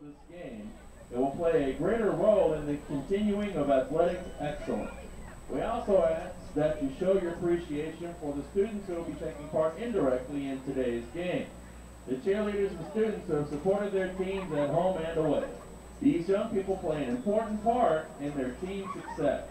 this game, it will play a greater role in the continuing of athletic excellence. We also ask that you show your appreciation for the students who will be taking part indirectly in today's game. The cheerleaders and students who have supported their teams at home and away. These young people play an important part in their team's success.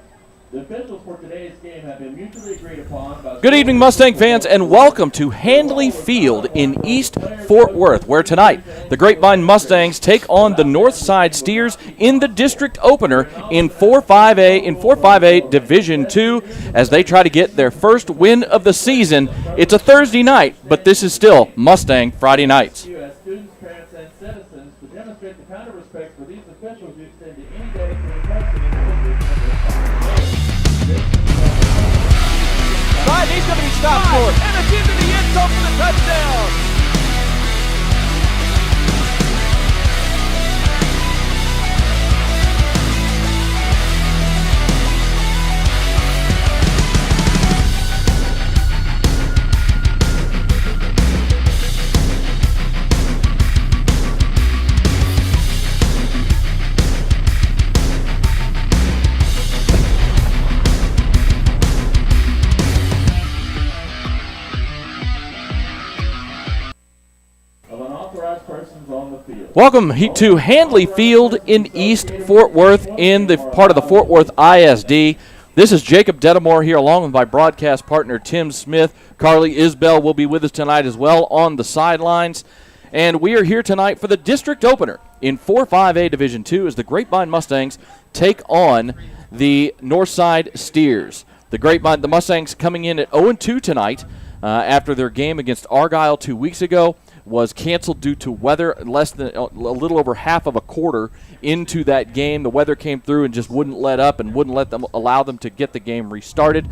The officials for today's game have been mutually agreed upon by... Good evening, Mustang fans, and welcome to Handley Field in East Fort Worth, where tonight the Grapevine Mustangs take on the Northside Steers in the district opener in 4-5A Division II as they try to get their first win of the season. It's a Thursday night, but this is still Mustang Friday nights. As students, parents, and citizens to demonstrate the kind of respect for these officials you extend to any day to the president He's going to be stopped for it, and it's into the end zone for the touchdown. Welcome to Handley Field in East Fort Worth in the part of the Fort Worth ISD. This is Jacob Dedamore here along with my broadcast partner Tim Smith. Carly Isbell will be with us tonight as well on the sidelines. And we are here tonight for the district opener in 4-5A Division II as the Grapevine Mustangs take on the Northside Steers. The Mustangs coming in at 0-2 tonight after their game against Argyle 2 weeks ago. Was canceled due to weather. Less than a little over half of a quarter into that game, the weather came through and just wouldn't let up and wouldn't allow them to get the game restarted.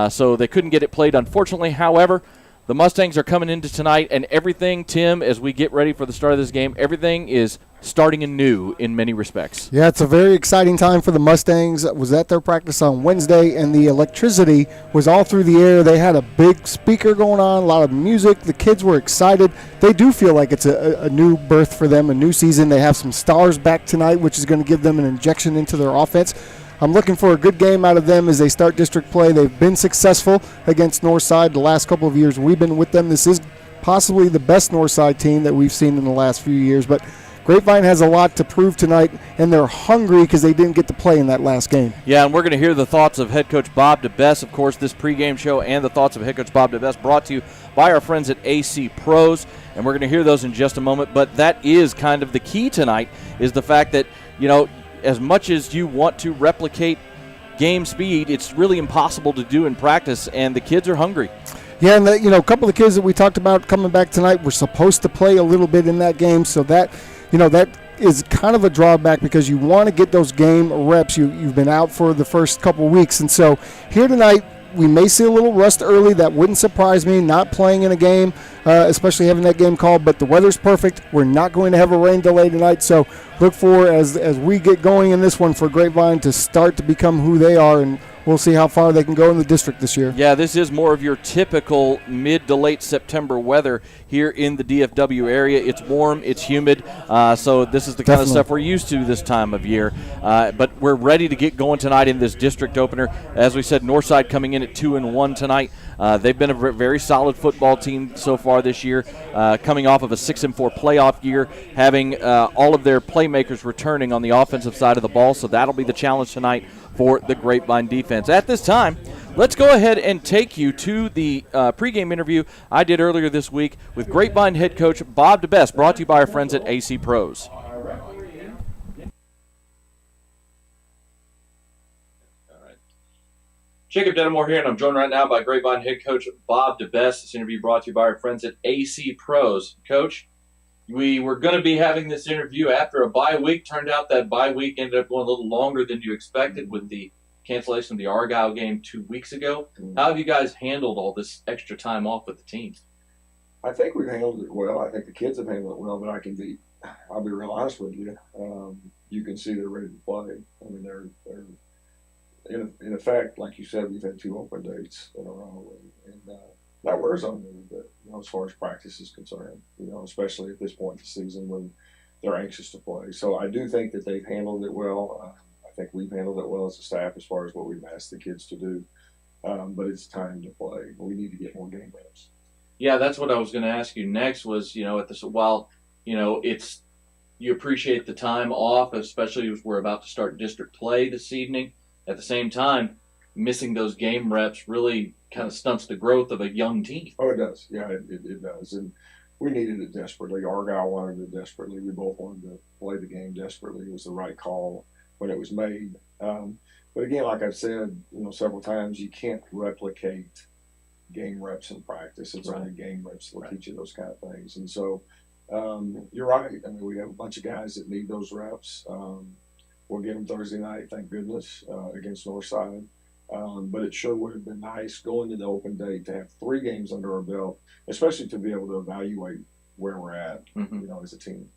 So they couldn't get it played, unfortunately. However, the Mustangs are coming into tonight, and everything, Tim, as we get ready for the start of this game, everything is starting anew in many respects. Yeah, it's a very exciting time for the Mustangs. I was at their practice on Wednesday, and the electricity was all through the air. They had a big speaker going on, a lot of music. The kids were excited. They do feel like it's a new birth for them, a new season. They have some stars back tonight, which is going to give them an injection into their offense. I'm looking for a good game out of them as they start district play. They've been successful against Northside the last couple of years. We've been with them. This is possibly the best Northside team that we've seen in the last few years, but Grapevine has a lot to prove tonight, and they're hungry because they didn't get to play in that last game. Yeah, and we're going to hear the thoughts of head coach Bob DeBess, of course, this pregame show, and the thoughts of head coach Bob DeBess brought to you by our friends at AC Pros, and we're going to hear those in just a moment. But that is kind of the key tonight, is the fact that, you know, as much as you want to replicate game speed, it's really impossible to do in practice, and the kids are hungry. Yeah, and a couple of the kids that we talked about coming back tonight were supposed to play a little bit in that game, so that is kind of a drawback because you want to get those game reps. You've been out for the first couple weeks, and so here tonight we may see a little rust early. That wouldn't surprise me, not playing in a game, especially having that game called, but the weather's perfect. We're not going to have a rain delay tonight, so look for, as we get going in this one, for Grapevine to start to become who they are, and we'll see how far they can go in the district this year. Yeah, this is more of your typical mid to late September weather here in the DFW area. It's warm, it's humid, so this is the kind of stuff we're used to this time of year. But we're ready to get going tonight in this district opener. As we said, Northside coming in at 2-1 tonight. They've been a very solid football team so far this year, coming off of a 6-4 playoff year, having all of their playmakers returning on the offensive side of the ball, so that'll be the challenge tonight for the Grapevine defense. At this time, let's go ahead and take you to the pregame interview I did earlier this week with Grapevine head coach Bob DeBess, brought to you by our friends at AC Pros. Jacob Dedamore here, and I'm joined right now by Grapevine head coach Bob DeBess. This interview brought to you by our friends at AC Pros. Coach, we were going to be having this interview after a bye week. Turned out that bye week ended up going a little longer than you expected with the cancellation of the Argyle game 2 weeks ago. How have you guys handled all this extra time off with the team? I think we've handled it well. I think the kids have handled it well, but I'll be real honest with you. You can see they're ready to play. I mean, they're in effect, like you said, we've had 2 open dates in a row, and that wears on me a bit, as far as practice is concerned, especially at this point in the season when they're anxious to play. So I do think that they've handled it well. I think we've handled it well as a staff as far as what we've asked the kids to do. But it's time to play. We need to get more game reps. Yeah, that's what I was going to ask you next. Was at this while it's you appreciate the time off, especially as we're about to start district play this evening. At the same time, missing those game reps really kind of stunts the growth of a young team. Oh, it does. Yeah, it does. And we needed it desperately. Argyle wanted it desperately. We both wanted to play the game desperately. It was the right call when it was made. But again, like I've said, several times, you can't replicate game reps in practice. It's only game reps that will teach you those kind of things. And so you're right. I mean, we have a bunch of guys that need those reps. We'll get them Thursday night, thank goodness, against Northside. But it sure would have been nice going to the open date to have 3 games under our belt, especially to be able to evaluate where we're at, as a team.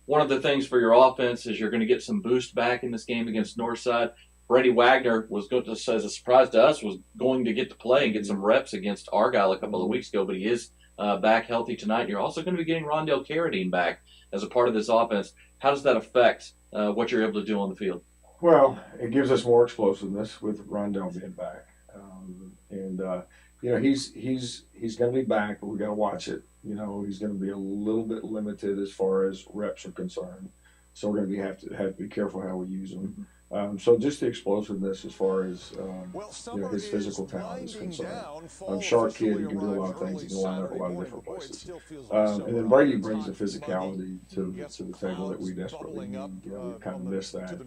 One of the things for your offense is you're going to get some boost back in this game against Northside. Brady Wagner was going to, as a surprise to us, was going to get to play and get some reps against Argyle a couple of weeks ago, but he is back healthy tonight. And you're also going to be getting Rondell Carradine back as a part of this offense. How does that affect what you're able to do on the field? Well, it gives us more explosiveness with Rondell being back, he's going to be back, but we got to watch it. He's going to be a little bit limited as far as reps are concerned, so we're going to have to be careful how we use him. So just the explosiveness as far as his physical talent is concerned. Sharp kid, he can do a lot of things. He can line up a lot of different places. And then Brady brings a physicality to the table that we desperately need. We kind of missed that.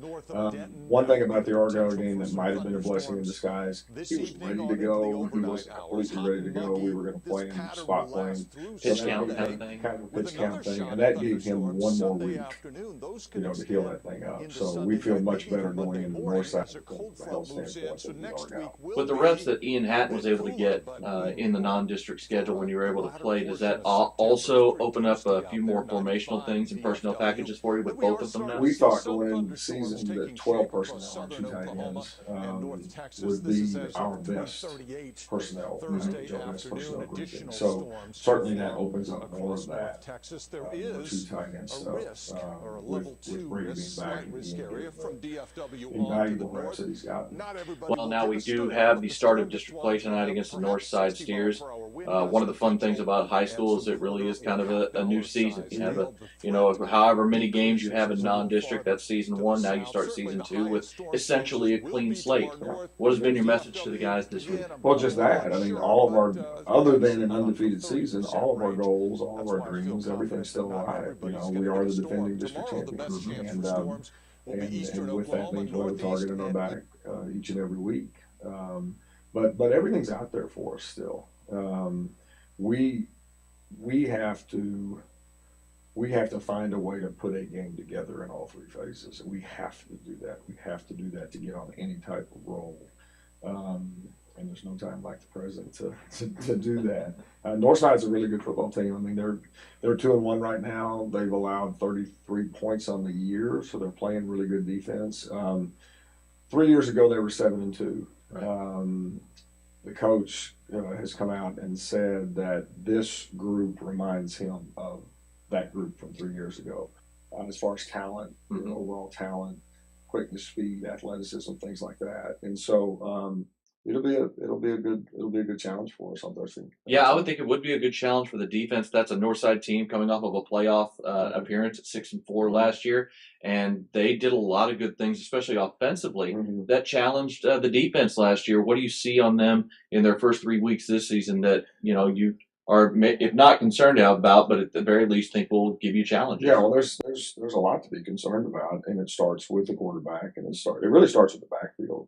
One thing about the Argyle game that might have been a blessing in disguise, he was ready to go. He was completely ready to go. We were going to play him spot playing. Pitch count kind of thing. Kind of a pitch count thing. And that gave him one more week, to heal that thing up. So we feel much better going into the north side from a health standpoint than we are now. With the reps that Ian Hatton was able to get in the non-district schedule when you were able to play, does that also open up a few more formational things and personnel packages for you with both of them now? We thought going into the season that 12 personnel and 2 tight ends would be our best personnel, best personnel grouping. So certainly that opens up more of that 2 tight end stuff with Brady being back and invaluable reps that he's gotten. Well, now we do have the start of district play tonight against the Northside Steers. One of the fun things about high school is it really is kind of a new season. You have however many games you have in non-district, that's season 1. Now you start season 2 with essentially a clean slate. What has been your message to the guys this week? Well, just that. I mean, all of our, other than an undefeated season, all of our goals, all of our dreams, everything's still alive. We are the defending district champions, and with that means we'll have a target in our back each and every week. But everything's out there for us still. We have to find a way to put a game together in all 3 phases. We have to do that. We have to do that to get on any type of roll. And there's no time like the present to do that. Northside's a really good football team. I mean, they're 2-1 right now. They've allowed 33 points on the year, so they're playing really good defense. 3 years ago, they were 7-2. Right. The coach has come out and said that this group reminds him of that group from 3 years ago, as far as talent, overall talent, quickness, speed, athleticism, things like that. And so it'll be a good challenge for us on Thursday. Yeah, I would think it would be a good challenge for the defense. That's a Northside team coming off of a playoff appearance at 6-4 last year, and they did a lot of good things, especially offensively. That challenged the defense last year. What do you see on them in their first 3 weeks this season that you are, if not concerned about, but at the very least think will give you challenges? Yeah, well, there's a lot to be concerned about, and it starts with the quarterback, and it really starts with the backfield.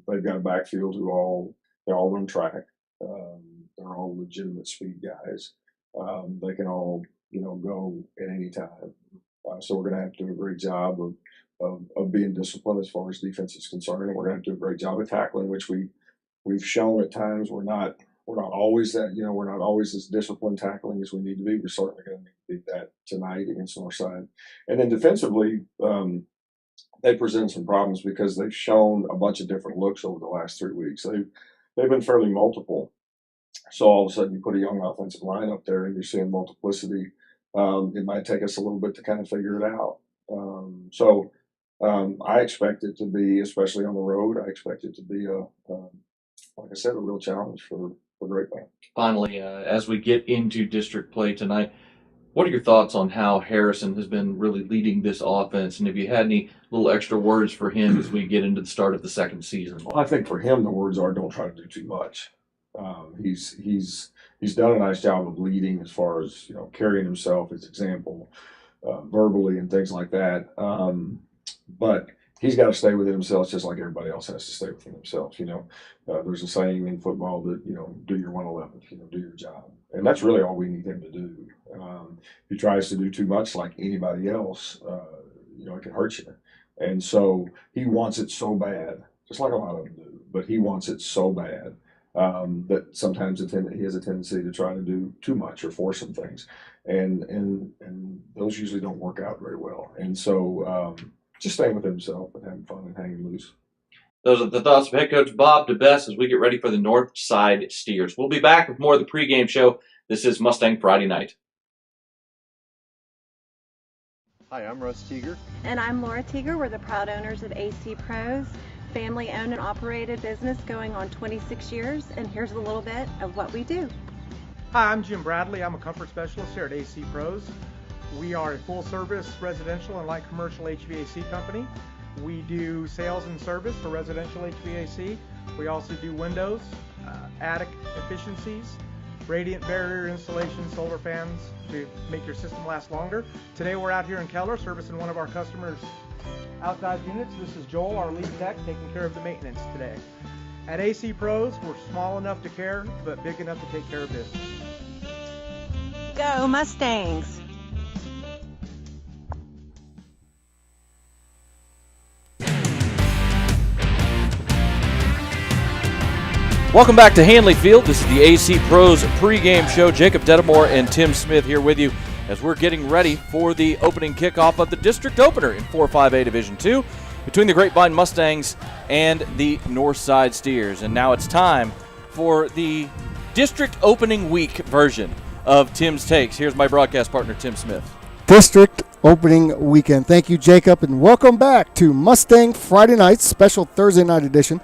They've got a backfield they all run track. They're all legitimate speed guys. They can all go at any time. So we're going to have to do a great job of being disciplined as far as defense is concerned, and we're going to have to do a great job of tackling, which we've shown at times we're not always that, we're not always as disciplined tackling as we need to be. We're certainly going to need to be that tonight against Northside. And then defensively, they present some problems because they've shown a bunch of different looks over the last 3 weeks. They've been fairly multiple. So all of a sudden you put a young offensive line up there and you're seeing multiplicity It might take us a little bit to kind of figure it out. I expect it to be, especially on the road, I expect it to be like I said, a real challenge for Grapevine. Finally, as we get into district play tonight, what are your thoughts on how Harrison has been really leading this offense? And if you had any little extra words for him as we get into the start of the second season? Well, I think for him, the words are don't try to do too much. He's done a nice job of leading as far as, carrying himself as example, verbally and things like that. But he's got to stay within himself just like everybody else has to stay within themselves. There's a saying in football that, do your 111th, do your job. And that's really all we need him to do. If he tries to do too much like anybody else, it can hurt you. And so he wants it so bad, just like a lot of them do, but he wants it so bad that sometimes he has a tendency to try to do too much or force some things. And those usually don't work out very well. And so just staying with himself and having fun and hanging loose. Those are the thoughts of head coach Bob DeBest as we get ready for the North Side Steers. We'll be back with more of the pregame show. This is Mustang Friday Night. Hi, I'm Russ Teeger. And I'm Laura Teeger. We're the proud owners of AC Pros, family-owned and operated business going on 26 years. And here's a little bit of what we do. Hi, I'm Jim Bradley. I'm a comfort specialist here at AC Pros. We are a full-service residential and light commercial HVAC company. We do sales and service for residential HVAC. We also do windows, attic efficiencies, radiant barrier installation, solar fans to make your system last longer. Today we're out here in Keller servicing one of our customers' outside units. This is Joel, our lead tech, taking care of the maintenance today. At AC Pros, we're small enough to care, but big enough to take care of business. Go Mustangs! Welcome back to Handley Field. This is the AC Pros pregame show. Jacob Dedamore and Tim Smith here with you as we're getting ready for the opening kickoff of the district opener in 4-5A Division II between the Grapevine Mustangs and the Northside Steers. And now it's time for the district opening week version of Tim's Takes. Here's my broadcast partner, Tim Smith. District opening weekend. Thank you, Jacob, and welcome back to Mustang Friday Night, special Thursday night edition.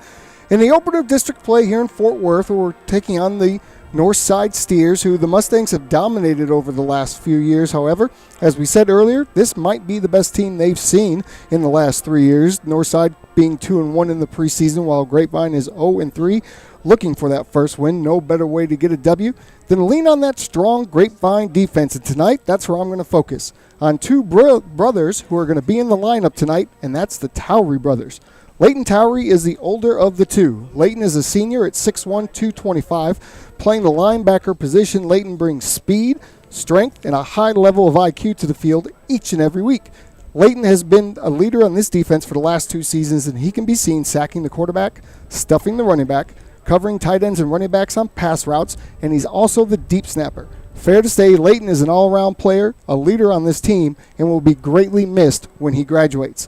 In the opener of district play here in Fort Worth, we're taking on the Northside Steers, who the Mustangs have dominated over the last few years. However, as we said earlier, this might be the best team they've seen in the last 3 years. Northside being 2-1 in the preseason, while Grapevine is 0-3, looking for that first win. No better way to get a W than to lean on that strong Grapevine defense. And tonight, that's where I'm going to focus on two brothers who are going to be in the lineup tonight, and that's the Towery brothers. Leighton Towery is the older of the two. Leighton is a senior at 6'1", 225. Playing the linebacker position, Leighton brings speed, strength, and a high level of IQ to the field each and every week. Leighton has been a leader on this defense for the last 2 seasons, and he can be seen sacking the quarterback, stuffing the running back, covering tight ends and running backs on pass routes, and he's also the deep snapper. Fair to say, Leighton is an all-around player, a leader on this team, and will be greatly missed when he graduates.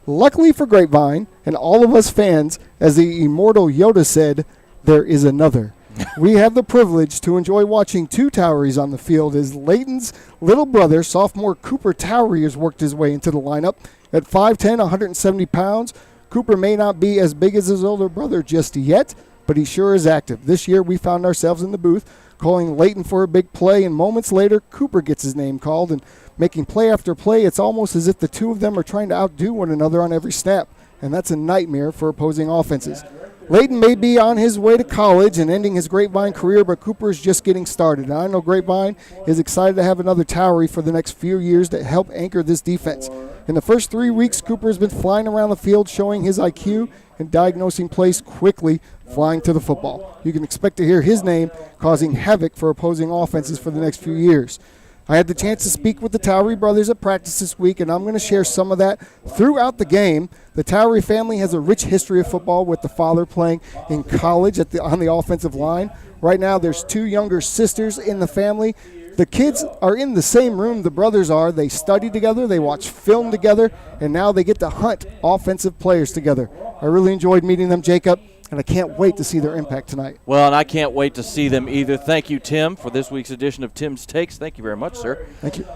Luckily for Grapevine and all of us fans, as the immortal Yoda said, there is another. We have the privilege to enjoy watching two Toweries on the field as Leighton's little brother, sophomore Cooper Towery, has worked his way into the lineup. At 5'10", 170 pounds, Cooper may not be as big as his older brother just yet, but he sure is active. This year we found ourselves in the booth calling Leighton for a big play, and moments later Cooper gets his name called, and making play after play, it's almost as if the two of them are trying to outdo one another on every snap, and that's a nightmare for opposing offenses. Leighton may be on his way to college and ending his Grapevine career, but Cooper is just getting started. And I know Grapevine is excited to have another Towery for the next few years to help anchor this defense. In the first 3 weeks, Cooper has been flying around the field, showing his IQ and diagnosing plays quickly, flying to the football. You can expect to hear his name causing havoc for opposing offenses for the next few years. I had the chance to speak with the Towery brothers at practice this week, and I'm going to share some of that throughout the game. The Towery family has a rich history of football, with the father playing in college on the offensive line. Right now, there's 2 younger sisters in the family. The kids are in the same room, the brothers are. They study together, they watch film together, and now they get to hunt offensive players together. I really enjoyed meeting them, Jacob, and I can't wait to see their impact tonight. Well, and I can't wait to see them either. Thank you, Tim, for this week's edition of Tim's Takes. Thank you very much, sir. Thank you.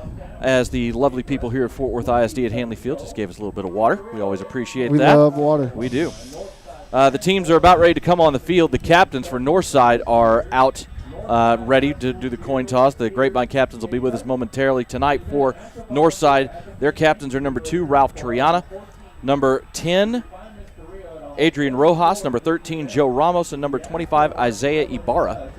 As the lovely people here at Fort Worth ISD at Handley Field just gave us a little bit of water. We always appreciate We that. love water. We do. The teams are about ready to come on the field. The captains for Northside are out ready to do the coin toss. The Grapevine captains will be with us momentarily tonight for Northside. Their captains are number 2, Ralph Triana, number 10, Adrian Rojas, number 13, Joe Ramos, and number 25, Isaiah Ibarra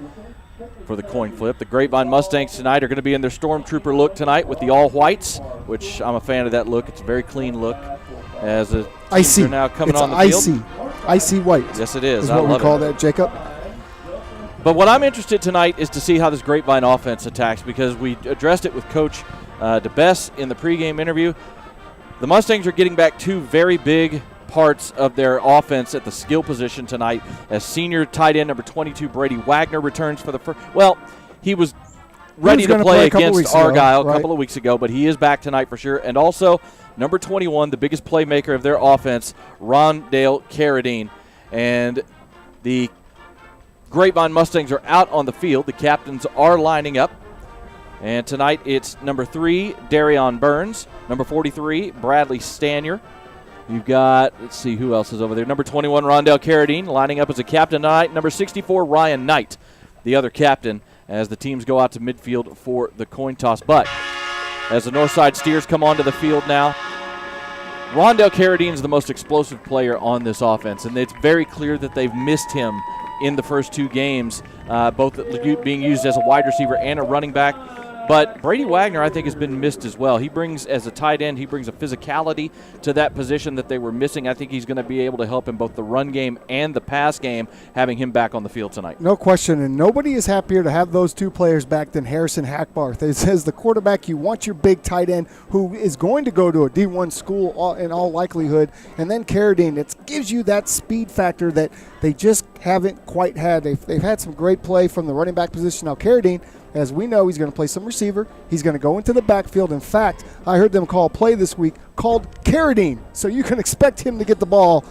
for the coin flip. The Grapevine Mustangs tonight are going to be in their Stormtrooper look tonight with the all-whites, which I'm a fan of that look. It's a very clean look as the teams are now coming on the field. Icy white. Yes, it is. Is I what we love call it. that, Jacob. But what I'm interested tonight is to see how this Grapevine offense attacks, because we addressed it with Coach DeBess in the pregame interview. The Mustangs are getting back 2 very big parts of their offense at the skill position tonight, as senior tight end number 22 Brady Wagner returns for the first. Well, he was ready to play against Argyle a couple of weeks ago, but he is back tonight for sure. And also number 21, the biggest playmaker of their offense, Rondale Carradine. And the Grapevine Mustangs are out on the field. The captains are lining up. And tonight it's number 3, Darion Burns, number 43, Bradley Stanier. You've got, let's see who else is over there. Number 21, Rondale Carradine, lining up as a captain tonight. Number 64, Ryan Knight, the other captain, as the teams go out to midfield for the coin toss. But as the Northside Steers come onto the field now, Rondale Carradine is the most explosive player on this offense, and it's very clear that they've missed him in the first 2 games, both being used as a wide receiver and a running back. But Brady Wagner, I think, has been missed as well. He brings, as a tight end, he brings a physicality to that position that they were missing. I think he's going to be able to help in both the run game and the pass game, having him back on the field tonight. No question, and nobody is happier to have those 2 players back than Harrison Hackbarth. It says the quarterback, you want your big tight end who is going to go to a D1 school in all likelihood, and then Carradine. It gives you that speed factor that they just haven't quite had. They've had some great play from the running back position. Now Carradine, as we know, he's going to play some receiver. He's going to go into the backfield. In fact, I heard them call a play this week called Carradine, so you can expect him to get the ball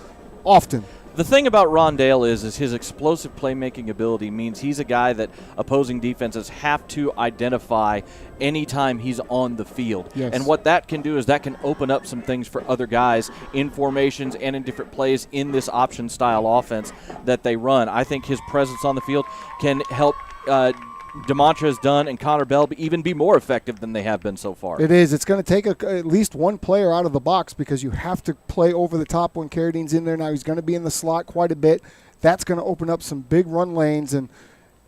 often. The thing about Rondale is his explosive playmaking ability means he's a guy that opposing defenses have to identify anytime he's on the field. Yes. And what that can do is that can open up some things for other guys in formations and in different plays in this option style offense that they run. I think his presence on the field can help DeMontrez Dunn and Connor Bell even be more effective than they have been so far. It is. It's going to take at least one player out of the box, because you have to play over the top when Carradine's in there. Now he's going to be in the slot quite a bit. That's going to open up some big run lanes, and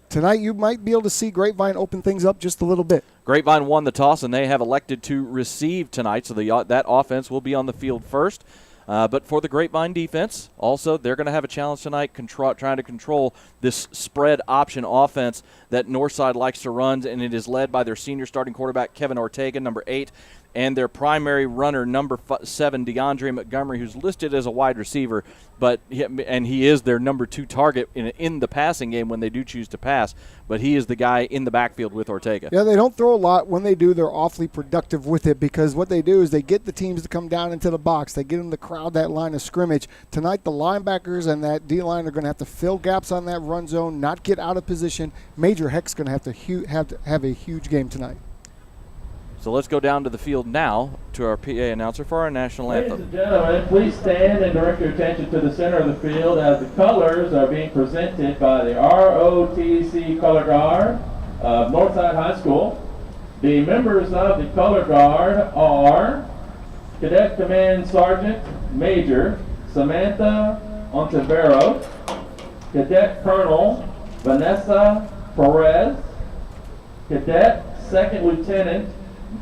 tonight you might be able to see Grapevine open things up just a little bit. Grapevine won the toss, and they have elected to receive tonight, so that offense will be on the field first. But for the Grapevine defense, also, they're going to have a challenge tonight trying to control this spread option offense that Northside likes to run, and it is led by their senior starting quarterback, Kevin Ortega, number 8, and their primary runner, number 7, DeAndre Montgomery, who's listed as a wide receiver, and he is their number 2 target in the passing game when they do choose to pass, but he is the guy in the backfield with Ortega. Yeah, they don't throw a lot. When they do, they're awfully productive with it, because what they do is they get the teams to come down into the box. They get them to crowd that line of scrimmage. Tonight, the linebackers and that D-line are going to have to fill gaps on that run zone, not get out of position. Major Heck's going to have a huge game tonight. So let's go down to the field now to our PA announcer for our national anthem. Ladies and gentlemen, please stand and direct your attention to the center of the field as the colors are being presented by the ROTC Color Guard of Northside High School. The members of the Color Guard are Cadet Command Sergeant Major Samantha Ontiveros, Cadet Colonel Vanessa Perez, Cadet Second Lieutenant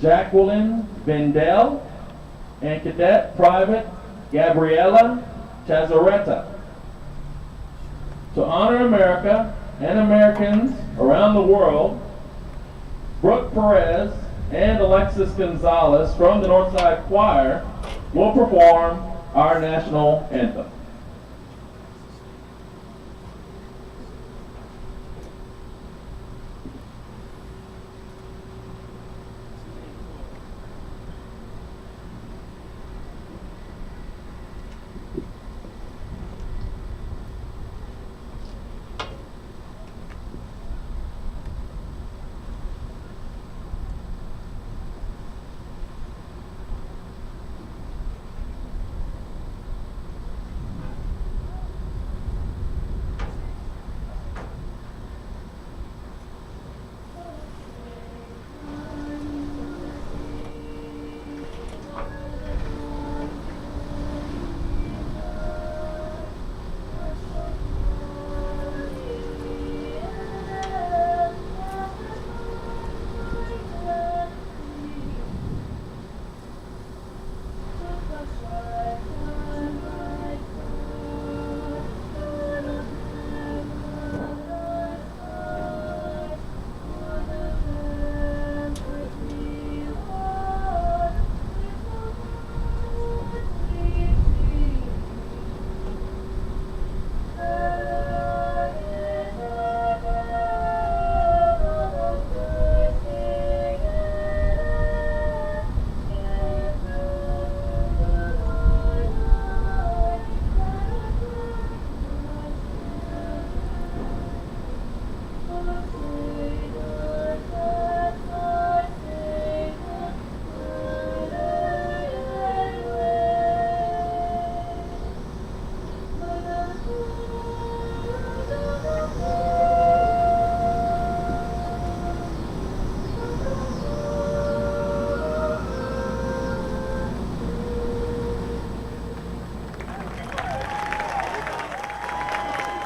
Jacqueline Vendel, and Cadet Private Gabriela Chazaretta. To honor America and Americans around the world, Brooke Perez and Alexis Gonzalez from the Northside Choir will perform our national anthem.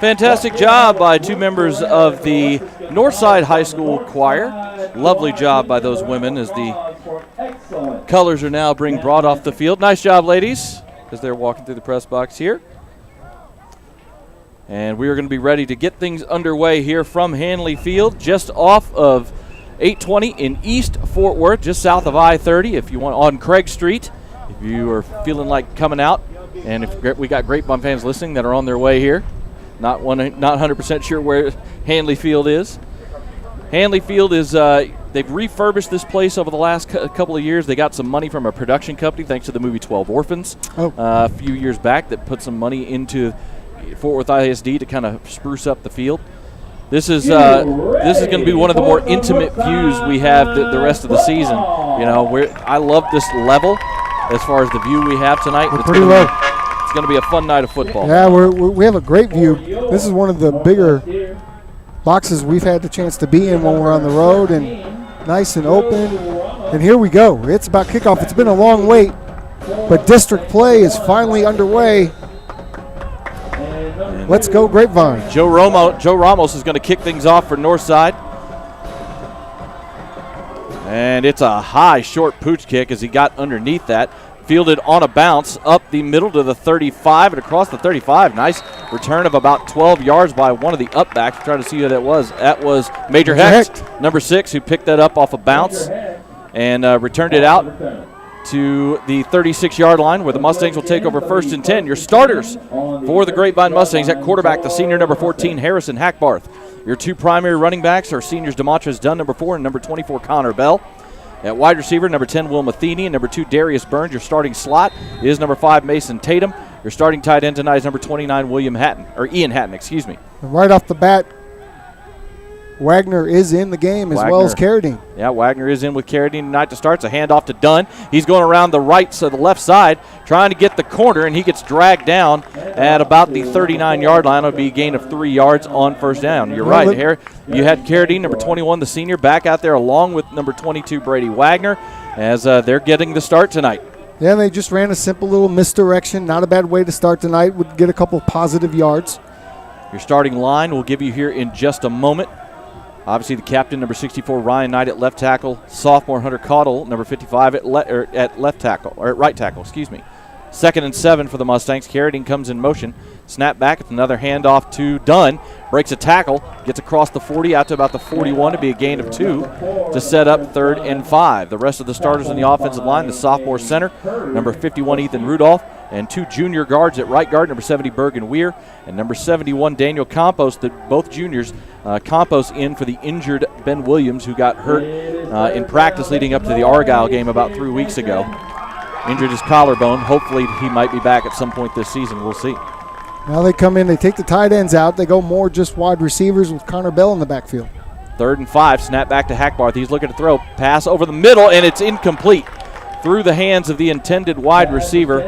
Fantastic job by two members of the Northside High School Choir. Lovely job by those women as the colors are now being brought off the field. Nice job, ladies, as they're walking through the press box here. And we are going to be ready to get things underway here from Handley Field, just off of 820 in East Fort Worth, just south of I-30 if you want, on Craig Street. If you are feeling like coming out, and if we got Grapevine fans listening that are on their way here, not 100% sure where Handley Field is. Handley Field is, they've refurbished this place over the last couple of years. They got some money from a production company thanks to the movie 12 Orphans a few years back that put some money into Fort Worth ISD to kind of spruce up the field. This is going to be one of the more intimate views we have the rest of the season. You know, I love this level as far as the view we have tonight. We're pretty low. It's going to be a fun night of football. Yeah, we have a great view. This is one of the bigger boxes we've had the chance to be in when we're on the road, and nice and open. And here we go. It's about kickoff. It's been a long wait, but district play is finally underway. Let's go Grapevine. Joe Ramos is going to kick things off for Northside. And it's a high, short pooch kick as he got underneath that. Fielded on a bounce up the middle to the 35 and across the 35. Nice return of about 12 yards by one of the upbacks. We're trying to see who that was. That was Major Hecht, number 6, who picked that up off a bounce and returned it out to the 36-yard line where the Mustangs will take over 1st and 10. Your starters for the Grapevine Mustangs at quarterback, the senior number 14, Harrison Hackbarth. Your two primary running backs are seniors Demontres Dunn, number 4, and number 24, Connor Bell. At wide receiver, number 10, Will Matheny, and number 2, Darius Burns. Your starting slot is number 5, Mason Tatum. Your starting tight end tonight is number 29, Ian Hatton, excuse me. Right off the bat, Wagner is in the game as well as Carradine. Yeah, Wagner is in with Carradine tonight to start. It's a handoff to Dunn. He's going around the left side, trying to get the corner, and he gets dragged down at about the 39-yard line. It'll be a gain of 3 yards on first down. You're right, here. You had Carradine, number 21, the senior, back out there along with number 22, Brady Wagner, as they're getting the start tonight. Yeah, they just ran a simple little misdirection. Not a bad way to start tonight. Would get a couple positive yards. Your starting line we'll give you here in just a moment. Obviously, the captain, number 64, Ryan Knight at left tackle. Sophomore Hunter Caudle, number 55, at right tackle. Excuse me. 2nd and 7 for the Mustangs. Carradine comes in motion. Snap back. It's another handoff to Dunn. Breaks a tackle. Gets across the 40 out to about the 41 to be a gain of 2 to set up 3rd and 5. The rest of the starters in the offensive line, the sophomore center, number 51, Ethan Rudolph, and 2 junior guards at right guard, number 70, Bergen Weir, and number 71, Daniel Campos, both juniors. Campos in for the injured Ben Williams, who got hurt in practice leading up to the Argyle game about 3 weeks ago. Injured his collarbone. Hopefully he might be back at some point this season. We'll see. Now they come in, they take the tight ends out. They go more just wide receivers with Connor Bell in the backfield. 3rd and 5, snap back to Hackbarth. He's looking to throw. Pass over the middle, and it's incomplete. Through the hands of the intended wide receiver.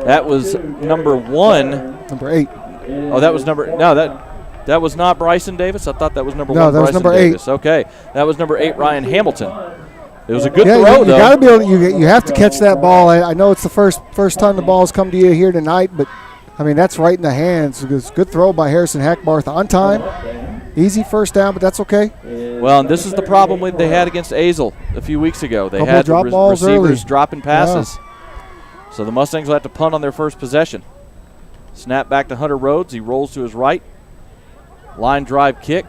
That was number 1. Number 8. Oh, that was number – no, that was not Bryson Davis? I thought that was number 1, No, that was Bryson number Davis. 8. Okay. That was number 8, Ryan Hamilton. It was a good throw, you though. got to be able to, you have to catch that ball. I know it's the first time the ball's come to you here tonight, but, I mean, that's right in the hands. It's a good throw by Harrison Hackbarth on time. Easy first down, but that's okay. Well, and this is the problem they had against Azle a few weeks ago. They Couple had drop balls receivers early. dropping passes. Yeah. So the Mustangs will have to punt on their first possession. Snap back to Hunter Rhodes. He rolls to his right. Line drive kick.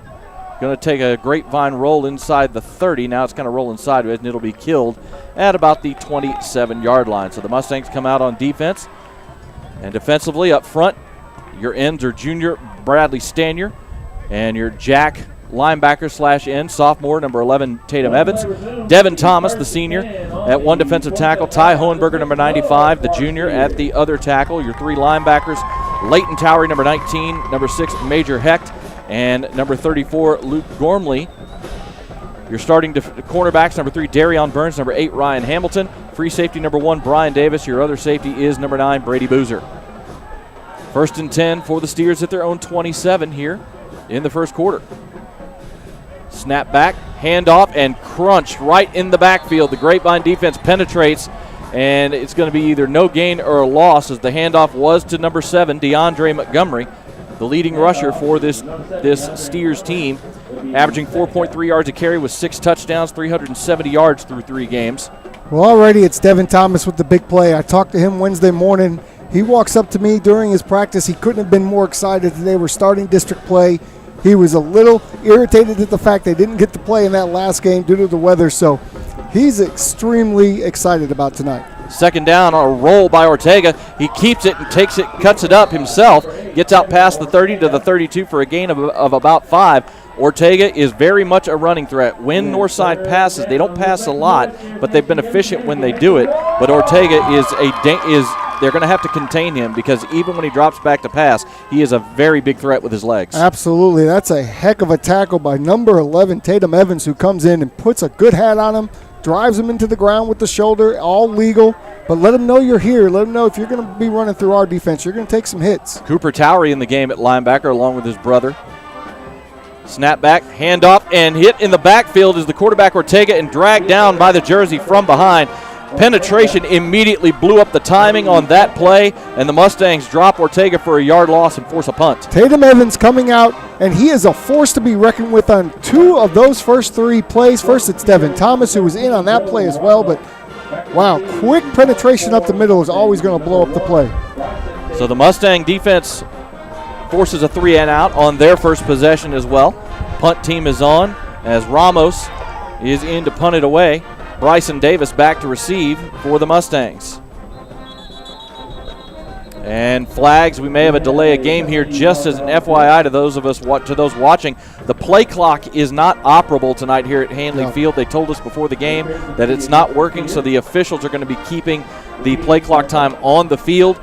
Going to take a Grapevine roll inside the 30. Now it's going to roll inside it, and it'll be killed at about the 27-yard line. So the Mustangs come out on defense. And defensively up front, your ends are junior Bradley Stanier and your Jack linebacker / end, sophomore, number 11, Tatum Evans. Devin Thomas, the senior, at one defensive tackle. Ty Hohenberger, number 95, the junior, at the other tackle. Your 3 linebackers, Leighton Towery, number 19, number 6, Major Hecht, and number 34, Luke Gormley. Your starting cornerbacks, number 3, Darion Burns, number 8, Ryan Hamilton. Free safety, number 1, Brian Davis. Your other safety is number 9, Brady Boozer. 1st and 10 for the Steers at their own 27 here in the first quarter. Snap back, handoff, and crunch right in the backfield. The Grapevine defense penetrates, and it's going to be either no gain or a loss as the handoff was to number 7, DeAndre Montgomery. the leading rusher for this Steers team, averaging 4.3 yards a carry with 6 touchdowns, 370 yards through 3 games. Well, already it's Devin Thomas with the big play. I talked to him Wednesday morning. He walks up to me during his practice. He couldn't have been more excited that they were starting district play. He was a little irritated at the fact they didn't get to play in that last game due to the weather, so he's extremely excited about tonight. Second down on a roll by Ortega. He keeps it and takes it, cuts it up himself, gets out past the 30 to the 32 for a gain of about 5. Ortega is very much a running threat. When Northside passes, they don't pass a lot, but they've been efficient when they do it. But Ortega they're going to have to contain him because even when he drops back to pass, he is a very big threat with his legs. Absolutely. That's a heck of a tackle by number 11, Tatum Evans, who comes in and puts a good hat on him, drives him into the ground with the shoulder, all legal. But let him know you're here. Let him know if you're going to be running through our defense, you're going to take some hits. Cooper Towery in the game at linebacker along with his brother. Snap back, handoff, and hit in the backfield is the quarterback Ortega and dragged down by the jersey from behind. Penetration immediately blew up the timing on that play, and the Mustangs drop Ortega for a yard loss and force a punt. Tatum Evans coming out, and he is a force to be reckoned with on 2 of those first 3 plays. First, it's Devin Thomas, who was in on that play as well, but wow, quick penetration up the middle is always going to blow up the play. So the Mustang defense forces a 3-and-out on their first possession as well. Punt team is on as Ramos is in to punt it away. Bryson Davis back to receive for the Mustangs. And flags, we may have a delay of game here just as an FYI to those watching. The play clock is not operable tonight here at Handley Field. They told us before the game that it's not working, so the officials are going to be keeping the play clock time on the field.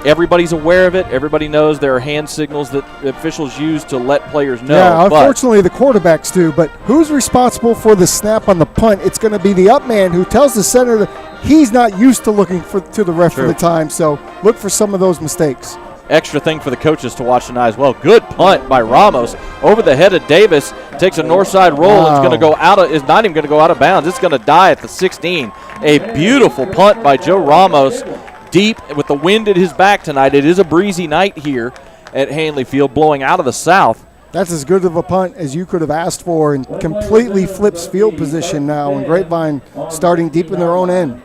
Everybody's aware of it. Everybody knows there are hand signals that the officials use to let players know. Yeah, unfortunately the quarterbacks do, but who's responsible for the snap on the punt? It's going to be the up man who tells the center that he's not used to looking to the ref for the time, so look for some of those mistakes. Extra thing for the coaches to watch tonight as well. Good punt by Ramos over the head of Davis. Takes a north side roll. Wow. It's going to go is not even going to go out of bounds. It's going to die at the 16. A beautiful punt by Joe Ramos. Deep with the wind at his back tonight. It is a breezy night here at Handley Field, blowing out of the south. That's as good of a punt as you could have asked for, and completely flips field position now, and Grapevine starting deep in their own end.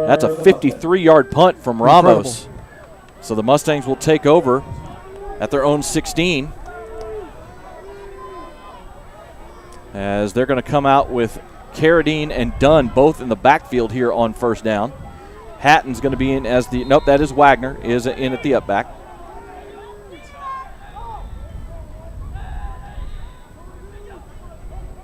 That's a 53-yard punt from Ramos. Incredible. So the Mustangs will take over at their own 16 as they're going to come out with Carradine and Dunn both in the backfield here on first down. Hatton's going to be in as the – nope, that is Wagner, is in at the up back.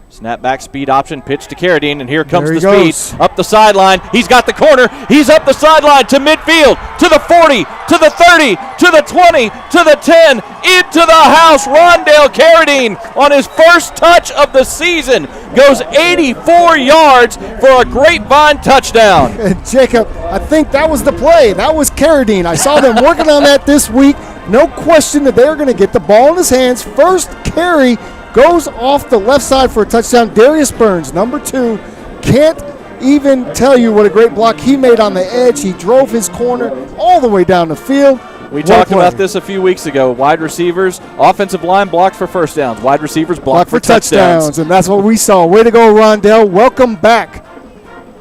Snap back, speed option, pitch to Carradine, and here comes the speed. Up the sideline. He's got the corner. He's up the sideline to midfield, to the 40, to the 30, to the 20, to the 10, into the house. Rondale Carradine on his first touch of the season goes 84 yards for a Grapevine touchdown. And Jacob, I think that was the play. That was Carradine. I saw them working on that this week. No question that they're going to get the ball in his hands. First carry goes off the left side for a touchdown. Darius Burns, number 2, can't even tell you what a great block he made on the edge. He drove his corner all the way down the field. We talked about this a few weeks ago. Wide receivers, offensive line blocks for first downs. Wide receivers block for touchdowns. And that's what we saw. Way to go, Rondell. Welcome back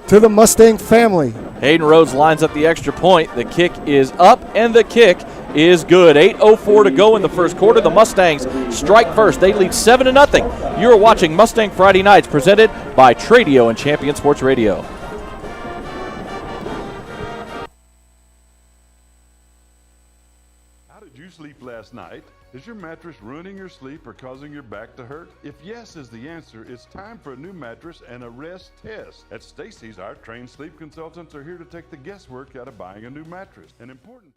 to the Mustang family. Hayden Rhodes lines up the extra point. The kick is up, and the kick is good. 8:04 to go in the first quarter. The Mustangs strike first. They lead 7-0. You are watching Mustang Friday Nights, presented by Tradio and Champion Sports Radio. How did you sleep last night? Is your mattress ruining your sleep or causing your back to hurt? If yes is the answer, it's time for a new mattress and a rest test. At Stacy's, our trained sleep consultants are here to take the guesswork out of buying a new mattress. An important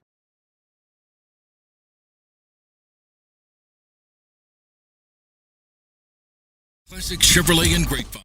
Classic Chevrolet and Grapevine.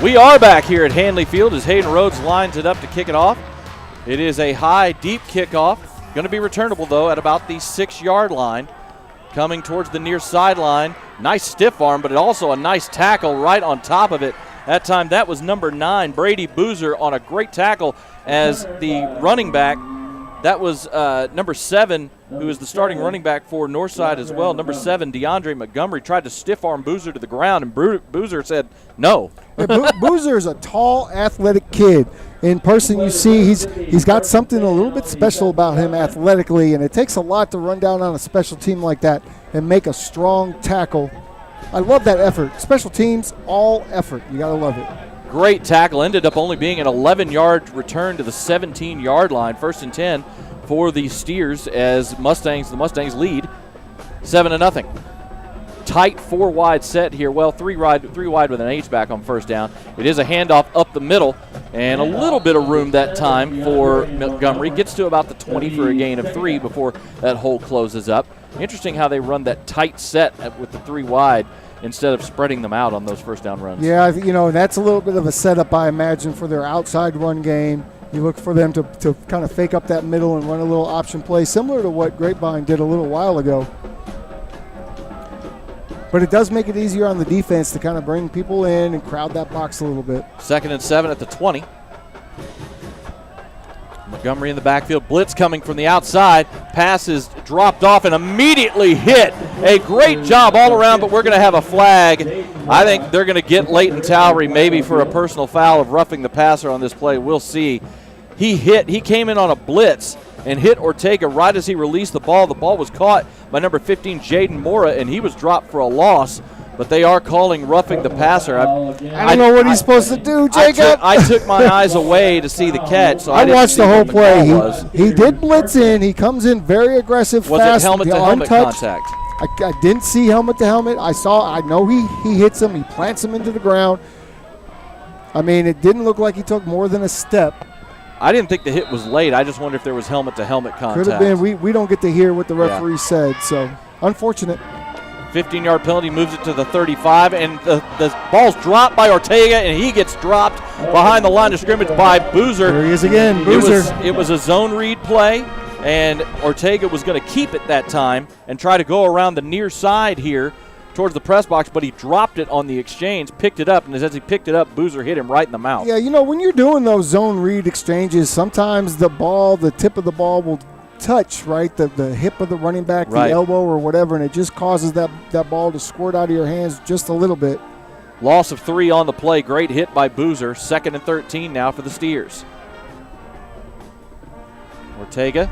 We are back here at Handley Field as Hayden Rhodes lines it up to kick it off. It is a high, deep kickoff. Going to be returnable, though, at about the 6-yard line. Coming towards the near sideline. Nice stiff arm, but also a nice tackle right on top of it. That time, that was number 9, Brady Boozer, on a great tackle as the running back. That was number 7, who is the starting running back for Northside as well. Number 7, DeAndre Montgomery, tried to stiff arm Boozer to the ground, and Boozer said no. Boozer is a tall, athletic kid. In person, you see he's got something a little bit special about him athletically, and it takes a lot to run down on a special team like that and make a strong tackle. I love that effort. Special teams, all effort. You got to love it. Great tackle. Ended up only being an 11-yard return to the 17-yard line. 1st and 10 for the Steers as the Mustangs lead 7-0. Tight 4-wide set here. Well, three wide with an H-back on first down. It is a handoff up the middle and a little bit of room that time for Montgomery. Gets to about the 20 for a gain of 3 before that hole closes up. Interesting how they run that tight set with the 3 wide instead of spreading them out on those first down runs. Yeah, that's a little bit of a setup, I imagine, for their outside run game. You look for them to kind of fake up that middle and run a little option play, similar to what Grapevine did a little while ago. But it does make it easier on the defense to kind of bring people in and crowd that box a little bit. 2nd and 7 at the 20. Montgomery in the backfield. Blitz coming from the outside. Pass is dropped off and immediately hit. A great job all around, but we're going to have a flag. I think they're going to get Leighton Towery maybe for a personal foul of roughing the passer on this play. We'll see. He came in on a blitz and hit Ortega right as he released the ball. The ball was caught by number 15, Jaden Mora, and he was dropped for a loss. But they are calling roughing the passer. I don't know what he's supposed to do, Jacob. I took my eyes away to see the catch. So I watched the whole play. He did blitz in. He comes in very aggressive, was fast. Was it helmet-to-helmet contact? I didn't see helmet-to-helmet. I know he hits him. He plants him into the ground. I mean, it didn't look like he took more than a step. I didn't think the hit was late. I just wonder if there was helmet-to-helmet contact. Could have been. We don't get to hear what the referee said, so unfortunate. 15-yard penalty, moves it to the 35, and the ball's dropped by Ortega, and he gets dropped behind the line of scrimmage by Boozer. There he is again, Boozer. It was a zone read play, and Ortega was going to keep it that time and try to go around the near side here towards the press box, but he dropped it on the exchange, picked it up, and as he picked it up, Boozer hit him right in the mouth. Yeah, when you're doing those zone read exchanges, sometimes the tip of the ball will touch, right, the hip of the running back, the elbow or whatever, and it just causes that ball to squirt out of your hands just a little bit. Loss of 3 on the play. Great hit by Boozer. 2nd and 13 now for the Steers. Ortega,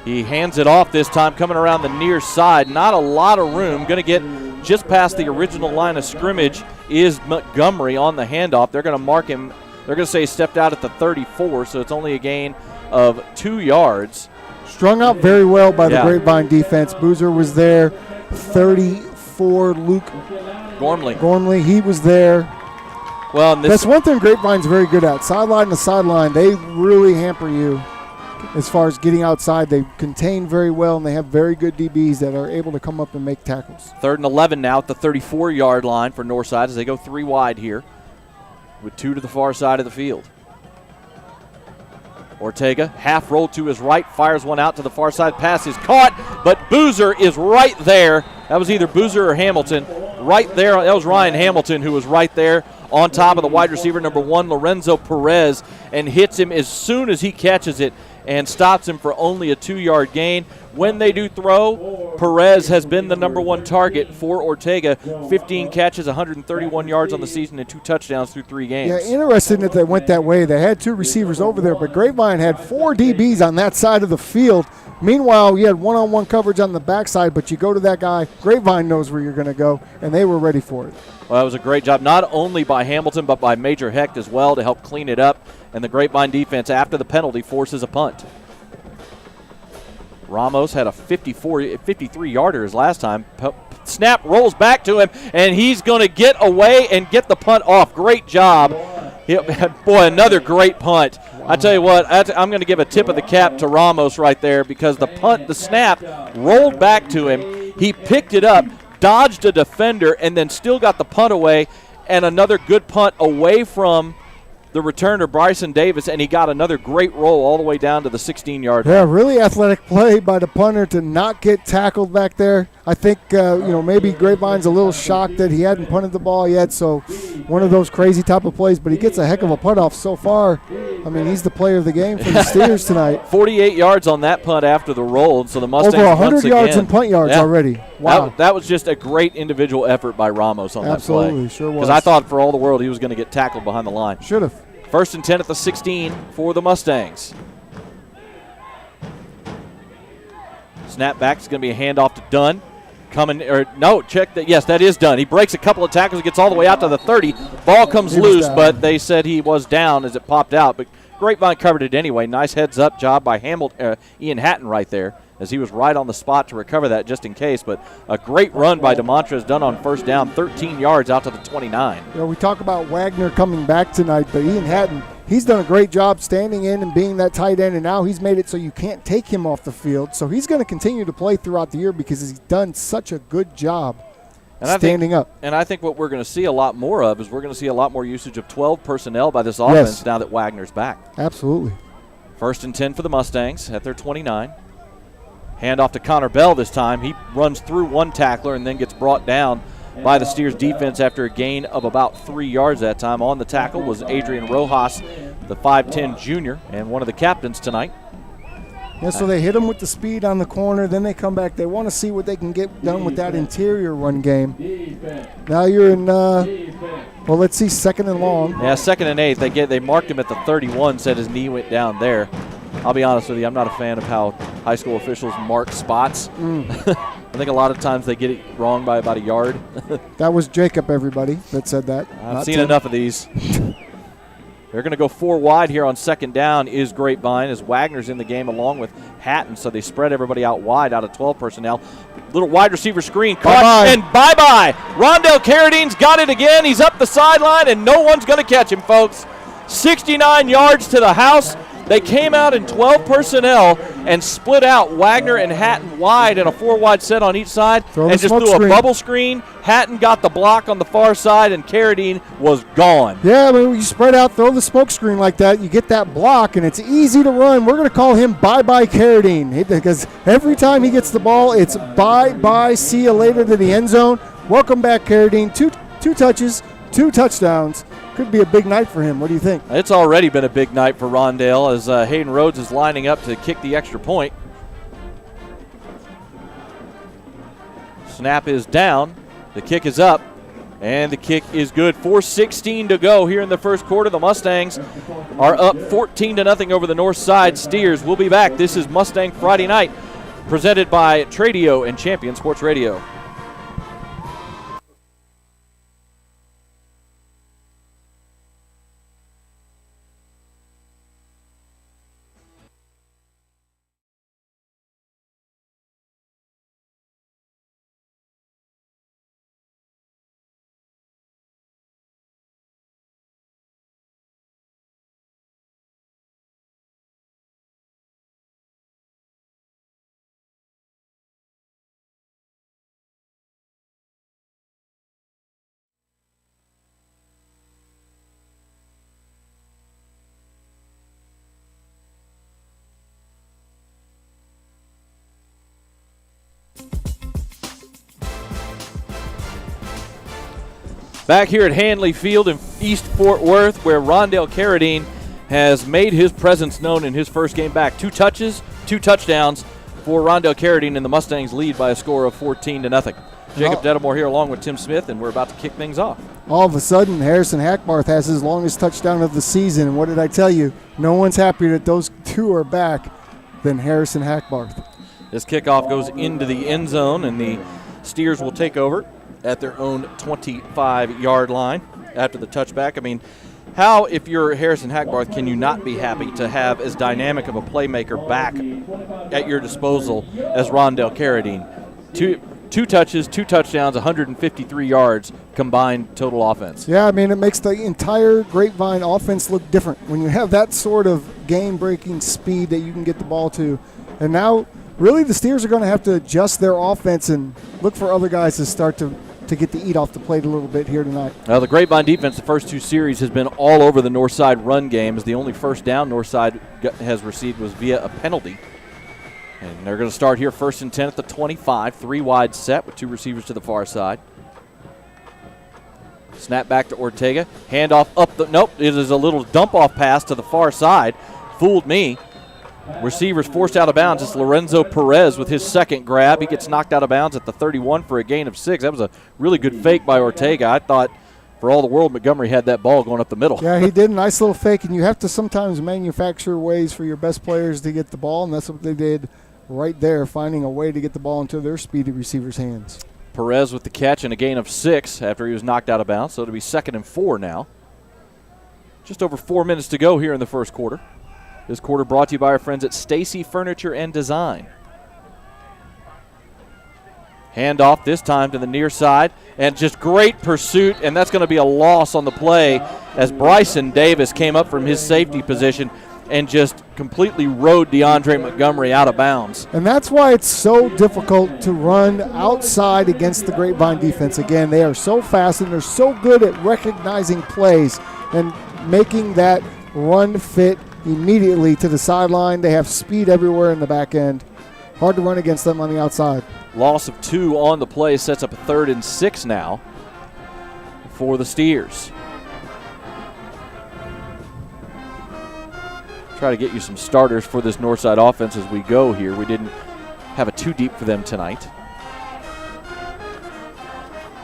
he hands it off this time, coming around the near side. Not a lot of room. Going to get just past the original line of scrimmage is Montgomery on the handoff. They're going to mark him. They're going to say he stepped out at the 34, so it's only a gain of 2 yards. Strung out very well by the Grapevine defense. Boozer was there. 34, Luke Gormley, he was there. Well, that's one thing Grapevine's very good at. Sideline to sideline, they really hamper you as far as getting outside. They contain very well, and they have very good DBs that are able to come up and make tackles. 3rd and 11 now at the 34-yard line for Northside as they go 3 wide here with 2 to the far side of the field. Ortega, half roll to his right, fires one out to the far side. Pass is caught, but Boozer is right there. That was either Boozer or Hamilton. Right there, that was Ryan Hamilton who was right there on top of the wide receiver, number 1, Lorenzo Perez, and hits him as soon as he catches it and stops him for only a 2-yard gain. When they do throw, Perez has been the number 1 target for Ortega. 15 catches, 131 yards on the season, and 2 touchdowns through 3 games. Yeah, interesting that they went that way. They had 2 receivers over there, but Grapevine had 4 DBs on that side of the field. Meanwhile, you had one-on-one coverage on the backside, but you go to that guy, Grapevine knows where you're going to go, and they were ready for it. Well, that was a great job, not only by Hamilton, but by Major Hecht as well to help clean it up. And the Grapevine defense, after the penalty, forces a punt. Ramos had a 53-yarder his last time. Snap rolls back to him, and he's going to get away and get the punt off. Great job. Boy, another great punt. I tell you what, I'm going to give a tip of the cap to Ramos right there because the snap rolled back to him. He picked it up, dodged a defender, and then still got the punt away. and another good punt away from the returner, Bryson Davis, and he got another great roll all the way down to the 16-yard line. Yeah, really athletic play by the punter to not get tackled back there. I think, maybe Grapevine's a little shocked that he hadn't punted the ball yet, so one of those crazy type of plays, but he gets a heck of a punt off so far. I mean, he's the player of the game for the Steers tonight. 48 yards on that punt after the roll, and so the Mustangs over 100 once yards again, in punt yards already. Wow. That was just a great individual effort by Ramos on that play. Absolutely, sure was. Because I thought for all the world he was going to get tackled behind the line. Should have. 1st and 10 at the 16 for the Mustangs. Snap back is going to be a handoff to Dunn. Yes, that is Dunn. He breaks a couple of tackles, gets all the way out to the 30. Ball comes loose, but they said he was down as it popped out. But Grapevine covered it anyway. Nice heads-up job by Ian Hatton right there, as he was right on the spot to recover that just in case. But a great run by DeMontrez Dunn on 1st down, 13 yards out to the 29. We talk about Wagner coming back tonight, but Ian Hatton, he's done a great job standing in and being that tight end, and now he's made it so you can't take him off the field. So he's going to continue to play throughout the year because he's done such a good job standing up. And I think what we're going to see a lot more of is we're going to see a lot more usage of 12 personnel by this offense now that Wagner's back. Absolutely. 1st and 10 for the Mustangs at their 29. Hand off to Connor Bell this time. He runs through one tackler and then gets brought down by the Steers defense after a gain of about 3 yards that time. On the tackle was Adrian Rojas, the 5'10 junior, and one of the captains tonight. Yeah, so they hit him with the speed on the corner. Then they come back. They want to see what they can get done with that interior run game. Now you're in, let's see, 2nd and long. Yeah, 2nd and 8. They marked him at the 31, said his knee went down there. I'll be honest with you, I'm not a fan of how high school officials mark spots. I think a lot of times they get it wrong by about a yard. That was Jacob, everybody, that said that. I've seen enough of these. They're going to go 4 wide here on 2nd down is Grapevine, as Wagner's in the game along with Hatton, so they spread everybody out wide out of 12 personnel. Little wide receiver screen, caught, and bye-bye. Rondell Carradine's got it again. He's up the sideline, and no one's going to catch him, folks. 69 yards to the house. They came out in 12 personnel and split out Wagner and Hatton wide in a 4-wide set on each side and just threw a bubble screen. Hatton got the block on the far side, and Carradine was gone. Yeah, I mean, when you spread out, throw the smoke screen like that, you get that block, and it's easy to run. We're going to call him bye-bye Carradine because every time he gets the ball, it's bye-bye, see you later to the end zone. Welcome back, Carradine. Two touches, 2 touchdowns. Could be a big night for him. What do you think? It's already been a big night for Rondell as Hayden Rhodes is lining up to kick the extra point. Snap is down. The kick is up. And the kick is good. 4:16 to go here in the first quarter. The Mustangs are up 14-0 over the north side. Steers will be back. This is Mustang Friday Night, presented by Tradio and Champion Sports Radio. Back here at Handley Field in East Fort Worth, where Rondell Carradine has made his presence known in his first game back. 2 touches, 2 touchdowns for Rondell Carradine, and the Mustangs lead by a score of 14-0. Jacob Dedamore here along with Tim Smith, and we're about to kick things off. All of a sudden, Harrison Hackbarth has his longest touchdown of the season. And what did I tell you? No one's happier that those 2 are back than Harrison Hackbarth. This kickoff goes into the end zone, and the Steers will take over at their own 25-yard line after the touchback. I mean, how, if you're Harrison Hackbarth, can you not be happy to have as dynamic of a playmaker back at your disposal as Rondell Carradine? Two touches, 2 touchdowns, 153 yards combined total offense. Yeah, I mean, it makes the entire Grapevine offense look different when you have that sort of game-breaking speed that you can get the ball to. And now, really, the Steers are going to have to adjust their offense and look for other guys to start to to get the eat off the plate a little bit here tonight. Now, the Grapevine defense, the first 2 series, has been all over the Northside run game, as the only first down Northside has received was via a penalty. And they're going to start here 1st and 10 at the 25, 3 wide set with 2 receivers to the far side. Snap back to Ortega. Handoff up the – nope, it is a little dump-off pass to the far side. Fooled me. Receivers forced out of bounds. It's Lorenzo Perez with his second grab. He gets knocked out of bounds at the 31 for a gain of 6. That was a really good fake by Ortega. I thought for all the world Montgomery had that ball going up the middle. Yeah, he did a nice little fake, and you have to sometimes manufacture ways for your best players to get the ball, and that's what they did right there, finding a way to get the ball into their speedy receivers' hands. Perez with the catch and a gain of 6 after he was knocked out of bounds, so it'll be 2nd and 4 now. Just over 4 minutes to go here in the first quarter. This quarter brought to you by our friends at Stacy Furniture and Design. Handoff this time to the near side, and just great pursuit, and that's going to be a loss on the play as Bryson Davis came up from his safety position and just completely rode DeAndre Montgomery out of bounds. And that's why it's so difficult to run outside against the Grapevine defense. Again, they are so fast and they're so good at recognizing plays and making that run fit immediately to the sideline. They have speed everywhere in the back end. Hard to run against them on the outside. Loss of 2 on the play sets up a 3rd and 6 now for the Steers. Try to get you some starters for this Northside offense as we go here. We didn't have a too deep for them tonight.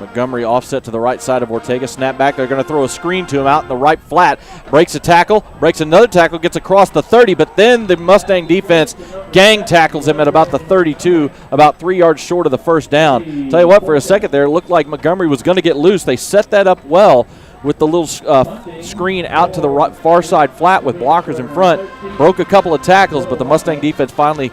Montgomery offset to the right side of Ortega. Snap back. They're going to throw a screen to him out in the right flat. Breaks a tackle. Breaks another tackle. Gets across the 30. But then the Mustang defense gang tackles him at about the 32, about 3 yards short of the first down. Tell you what, for a second there, it looked like Montgomery was going to get loose. They set that up well with the little screen out to the far side flat with blockers in front. Broke a couple of tackles, but the Mustang defense finally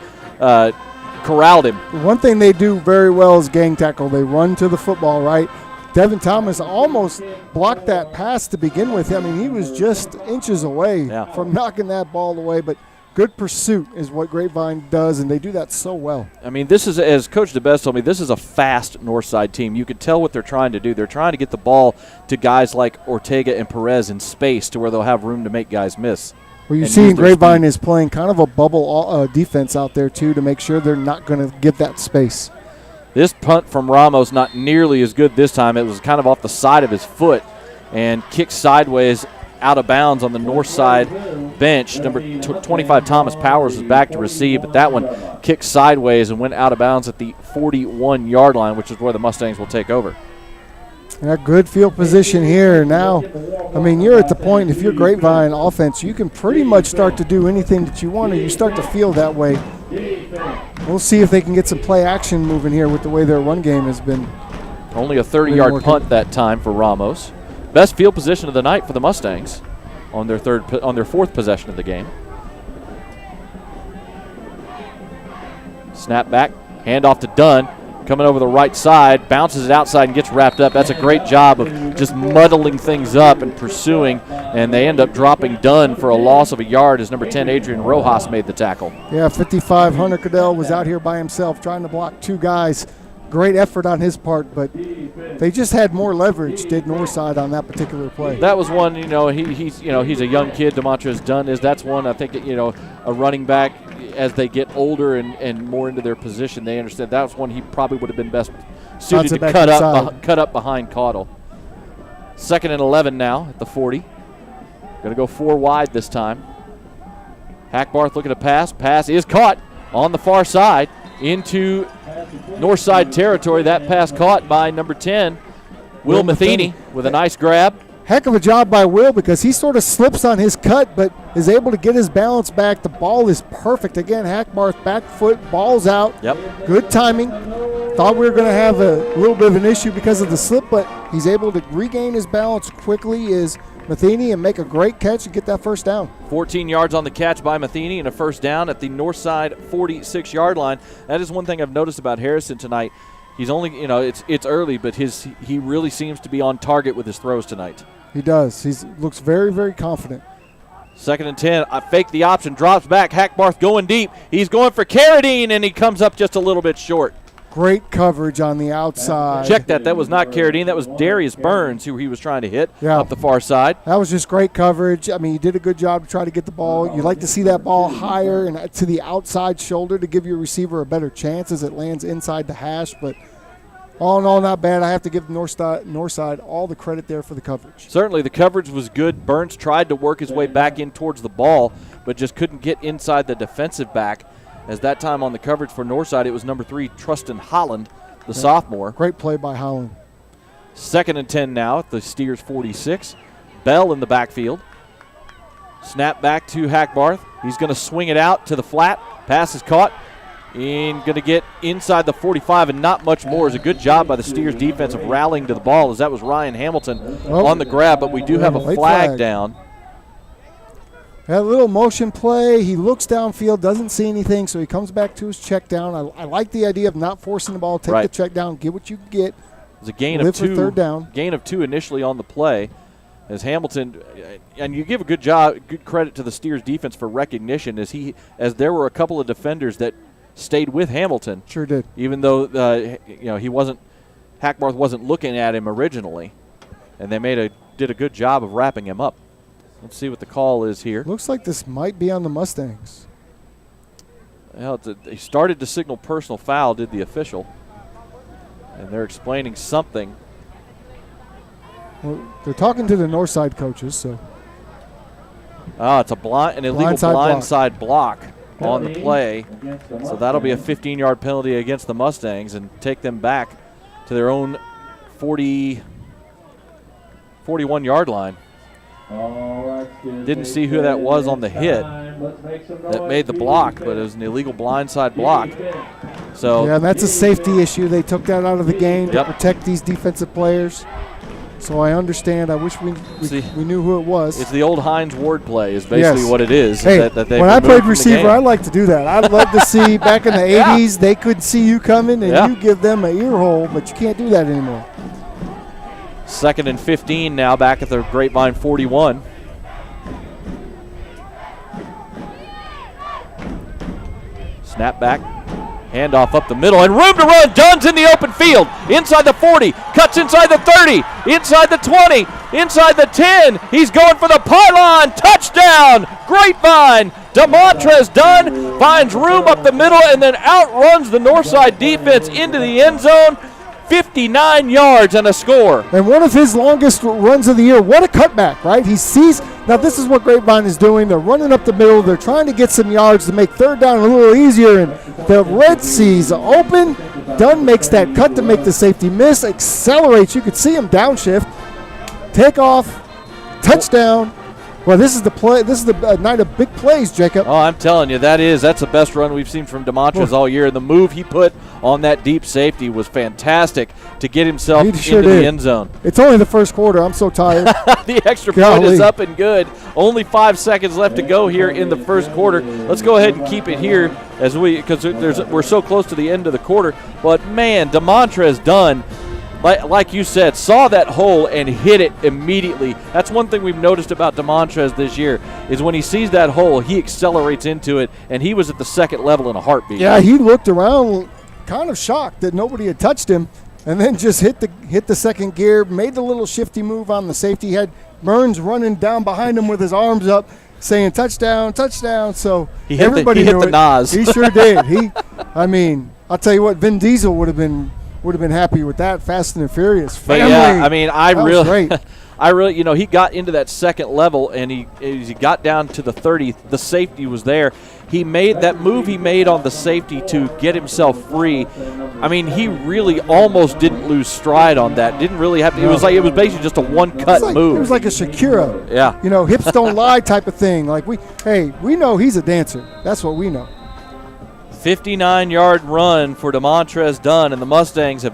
corralled him. One thing they do very well is gang tackle. They run to the football, right? Devin Thomas almost blocked that pass to begin with. I mean, he was just inches away from knocking that ball away, but good pursuit is what Grapevine does, and they do that so well. I mean, this is, as Coach DeBest told me, this is a fast Northside team. You could tell what they're trying to do. They're trying to get the ball to guys like Ortega and Perez in space to where they'll have room to make guys miss. Well, you see Grapevine is playing kind of a bubble defense out there, too, to make sure they're not going to give that space. This punt from Ramos not nearly as good this time. It was kind of off the side of his foot and kicked sideways out of bounds on the north side bench. Number 25 Thomas Powers is back to receive, but that one kicked sideways and went out of bounds at the 41-yard line, which is where the Mustangs will take over. Yeah, good field position here. Now, I mean, you're at the point, if you're Grapevine offense, you can pretty much start to do anything that you want, or you start to feel that way. We'll see if they can get some play action moving here with the way their run game has been. Only a 30-yard punt that time for Ramos. Best field position of the night for the Mustangs on their fourth possession of the game. Snap back, handoff to Dunn. Coming over the right side, bounces it outside and gets wrapped up. That's a great job of just muddling things up and pursuing, and they end up dropping Dunn for a loss of a yard as number 10 Adrian Rojas made the tackle. Yeah, 55 Hunter Cadell was out here by himself trying to block 2 guys. Great effort on his part, but they just had more leverage, did Northside, on that particular play. That was one, he's a young kid, Demontrez Dunn is. That's one, I think, a running back, as they get older and more into their position, they understand that's one he probably would have been best suited to cut up behind Caudle. 2nd and 11 now at the 40. Going to go 4 wide this time. Hackbarth looking to pass. Pass is caught on the far side into Northside territory. That pass caught by number 10, Will Matheny, with a nice grab. Heck of a job by Will, because he sort of slips on his cut but is able to get his balance back. The ball is perfect. Again, Hackbarth back foot, ball's out. Yep. Good timing. Thought we were going to have a little bit of an issue because of the slip, but he's able to regain his balance quickly is Matheny and make a great catch and get that first down. 14 yards on the catch by Matheny and a first down at the north side 46-yard line. That is one thing I've noticed about Harrison tonight. He's only, it's early, but he really seems to be on target with his throws tonight. He does. He looks very, very confident. 2nd and 10. I fake the option. Drops back. Hackbarth going deep. He's going for Carradine, and he comes up just a little bit short. Great coverage on the outside. Check that. That was not Carradine. That was Darius Burns who he was trying to hit up the far side. That was just great coverage. I mean, you did a good job to try to get the ball. You like to see that ball higher and to the outside shoulder to give your receiver a better chance as it lands inside the hash. But all in all, not bad. I have to give Northside all the credit there for the coverage. Certainly the coverage was good. Burns tried to work his way back in towards the ball, but just couldn't get inside the defensive back. As that time on the coverage for Northside, it was number 3, Trustin Holland, the sophomore. Great play by Holland. 2nd and 10 now at the Steers 46. Bell in the backfield. Snap back to Hackbarth. He's going to swing it out to the flat. Pass is caught. And going to get inside the 45 and not much more. It's a good job by the Steers defense of rallying to the ball, as that was Ryan Hamilton on the grab, but we do have a flag down. That little motion play, he looks downfield, doesn't see anything, so he comes back to his check down. I like the idea of not forcing the ball, take the check down, get what you can get. It was a gain of 2. Third down. Gain of 2 initially on the play. As Hamilton, and you give a good job, good credit to the Steers defense for recognition, as there were a couple of defenders that stayed with Hamilton. Sure did. Even though Hackbarth wasn't looking at him originally, and they did a good job of wrapping him up. Let's see what the call is here. Looks like this might be on the Mustangs. Well, they started to signal personal foul, did the official. And they're explaining something. Well, they're talking to the Northside coaches, so. It's an illegal blindside block on the play. So that'll be a 15-yard penalty against the Mustangs and take them back to their own 41-yard line. Didn't see who that was on the hit that made the block, but it was an illegal blindside block. So yeah, that's a safety issue. They took that out of the game to protect these defensive players. So I understand. I wish we knew who it was. It's the old Hines Ward play is basically what it is. Hey, that when I played receiver, I like to do that. I'd love to see back in the 80s, they could see you coming and you give them an ear hole, but you can't do that anymore. 2nd and 15 now back at the Grapevine 41. Snap back. Handoff up the middle and room to run. Dunn's in the open field. Inside the 40. Cuts inside the 30. Inside the 20. Inside the 10. He's going for the pylon. Touchdown. Grapevine. Demontrez Dunn finds room up the middle and then outruns the Northside defense into the end zone. 59 yards and a score. And one of his longest runs of the year. What a cutback, right? He sees. Now, this is what Grapevine is doing. They're running up the middle. They're trying to get some yards to make third down a little easier. And the Red Sea's open. Dunn makes that cut to make the safety miss. Accelerates. You could see him downshift. Take off. Touchdown. Well, this is the play. This is the night of big plays, Jacob. Oh, I'm telling you, that's the best run we've seen from Demontrez all year. And the move he put on that deep safety was fantastic to get himself into the end zone. It's only the first quarter. I'm so tired. The extra point is up and good. Only 5 seconds left to go here in the first quarter. Let's go ahead and keep it here because we're so close to the end of the quarter. But man, Demontrez Dunn, like you said, saw that hole and hit it immediately. That's one thing we've noticed about Demontrez this year is when he sees that hole, he accelerates into it, and he was at the second level in a heartbeat. Yeah, he looked around kind of shocked that nobody had touched him, and then just hit the second gear, made the little shifty move on the safety. He had Burns running down behind him with his arms up saying touchdown, touchdown. So everybody hit the Nas. He sure did. I'll tell you what, Vin Diesel would have been happy with that. Fast and Furious family. But yeah, I mean, I really, he got into that second level, and he got down to the 30. The safety was there. He made that move he made on the safety to get himself free. I mean, he really almost didn't lose stride on that. Didn't really have to. It was basically just a one-cut move. It was like a Shakira. Yeah. Hips don't lie type of thing. Like we know he's a dancer. That's what we know. 59-yard run for Demontrez Dunn, and the Mustangs have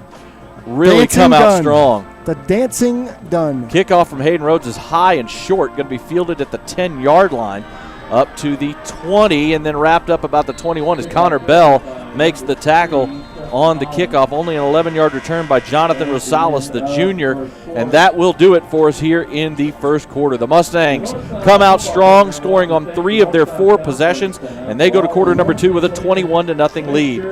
really come out strong. The dancing Dunn. Kickoff from Hayden Rhodes is high and short, going to be fielded at the 10-yard line up to the 20, and then wrapped up about the 21 as Connor Bell makes the tackle on the kickoff. Only an 11-yard return by Jonathan Rosales, the junior, and that will do it for us here in the first quarter. The Mustangs come out strong, scoring on 3 of their 4 possessions, and they go to quarter number 2 with a 21-0 lead.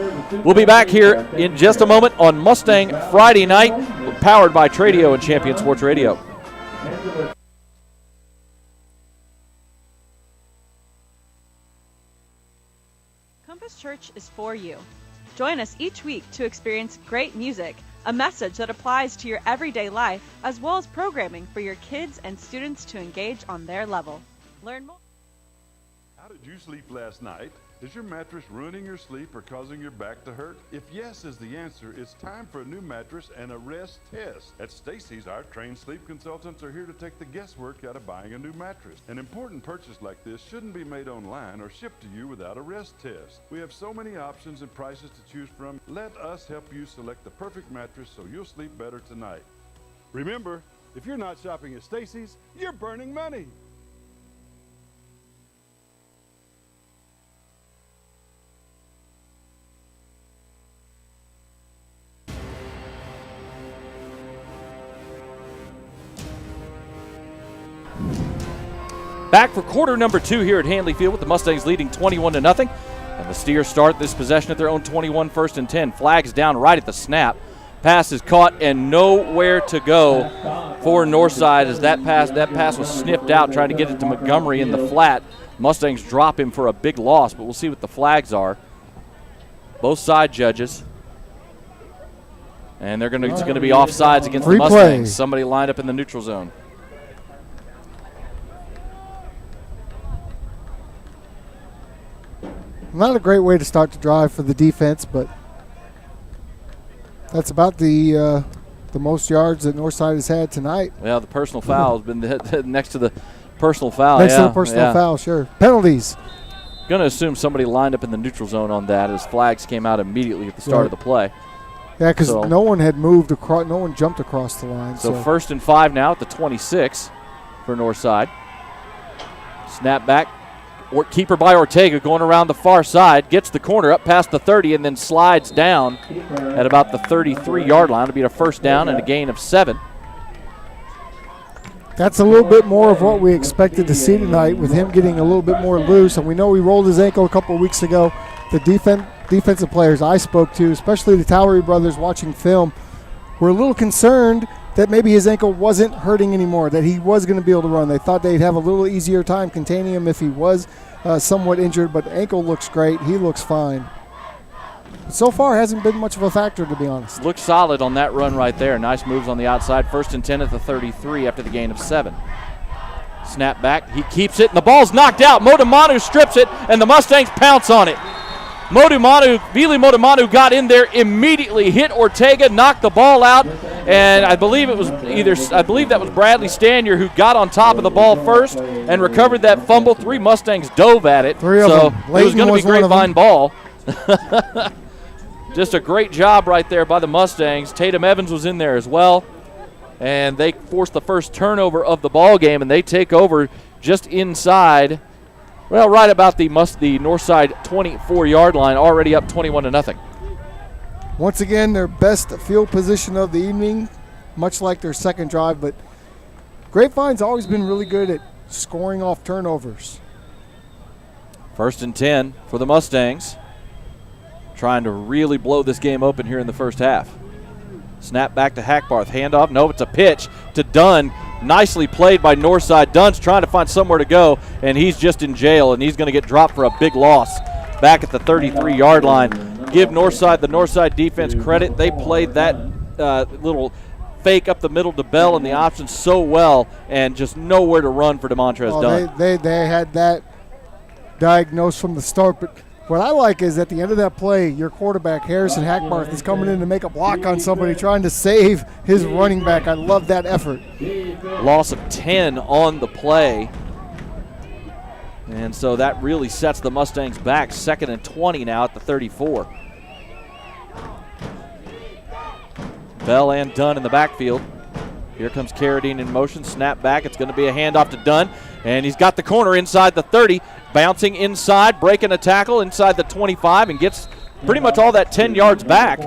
We'll be back here in just a moment on Mustang Friday night, powered by Tradio and Champion Sports Radio. Compass Church is for you. Join us each week to experience great music, a message that applies to your everyday life, as well as programming for your kids and students to engage on their level. Learn more. How did you sleep last night? Is your mattress ruining your sleep or causing your back to hurt? If yes is the answer, it's time for a new mattress and a rest test. At Stacy's, our trained sleep consultants are here to take the guesswork out of buying a new mattress. An important purchase like this shouldn't be made online or shipped to you without a rest test. We have so many options and prices to choose from. Let us help you select the perfect mattress so you'll sleep better tonight. Remember, if you're not shopping at Stacy's, you're burning money. Back for quarter number 2 here at Handley Field with the Mustangs leading 21-0. And the Steers start this possession at their own 21, 1st and 10. Flags down right at the snap. Pass is caught and nowhere to go for Northside as that pass was sniffed out, trying to get it to Montgomery in the flat. Mustangs drop him for a big loss, but we'll see what the flags are. Both side judges. And it's going to be offsides against the Mustangs. Somebody lined up in the neutral zone. Not a great way to start the drive for the defense, but that's about the most yards that Northside has had tonight. Well, the personal foul has been next to the personal foul. Next to the personal foul, sure. Penalties. Going to assume somebody lined up in the neutral zone on that as flags came out immediately at the start of the play. Yeah, because no one had moved across, no one jumped across the line. So 1st and 5 now at the 26 for Northside. Snap back. Keeper by Ortega going around the far side, gets the corner up past the 30 and then slides down at about the 33-yard line. It'll be a 1st down and a gain of 7. That's a little bit more of what we expected to see tonight with him getting a little bit more loose. And we know he rolled his ankle a couple of weeks ago. The defensive players I spoke to, especially the Towery brothers watching film, were a little concerned that maybe his ankle wasn't hurting anymore, that he was going to be able to run. They thought they'd have a little easier time containing him if he was somewhat injured, but ankle looks great. He looks fine. So far, hasn't been much of a factor, to be honest. Looks solid on that run right there. Nice moves on the outside. 1st and 10 at the 33 after the gain of 7. Snap back. He keeps it, and the ball's knocked out. Modimanu strips it, and the Mustangs pounce on it. Vili Modimanu got in there immediately, hit Ortega, knocked the ball out, and I believe that was Bradley Stanier who got on top of the ball first and recovered that fumble. 3 Mustangs dove at it, so it was going to be Grapevine ball. Just a great job right there by the Mustangs. Tatum Evans was in there as well, and they forced the first turnover of the ball game, and they take over just inside. Well, right about the Northside 24-yard line, already up 21-0. Once again, their best field position of the evening, much like their second drive, but Grapevine's always been really good at scoring off turnovers. 1st and 10 for the Mustangs, trying to really blow this game open here in the first half. Snap back to Hackbarth, handoff, no, it's a pitch to Dunn. Nicely played by Northside. Dunn's trying to find somewhere to go, and he's just in jail, and he's going to get dropped for a big loss back at the 33-yard line. Give the Northside defense credit. They played that little fake up the middle to Bell and the option so well, and just nowhere to run for DeMontrez Dunn. They had that diagnosed from the start, but what I like is at the end of that play, your quarterback, Harrison Hackbarth, is coming in to make a block on somebody, trying to save his running back. I love that effort. Loss of 10 on the play. And so that really sets the Mustangs back. 2nd and 20 now at the 34. Bell and Dunn in the backfield. Here comes Carradine in motion. Snap back. It's going to be a handoff to Dunn. And he's got the corner inside the 30. Bouncing inside, breaking a tackle inside the 25, and gets pretty much all that 10 yards back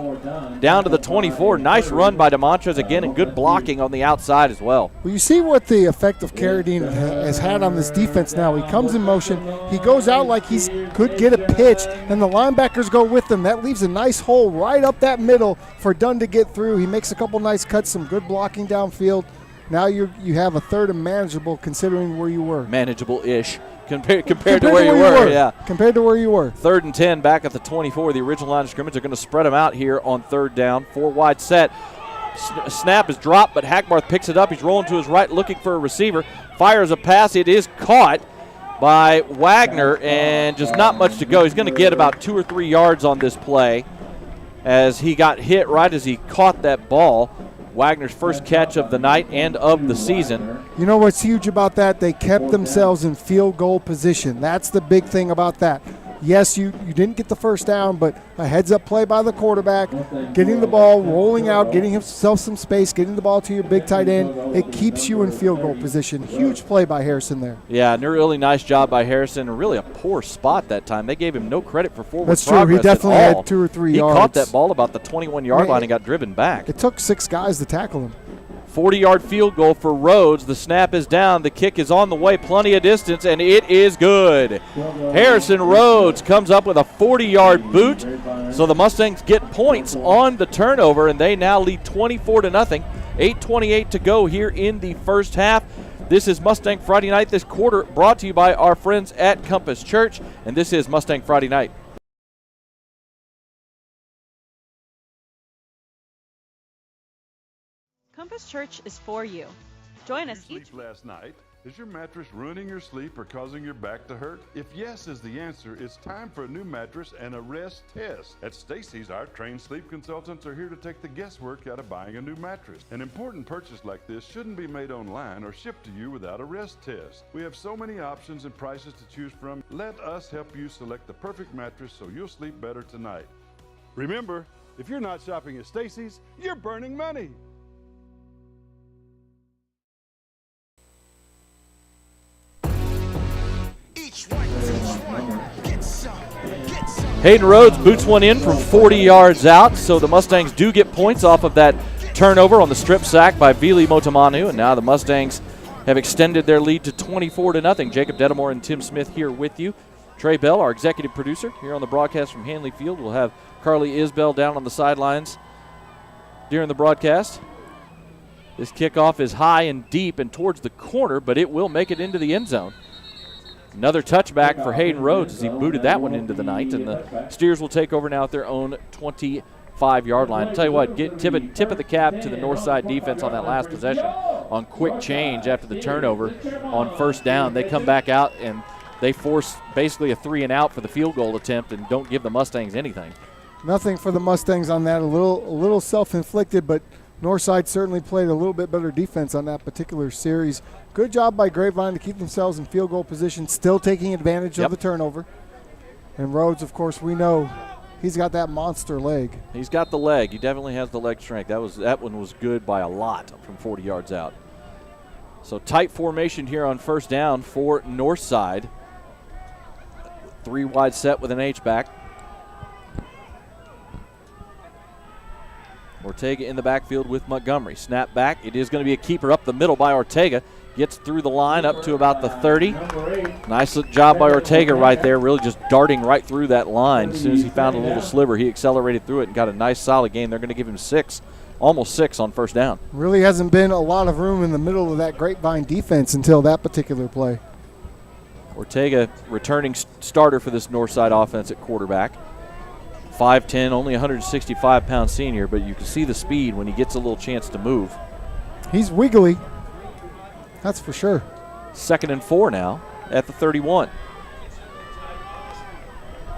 down to the 24. Nice run by DeMontrez again, and good blocking on the outside as well. Well, you see what the effect of Carradine has had on this defense now. He comes in motion. He goes out like he could get a pitch, and the linebackers go with him. That leaves a nice hole right up that middle for Dunn to get through. He makes a couple nice cuts, some good blocking downfield. Now you have a third and manageable considering where you were. Manageable-ish compared to where you were. Yeah. Compared to where you were. 3rd and 10 back at the 24. The original line of scrimmage. They're going to spread them out here on 3rd down. 4 wide set. Snap is dropped, but Hackbarth picks it up. He's rolling to his right looking for a receiver. Fires a pass. It is caught by Wagner, and just not much to go. He's going to get about 2 or 3 yards on this play as he got hit right as he caught that ball. Wagner's first catch of the night and of the season. You know what's huge about that? They kept themselves in field goal position. That's the big thing about that. Yes, you didn't get the first down, but a heads-up play by the quarterback, getting the ball, rolling out, getting himself some space, getting the ball to your big tight end, it keeps you in field goal position. Huge play by Harrison there. Yeah, and a really nice job by Harrison. Really a poor spot that time. They gave him no credit for forward progress. That's true. He definitely had 2 or 3 yards. He caught that ball about the 21-yard line and got driven back. It took 6 guys to tackle him. 40-yard field goal for Rhodes. The snap is down. The kick is on the way. Plenty of distance, and it is good. Harrison Rhodes comes up with a 40-yard boot. So the Mustangs get points on the turnover, and they now lead 24-0. 8:28 to go here in the first half. This is Mustang Friday Night this quarter, brought to you by our friends at Compass Church, and this is Mustang Friday Night. Compass Church is for you. Join us each Sleep last night. Is your mattress ruining your sleep or causing your back to hurt? If yes is the answer, it's time for a new mattress and a rest test. At Stacy's, our trained sleep consultants are here to take the guesswork out of buying a new mattress. An important purchase like this shouldn't be made online or shipped to you without a rest test. We have so many options and prices to choose from. Let us help you select the perfect mattress so you'll sleep better tonight. Remember, if you're not shopping at Stacy's, you're burning money. Hayden Rhodes boots one in from 40 yards out, so the Mustangs do get points off of that turnover on the strip sack by Vili Motamanu, and now the Mustangs have extended their lead to 24-0. Jacob Dedamore and Tim Smith here with you. Trey Bell, our executive producer, here on the broadcast from Handley Field. We'll have Carly Isbell down on the sidelines during the broadcast. This kickoff is high and deep and towards the corner, but it will make it into the end zone. Another touchback for Hayden Rhodes as he booted that one into the night, and the Steers will take over now at their own 25-yard line. I'll tell you what, tip of the cap to the Northside defense on that last possession on quick change after the turnover on first down. They come back out and they force basically a 3-and-out for the field goal attempt and don't give the Mustangs anything. Nothing for the Mustangs on that. A little self-inflicted, but Northside certainly played a little bit better defense on that particular series. Good job by Grapevine to keep themselves in field goal position, still taking advantage of the turnover. And Rhodes, of course, we know he's got that monster leg. He's got the leg. He definitely has the leg strength. That one was good by a lot from 40 yards out. So tight formation here on first down for Northside. 3 wide set with an H-back. Ortega in the backfield with Montgomery. Snap back. It is going to be a keeper up the middle by Ortega. Gets through the line up to about the 30. Nice job by Ortega right there, really just darting right through that line. As soon as he found a little sliver, he accelerated through it and got a nice solid gain. They're going to give him 6, almost 6 on first down. Really hasn't been a lot of room in the middle of that Grapevine defense until that particular play. Ortega, returning starter for this Northside offense at quarterback. 5'10", only 165-pound senior, but you can see the speed when he gets a little chance to move. He's wiggly. That's for sure. 2nd and 4 now at the 31.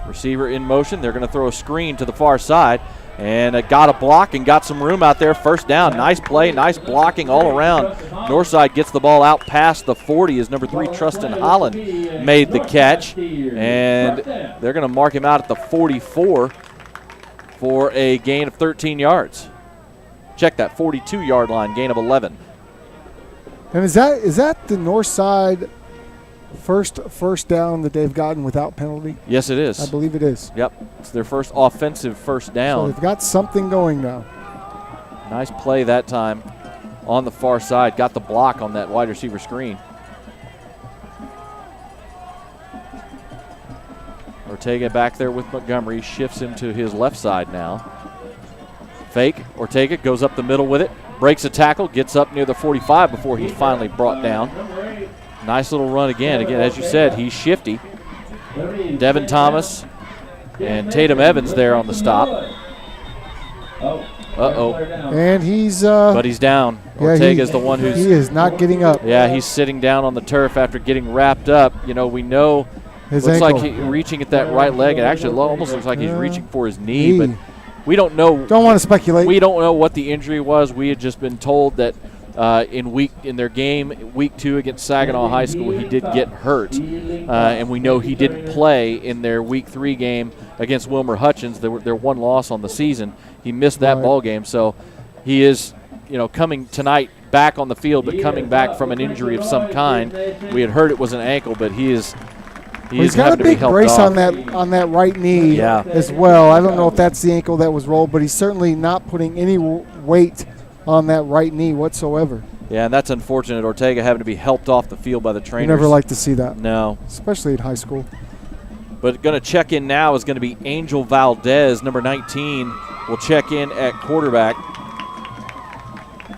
Receiver in motion. They're going to throw a screen to the far side. And got a block and got some room out there. First down. Nice play. Nice blocking all around. Northside gets the ball out past the 40 as number 3, Trustin Holland, made the catch. And they're going to mark him out at the 44 for a gain of 13 yards. Check that, 42-yard line, gain of 11. And is that the Northside first down that they've gotten without penalty? Yes, it is. I believe it is. Yep. It's their first offensive first down. So they've got something going now. Nice play that time on the far side. Got the block on that wide receiver screen. Ortega back there with Montgomery. Shifts him to his left side now. Fake. Ortega goes up the middle with it. Breaks a tackle. Gets up near the 45 before he's finally brought down. Nice little run again. Again, as you said, he's shifty. Devin Thomas and Tatum Evans there on the stop. Uh-oh. And he's but he's down. Ortega's the one who's... He is not getting up. Yeah, he's sitting down on the turf after getting wrapped up. You know, we know... His looks ankle. like he's reaching at that right leg. It actually almost looks like he's reaching for his knee, but we don't know. Don't want to speculate. We don't know what the injury was. We had just been told that in their game, week 2 against Saginaw High School, he did get hurt. And we know he didn't play in their week 3 game against Wilmer Hutchins, their one loss on the season. He missed that ball game. So he is, coming tonight back on the field, but coming back from an injury of some kind. We had heard it was an ankle, but he's got a big brace on that right knee as well. I don't know if that's the ankle that was rolled, but he's certainly not putting any weight on that right knee whatsoever. Yeah, and that's unfortunate. Ortega having to be helped off the field by the trainers. You never like to see that. No. Especially in high school. But going to check in now is going to be Angel Valdez, number 19, will check in at quarterback.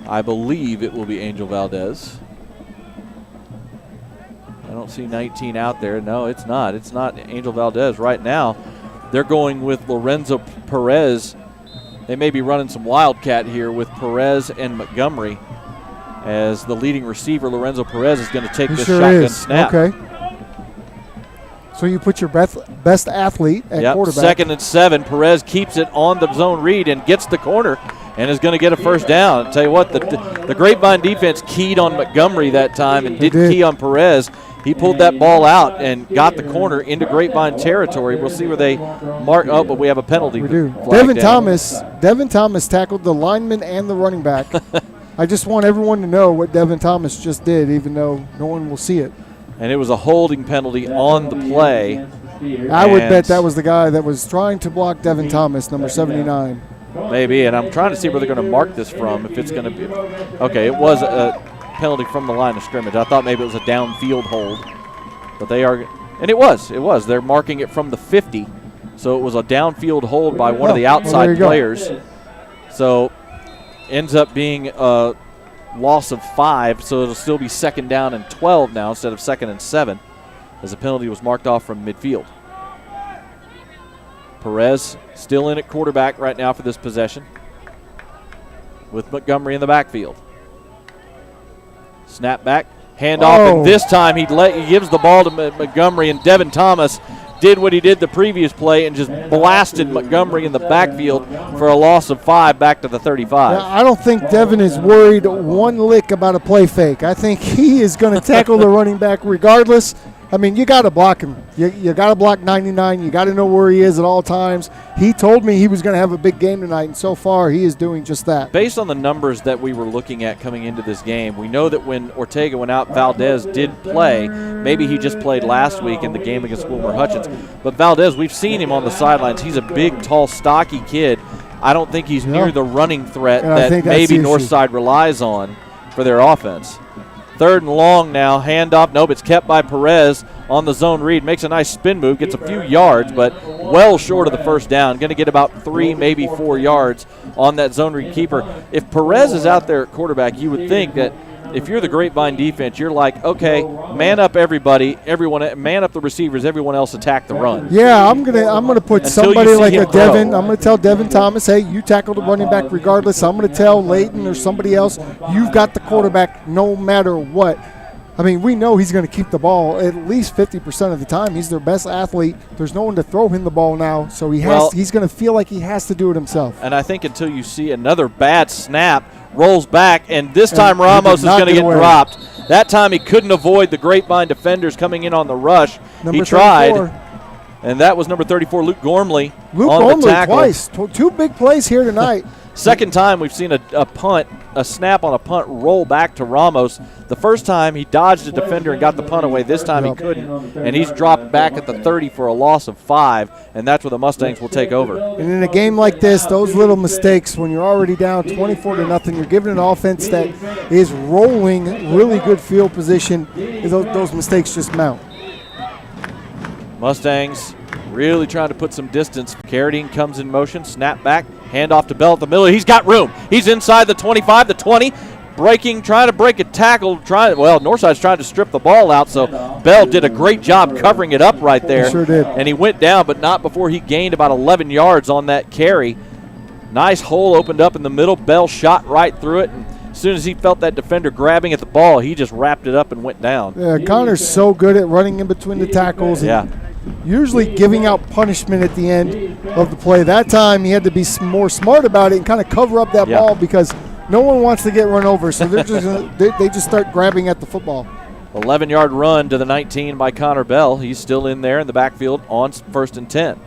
I believe it will be Angel Valdez. I don't see 19 out there. No, it's not. It's not Angel Valdez right now. They're going with Lorenzo Perez. They may be running some Wildcat here with Perez and Montgomery as the leading receiver. Lorenzo Perez is going to take this shotgun snap. Okay. So you put your best athlete at quarterback. 2nd and 7. Perez keeps it on the zone read and gets the corner and is going to get a first down. I'll tell you what, the Grapevine defense keyed on Montgomery that time and didn't key on Perez. He pulled that ball out and got the corner into Grapevine territory. We'll see where they mark. Oh, but we have a penalty. We do. Devin Thomas tackled the lineman and the running back. I just want everyone to know what Devin Thomas just did, even though no one will see it. And it was a holding penalty on the play. I would bet that was the guy that was trying to block Devin Thomas, number 79. Maybe, and I'm trying to see where they're going to mark this from. If it's going to be okay, it was a penalty from the line of scrimmage. I thought maybe it was a downfield hold, but they are, and it was. They're marking it from the 50, so it was a downfield hold by one of the outside players. So ends up being a loss of 5, so it'll still be 2nd down and 12 now instead of 2nd and 7, as the penalty was marked off from midfield. Perez still in at quarterback right now for this possession with Montgomery in the backfield. Snap back, handoff, and this time he gives the ball to Montgomery, and Devin Thomas did what he did the previous play and just blasted Montgomery in the backfield for a loss of 5 back to the 35. Now, I don't think Devin is worried one lick about a play fake. I think he is going to tackle the running back regardless. I mean, you got to block him. You got to block 99. You got to know where he is at all times. He told me he was going to have a big game tonight, and so far he is doing just that. Based on the numbers that we were looking at coming into this game, we know that when Ortega went out, Valdez did play. Maybe he just played last week in the game against Wilmer Hutchins. But Valdez, we've seen him on the sidelines. He's a big, tall, stocky kid. I don't think he's near the running threat that maybe Northside relies on for their offense. 3rd and long now, handoff. Nope, it's kept by Perez on the zone read. Makes a nice spin move, gets a few yards, but well short of the first down. Going to get about 3, maybe 4 yards on that zone read keeper. If Perez is out there at quarterback, you would think that if you're the Grapevine defense, you're like, okay, man up everybody, man up the receivers, everyone else attack the run. Yeah, I'm gonna put somebody like a Devin. I'm gonna tell Devin Thomas, hey, you tackle the running back regardless. I'm gonna tell Leighton or somebody else, you've got the quarterback no matter what. I mean, we know he's going to keep the ball at least 50% of the time. He's their best athlete. There's no one to throw him the ball now, so he's going to feel like he has to do it himself. And I think until you see another bad snap, rolls back, and this time Ramos is going to get dropped. That time he couldn't avoid the Grapevine defenders coming in on the rush. He tried, and that was number 34, Luke Gormley, on the tackle. Twice. 2 big plays here tonight. Second time we've seen a snap on a punt roll back to Ramos. The first time he dodged a defender and got the punt away. This time he couldn't, and he's dropped back at the 30 for a loss of 5, and that's where the Mustangs will take over. And in a game like this, those little mistakes, when you're already down 24-0, you're giving an offense that is rolling really good field position, those mistakes just mount. Mustangs really trying to put some distance. Carradine comes in motion, snap back, hand off to Bell at the middle. He's got room. He's inside the 25, the 20, breaking, trying to break a tackle. Northside's trying to strip the ball out, so Bell did a great job covering it up right there. He sure did. And he went down, but not before he gained about 11 yards on that carry. Nice hole opened up in the middle. Bell shot right through it, and as soon as he felt that defender grabbing at the ball, he just wrapped it up and went down. Yeah, Connor's so good at running in between the tackles. Yeah. Usually giving out punishment at the end of the play. That time he had to be more smart about it and kind of cover up that ball because no one wants to get run over, so they're just they just start grabbing at the football. 11-yard run to the 19 by Connor Bell. He's still in there in the backfield on 1st and 10.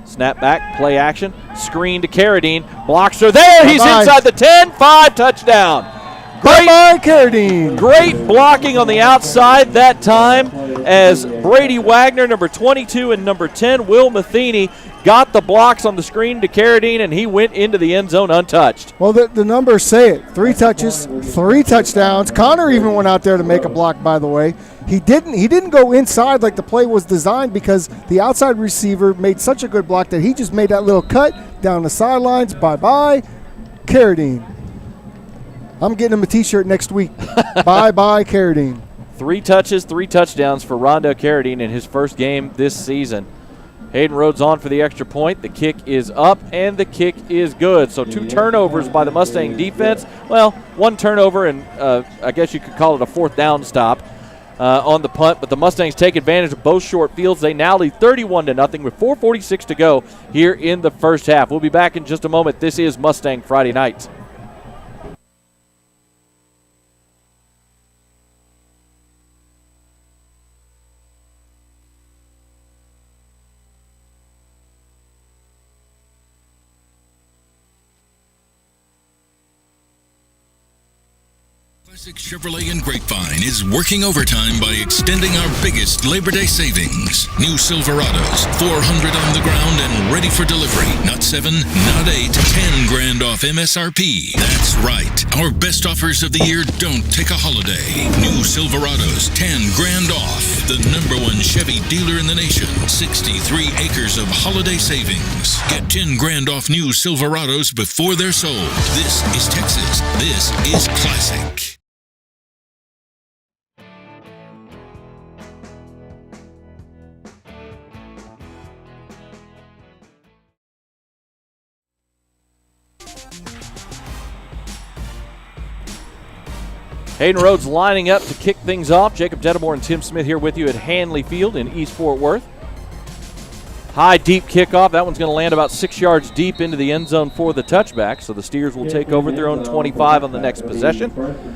Snap back, play action, screen to Carradine. Blocks are there. He's inside the 10, 5, touchdown. Bye-bye, Carradine. Great blocking on the outside that time as Brady Wagner, number 22, and number 10, Will Matheny, got the blocks on the screen to Carradine, and he went into the end zone untouched. Well, the numbers say it. 3 touches, 3 touchdowns. Connor even went out there to make a block, by the way. He didn't go inside like the play was designed because the outside receiver made such a good block that he just made that little cut down the sidelines. Bye-bye, Carradine. I'm getting him a T-shirt next week. Bye-bye, Carradine. 3 touches, 3 touchdowns for Rondell Carradine in his first game this season. Hayden Rhodes on for the extra point. The kick is up, and the kick is good. So 2 turnovers by the Mustang defense. Well, 1 turnover, and I guess you could call it a 4th down stop on the punt. But the Mustangs take advantage of both short fields. They now lead 31-0 with 4:46 to go here in the first half. We'll be back in just a moment. This is Mustang Friday Night. Classic Chevrolet in Grapevine is working overtime by extending our biggest Labor Day savings. New Silverados, $400 on the ground and ready for delivery. Not 7, not 8, 10 grand off MSRP. That's right. Our best offers of the year don't take a holiday. New Silverados, 10 grand off. The #1 Chevy dealer in the nation. 63 acres of holiday savings. Get 10 grand off new Silverados before they're sold. This is Texas. This is classic. Hayden Rhodes lining up to kick things off. Jacob Dedamore and Tim Smith here with you at Handley Field in East Fort Worth. High, deep kickoff. That one's going to land about 6 yards deep into the end zone for the touchback. So the Steers will take over at their own 25 on the next possession.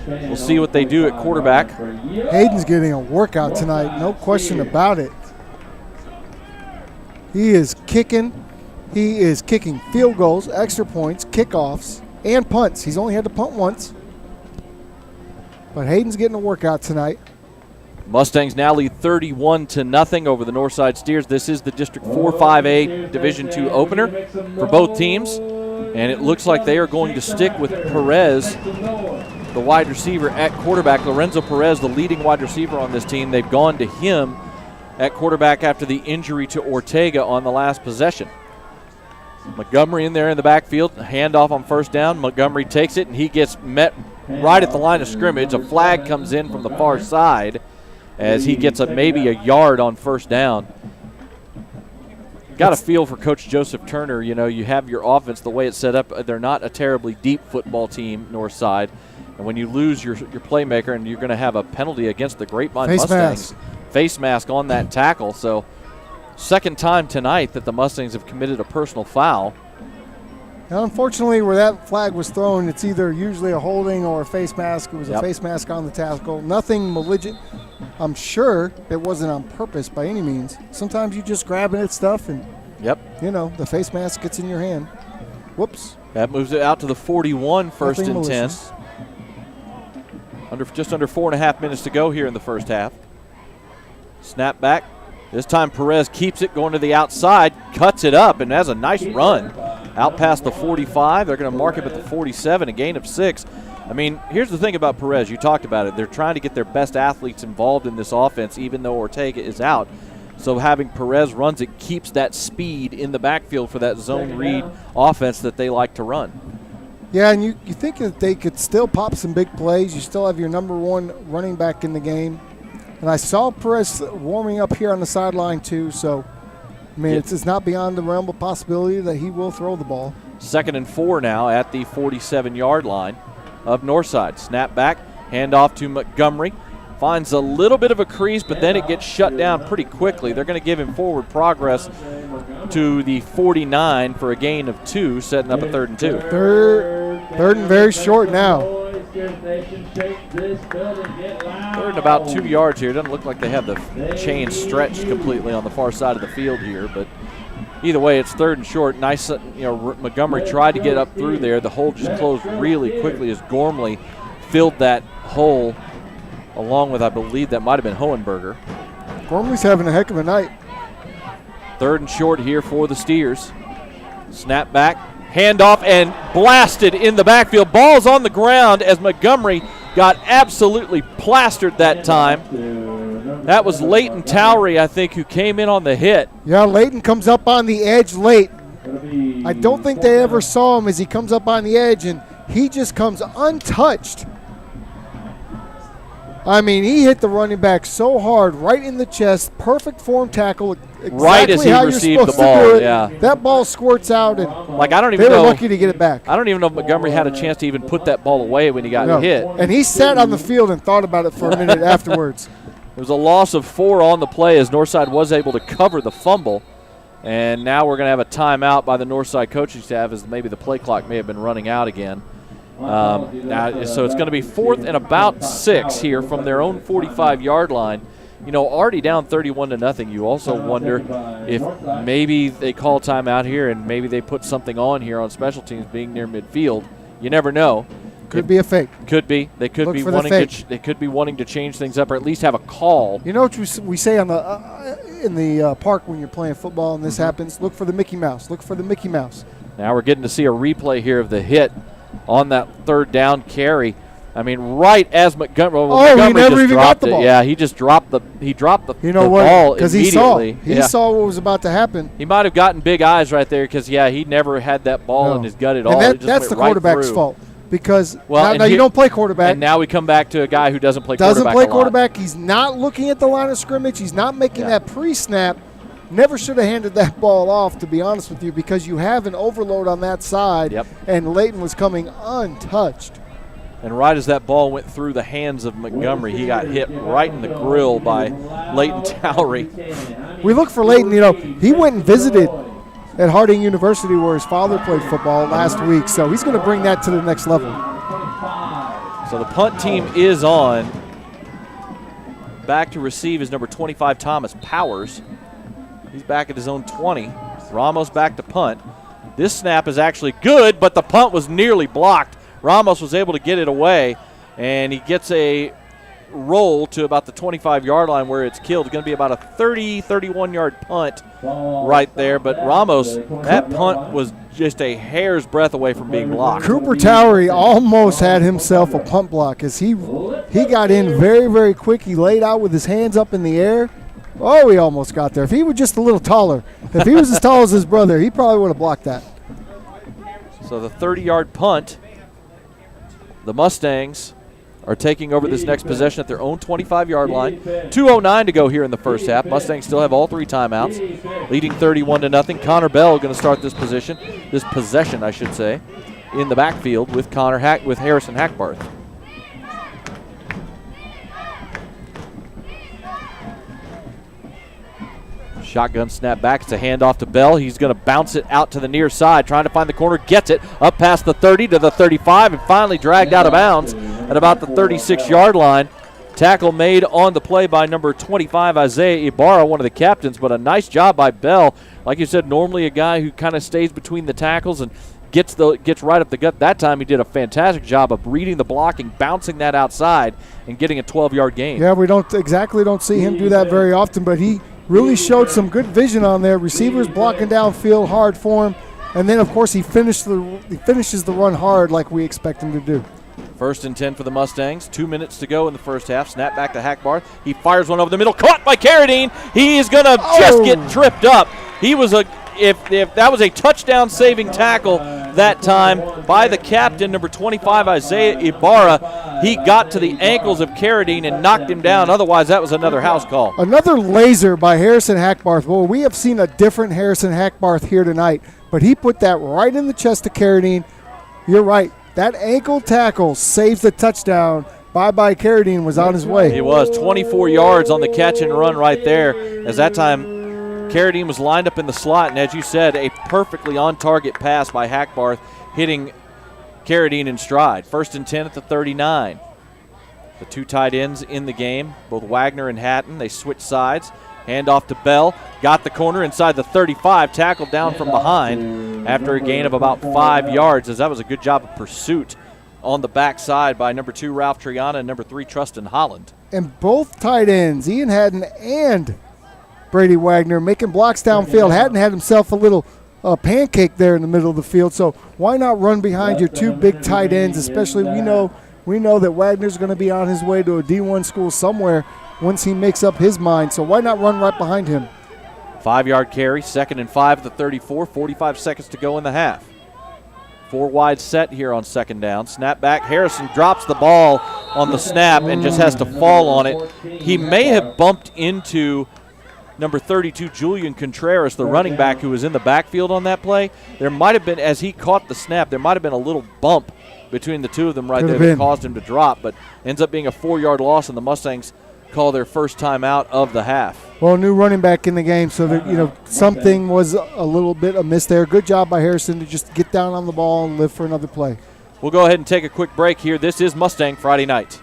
We'll see what they do at quarterback. Hayden's getting a workout tonight, no question about it. He is kicking. He is kicking field goals, extra points, kickoffs, and punts. He's only had to punt once. But Hayden's getting a workout tonight. Mustangs now lead 31-0 over the Northside Steers. This is the District 4-5A Division II opener for both teams. And it looks like they are going to stick with Perez, the wide receiver at quarterback. Lorenzo Perez, the leading wide receiver on this team. They've gone to him at quarterback after the injury to Ortega on the last possession. Montgomery in there in the backfield. Handoff on 1st down. Montgomery takes it, and he gets met right at the line of scrimmage. A flag comes in from the far side as he gets maybe a yard on 1st down. Got a feel for Coach Joseph Turner. You know, you have your offense the way it's set up. They're not a terribly deep football team, Northside. And when you lose your playmaker and you're going to have a penalty against the Grapevine Mustangs, face mask on that tackle. So second time tonight that the Mustangs have committed a personal foul. Now, unfortunately, where that flag was thrown, it's either usually a holding or a face mask. It was a face mask on the tackle. Nothing malignant. I'm sure it wasn't on purpose by any means. Sometimes you just grabbing at stuff and, you know, the face mask gets in your hand. Whoops. That moves it out to the 41, first Nothing and 10. malicious. Just under 4.5 minutes to go here in the first half. Snap back. This time Perez keeps it going to the outside, cuts it up, and has a nice run out past the 45. They're going to mark him at the 47, a gain of 6. I mean, here's the thing about Perez. You talked about it. They're trying to get their best athletes involved in this offense, even though Ortega is out. So having Perez runs it keeps that speed in the backfield for that zone read offense that they like to run. Yeah, and you think that they could still pop some big plays. You still have your number one running back in the game. And I saw Perez warming up here on the sideline too, so, I mean, it's not beyond the realm of possibility that he will throw the ball. 2nd and 4 now at the 47-yard line of Northside. Snap back, handoff to Montgomery. Finds a little bit of a crease, but then it gets shut down pretty quickly. They're going to give him forward progress to the 49 for a gain of 2, setting up a 3rd and 2. Third and very short now. 3rd and about 2 yards here. Doesn't look like they have the chain stretched completely on the far side of the field here, but either way, it's 3rd and short. Nice, Montgomery tried to get up through there. The hole just closed really quickly as Gormley filled that hole along with, I believe, that might have been Hohenberger. Gormley's having a heck of a night. 3rd and short here for the Steers. Snap back, handoff, and blasted in the backfield. Ball's on the ground as Montgomery got absolutely plastered that time. That was Leighton Towery, I think, who came in on the hit. Yeah, Leighton comes up on the edge late. I don't think they ever saw him as he comes up on the edge, and he just comes untouched. I mean, he hit the running back so hard, right in the chest, perfect form tackle. Exactly right as he how received the to ball, do it. yeah. That ball squirts out, and I don't even they were know. lucky to get it back. I don't even know if Montgomery had a chance to even put that ball away when he got hit. And he sat on the field and thought about it for a minute afterwards. It was a loss of 4 on the play as Northside was able to cover the fumble. And now we're going to have a timeout by the Northside coaching staff as maybe the play clock may have been running out again. So it's going to be 4th and about 6 here from their own 45-yard line. Already down 31-0. You also wonder if maybe they call timeout here and maybe they put something on here on special teams being near midfield. You never know. Could be a fake. Could be. They could be wanting to. They could be wanting to change things up or at least have a call. You know what we say on the in the park when you're playing football and this happens? Look for the Mickey Mouse. Look for the Mickey Mouse. Now we're getting to see a replay here of the hit on that 3rd down carry. I mean, right as Montgomery. Montgomery he never even got the ball. Yeah, he just dropped the. He dropped the. You know the what? ball Because immediately. he saw what was about to happen. He might have gotten big eyes right there because he never had that ball in his gut at all. And that's the quarterback's fault. Because now you don't play quarterback. And now we come back to a guy who doesn't play quarterback. He's not looking at the line of scrimmage. He's not making that pre-snap. Never should have handed that ball off, to be honest with you, because you have an overload on that side. Yep. And Leighton was coming untouched. And right as that ball went through the hands of Montgomery, he got hit right in the grill by Leighton Towery. We look for Leighton. He went and visited at Harding University where his father played football last week, so he's going to bring that to the next level. So the punt team is on. Back to receive is number 25, Thomas Powers. He's back at his own 20. Ramos back to punt. This snap is actually good, but the punt was nearly blocked. Ramos was able to get it away, and he gets a roll to about the 25-yard line where it's killed. It's going to be about a 31-yard punt right there. But Ramos, that punt was just a hair's breadth away from being blocked. Cooper Towery almost had himself a punt block as he got in very, very quick. He laid out with his hands up in the air. Oh, he almost got there. If he were just a little taller, if he was as tall as his brother, he probably would have blocked that. So the 30-yard punt, the Mustangs are taking over this next possession at their own 25-yard line. 2:09 to go here in the first half. Mustangs still have all 3 timeouts, leading 31-0. Connor Bell going to start this possession, in the backfield with with Harrison Hackbarth. Shotgun snap back. It's a handoff to Bell. He's going to bounce it out to the near side, trying to find the corner. Gets it up past the 30 to the 35 and finally dragged out of bounds at about the 36-yard line. Tackle made on the play by number 25, Isaiah Ibarra, one of the captains, but a nice job by Bell. Like you said, normally a guy who kind of stays between the tackles and gets right up the gut. That time he did a fantastic job of reading the blocking, bouncing that outside, and getting a 12-yard gain. Yeah, we don't see him do that very often, but he really showed some good vision on there. Receivers blocking downfield hard for him, and then, of course, he finishes the run hard like we expect him to do. 1st and 10 for the Mustangs. 2 minutes to go in the first half. Snap back to Hackbarth. He fires one over the middle. Caught by Carradine. He is going to just get tripped up. He was if that was a touchdown-saving tackle that time by the captain, number 25, Isaiah Ibarra. He got to the ankles of Carradine and knocked him down. Otherwise, that was another house call. Another laser by Harrison Hackbarth. Well, we have seen a different Harrison Hackbarth here tonight, but he put that right in the chest of Carradine. You're right. That ankle tackle saves the touchdown. Bye-bye Carradine was on his way. He was 24 yards on the catch and run right there. As that time, Carradine was lined up in the slot, and as you said, a perfectly on-target pass by Hackbarth hitting Carradine in stride. 1st and 10 at the 39. The two tight ends in the game, both Wagner and Hatton. They switch sides. Hand off to Bell. Got the corner inside the 35. Tackled down from behind after a gain of about 5 yards, as that was a good job of pursuit on the backside by number 2, Ralph Triana, and number 3, Trustin Holland. And both tight ends, Ian Hatton and Brady Wagner, making blocks downfield. Hatton had himself a little pancake there in the middle of the field, so why not run behind your two big tight ends, especially we know that Wagner's going to be on his way to a D1 school somewhere once he makes up his mind, so why not run right behind him? 5-yard carry, 2nd and 5 at the 34, 45 seconds to go in the half. 4 wide set here on 2nd down. Snap back. Harrison drops the ball on the snap and just has to fall on it. He may have bumped into number 32, Julian Contreras, the running back who was in the backfield on that play. There might have been, as he caught the snap, there might have been a little bump between the two of them right there that caused him to drop, but ends up being a 4-yard loss, and the Mustangs call their first time out of the half. Well, new running back in the game, so that something was a little bit amiss there. Good job by Harrison to just get down on the ball and live for another play. We'll go ahead and take a quick break here. This is Mustang Friday Night.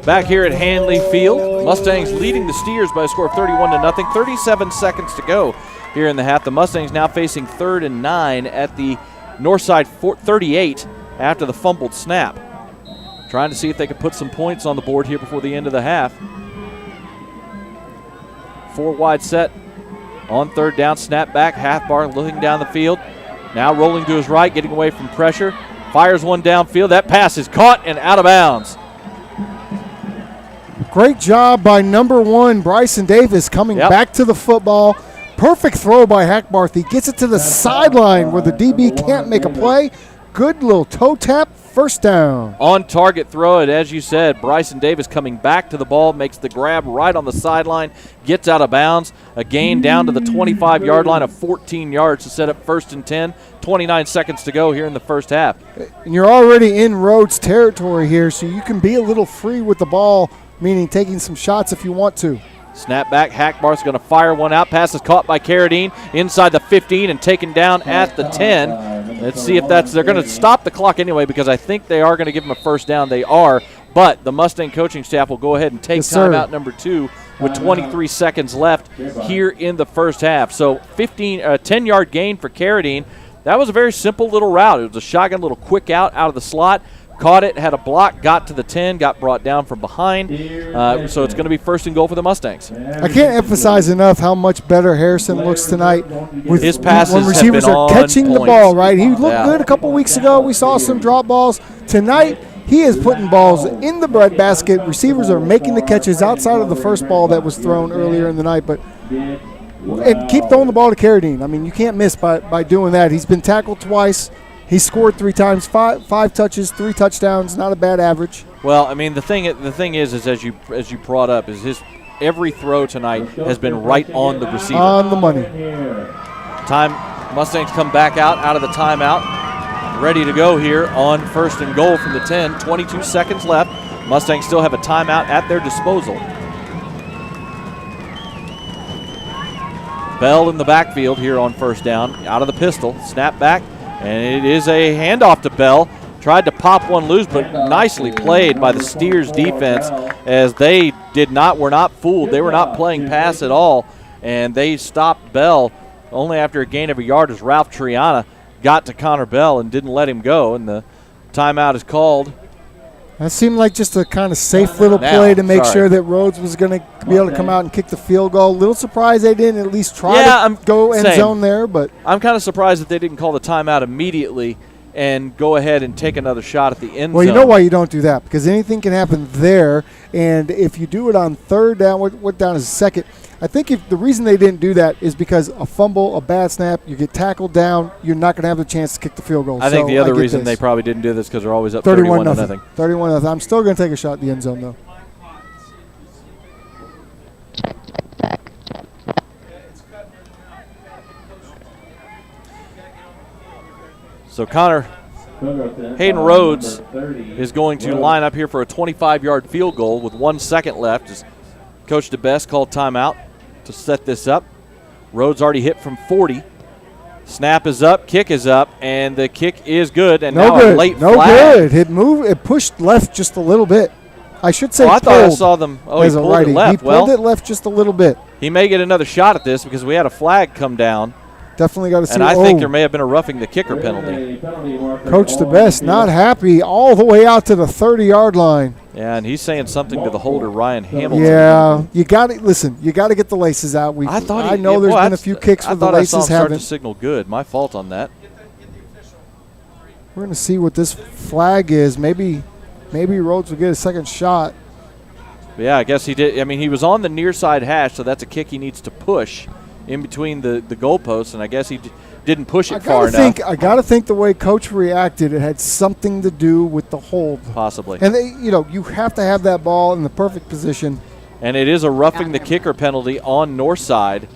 Back here at Handley Field, Mustangs leading the Steers by a score of 31-0. 37 seconds to go here in the half. The Mustangs now facing 3rd and 9 at the north side 38 after the fumbled snap. Trying to see if they can put some points on the board here before the end of the half. 4 wide set on 3rd down. Snap back. Hackbarth looking down the field. Now rolling to his right, getting away from pressure. Fires one downfield. That pass is caught and out of bounds. Great job by number 1, Bryson Davis, coming back to the football. Perfect throw by Hackbarth. He gets it to the sideline where the DB can't make a play. Good little toe tap, first down. On target throw, and as you said, Bryson Davis coming back to the ball, makes the grab right on the sideline, gets out of bounds. A gain down to the 25-yard line of 14 yards to set up 1st and 10. 29 seconds to go here in the first half. And you're already in Rhodes territory here, so you can be a little free with the ball, meaning taking some shots if you want to. Snap back. Hackbarth's going to fire one out. Pass is caught by Carradine inside the 15 and taken down at the 10. Let's see if they're going to stop the clock anyway, because I think they are going to give him a first down. They are, but the Mustang coaching staff will go ahead and take timeout number 2 with 23 seconds left here in the first half. So 10-yard gain for Carradine. That was a very simple little route. It was a shotgun little quick out of the slot. Caught it, had a block, got to the 10, got brought down from behind. So it's going to be 1st and goal for the Mustangs. I can't emphasize enough how much better Harrison looks tonight. With his passes when receivers have been are catching the point. ball, right? He looked good a couple weeks ago. We saw some drop balls. Tonight, he is putting balls in the breadbasket. Receivers are making the catches outside of the first ball that was thrown earlier in the night. But And keep throwing the ball to Carradine. I mean, you can't miss by doing that. He's been tackled twice. He scored 3 times, five touches, 3 touchdowns. Not a bad average. Well, I mean, the thing is as you brought up, is his every throw tonight has been right on the receiver. On the money. Mustangs come back out of the timeout, ready to go here on 1st and goal from the 10. 22 seconds left. Mustangs still have a timeout at their disposal. Bell in the backfield here on 1st down, out of the pistol, snap back, and it is a handoff to Bell. Tried to pop one loose, but nicely played by the Steers defense, as they were not fooled. They were not playing pass at all, and they stopped Bell only after a gain of a yard as Ralph Triana got to Connor Bell and didn't let him go, and the timeout is called. That seemed like just a kind of safe little play to make sure that Rhodes was going to be able to come out and kick the field goal. Little surprised they didn't at least try to go end zone there. But I'm kind of surprised that they didn't call the timeout immediately and go ahead and take another shot at the end zone. Well, you know why you don't do that, because anything can happen there. And if you do it on 3rd down, what down is 2nd? I think if the reason they didn't do that is because a fumble, a bad snap, you get tackled down, you're not going to have the chance to kick the field goal. I think the other reason they probably didn't do this because they're always up 31-0. 31-0. I'm still going to take a shot at the end zone, though. So Hayden Rhodes is going to line up here for a 25-yard field goal with 1 second left. As Coach DeBest called timeout to set this up. Rhodes already hit from 40. Snap is up, kick is up, and the kick is good. And now a late flag. It pushed left just a little bit. I should say I thought I saw them. Oh, he pulled it left. He pulled it left just a little bit. He may get another shot at this because we had a flag come down. Definitely got to see. And I think there may have been a roughing the kicker penalty. Coach DeBest not happy all the way out to the 30-yard line. Yeah, and he's saying something to the holder, Ryan Hamilton. Yeah, you got to listen. You got to get the laces out. I know there's been a few kicks where the laces haven't. I signal good. My fault on that. We're going to see what this flag is. Maybe Rhodes will get a second shot. Yeah, I guess he did. I mean, he was on the near side hash, so that's a kick he needs to push in between the goalposts, and I guess he didn't push it far enough. I got to think the way Coach reacted, it had something to do with the hold. Possibly. And, you have to have that ball in the perfect position. And it is a roughing the kicker penalty on north side,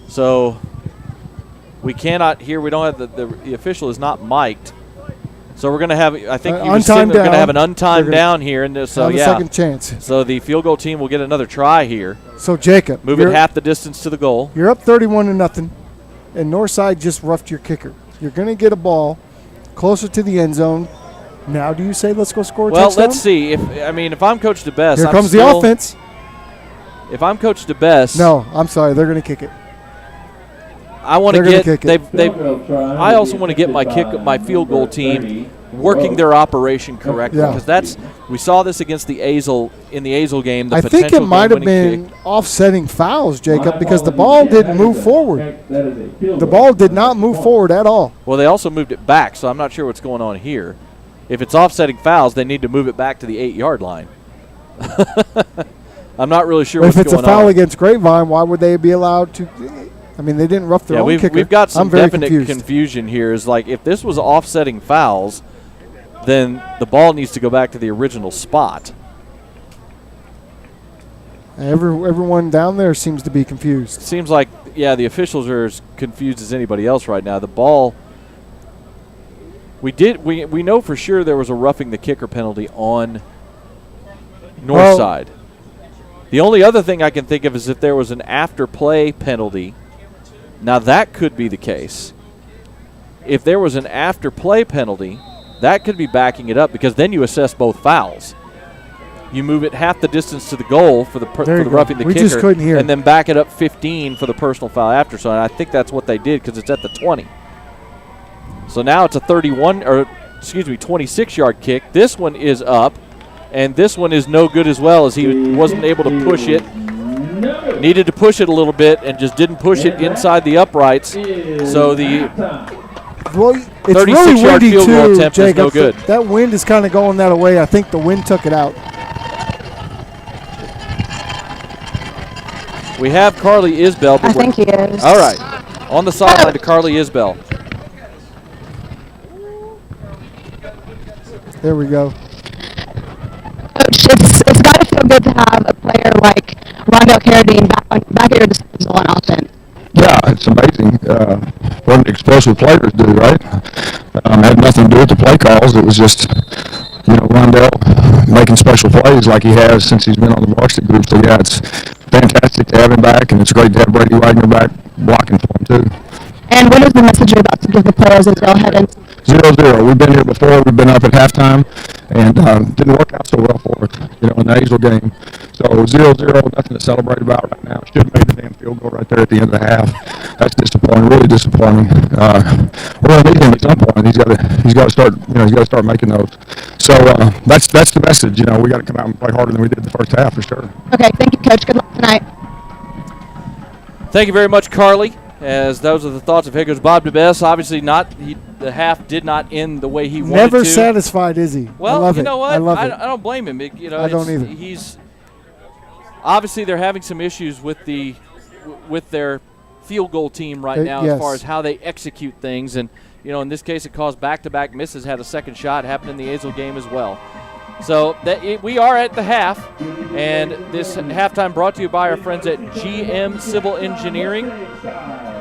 so we cannot here. We don't have the official is not mic'd. So we're going to have, I think you assume they're going to have an untimed down here. And so, yeah. Second chance. So the field goal team will get another try here. So, Jacob. Move it half the distance to the goal. You're up 31-0, and Northside just roughed your kicker. You're going to get a ball closer to the end zone. Now do you say let's go score a touchdown? Well, let's see. If I'm Coach DeBest. Here comes the offense. If I'm Coach DeBest. No, I'm sorry. They're going to kick it. I want to get. I also want to get my field goal team working their operation correctly because we saw this against the Azle in the Azle game. I think it might have been offsetting fouls, Jacob, because the ball didn't move forward. The ball did not move forward at all. Well, they also moved it back, so I'm not sure what's going on here. If it's offsetting fouls, they need to move it back to the 8-yard line. I'm not really sure what's going on. If it's a foul against Grapevine, why would they be allowed to? I mean, they didn't rough their own kicker. We've got some definite confusion here. Is like if this was offsetting fouls, then the ball needs to go back to the original spot. Everyone down there seems to be confused. Seems like, the officials are as confused as anybody else right now. The ball, we know for sure there was a roughing the kicker penalty on north side. The only other thing I can think of is if there was an after play penalty. Now that could be the case. If there was an after play penalty, that could be backing it up because then you assess both fouls. You move it half the distance to the goal for the roughing the kicker, just couldn't hear and then back it up 15 for the personal foul after. So I think that's what they did because it's at the 20. So now it's a 26-yard kick. This one is up, and this one is no good as well as he wasn't able to push it. Needed to push it a little bit and just didn't push it inside the uprights. So the 36-yard field goal attempt is no good. That wind is kind of going that way. I think the wind took it out. We have Carly Isbell. I think he is. All right. On the sideline to Carly Isbell. There we go. Coach, it's got to feel good to have a player like Rondell Carradine back at your disposal on offense. Yeah, it's amazing what the explosive players do, right? Had nothing to do with the play calls. It was just, Rondell making special plays like he has since he's been on the varsity group. So, yeah, it's fantastic to have him back, and it's great to have Brady Wagner back blocking for him, too. And what is the message you're about to give the players as they'll head in? 0-0. We've been here before. We've been up at halftime, and didn't work out so well for us, in the Hazel game. So 0-0, nothing to celebrate about right now. Should have made the damn field goal right there at the end of the half. That's disappointing, really disappointing. We're going to need him at some point. He's got to start, he's got to start making those. So that's the message. We got to come out and play harder than we did the first half for sure. Okay, thank you, Coach. Good luck tonight. Thank you very much, Carly. As those are the thoughts of head coach Bob DeBess. Obviously, the half did not end the way he wanted to. Never satisfied, is he? Well, I love you know what? I love it. I don't blame him. I don't either. He's obviously they're having some issues with their field goal team right now as far as how they execute things, and in this case it caused back-to-back misses. Had a second shot happened in the Hazel game as well. So we are at the half, and this halftime brought to you by our friends at GM Civil Engineering.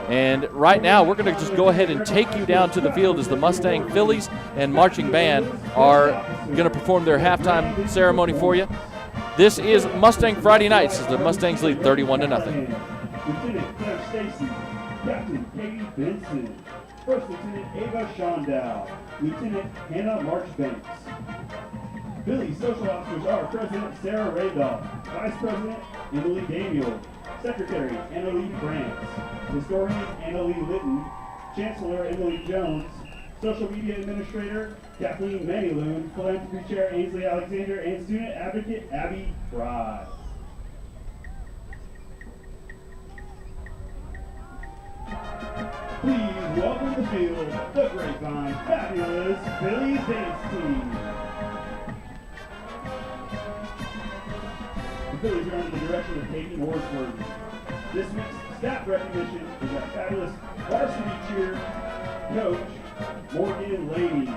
And right now we're going to just go ahead and take you down to the field as the Mustang Phillies and Marching Band are going to perform their halftime ceremony for you. This is Mustang Friday Nights as the Mustangs lead 31-0. Lieutenant Claire Stacy, Captain Katie Benson, First Lieutenant Ava Shondow, Lieutenant Hannah Marchbanks. Phillies social officers are President Sarah Randolph, Vice President Emily Daniel, Secretary Annalie France, Historian Annalie Litton, Chancellor Emily Jones, Social Media Administrator Kathleen Maniloon, Philanthropy Chair Ainsley Alexander, and Student Advocate Abby Fry. Please welcome to the field the Grapevine Fabulous Phillies Dance Team. The Phillies are under the direction of Katie Morrisworthy. This week's staff recognition is our fabulous varsity cheer coach, Morgan Laney.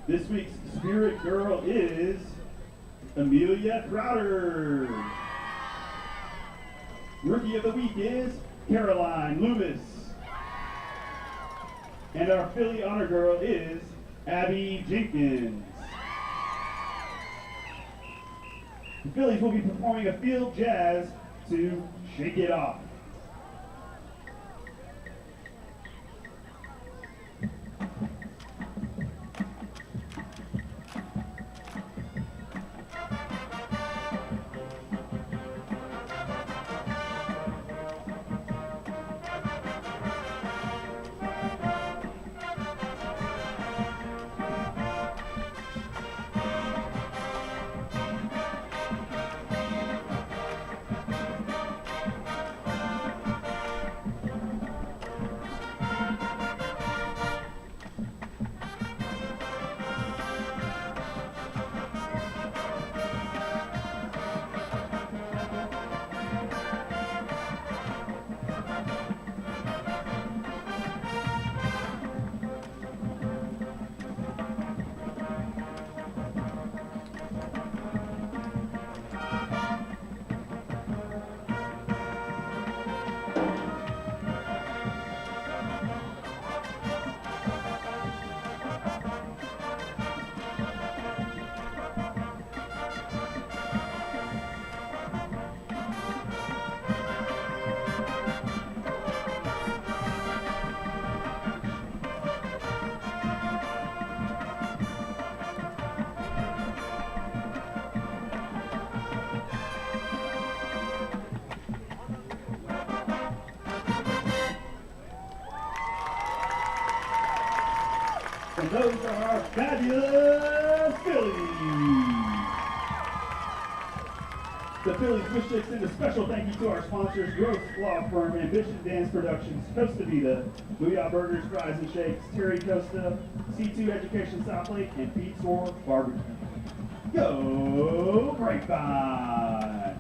This week's spirit girl is Amelia Crowder. Rookie of the week is Caroline Loomis. And our Philly honor girl is Abby Jenkins. The Phillies will be performing a field jazz to Shake It Off. And those are our fabulous Phillies. The Phillies wish to extend a special thank you to our sponsors, Gross Law Firm, Ambition Dance Productions, Costa Vida, Booyah Burgers, Fries and Shakes, Terry Costa, C2 Education Southlake, and Pete's War Barbecue. Go Grapevine!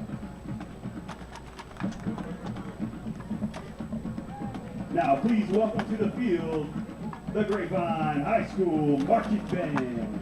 Now please welcome to the field the Grapevine High School Marching Band.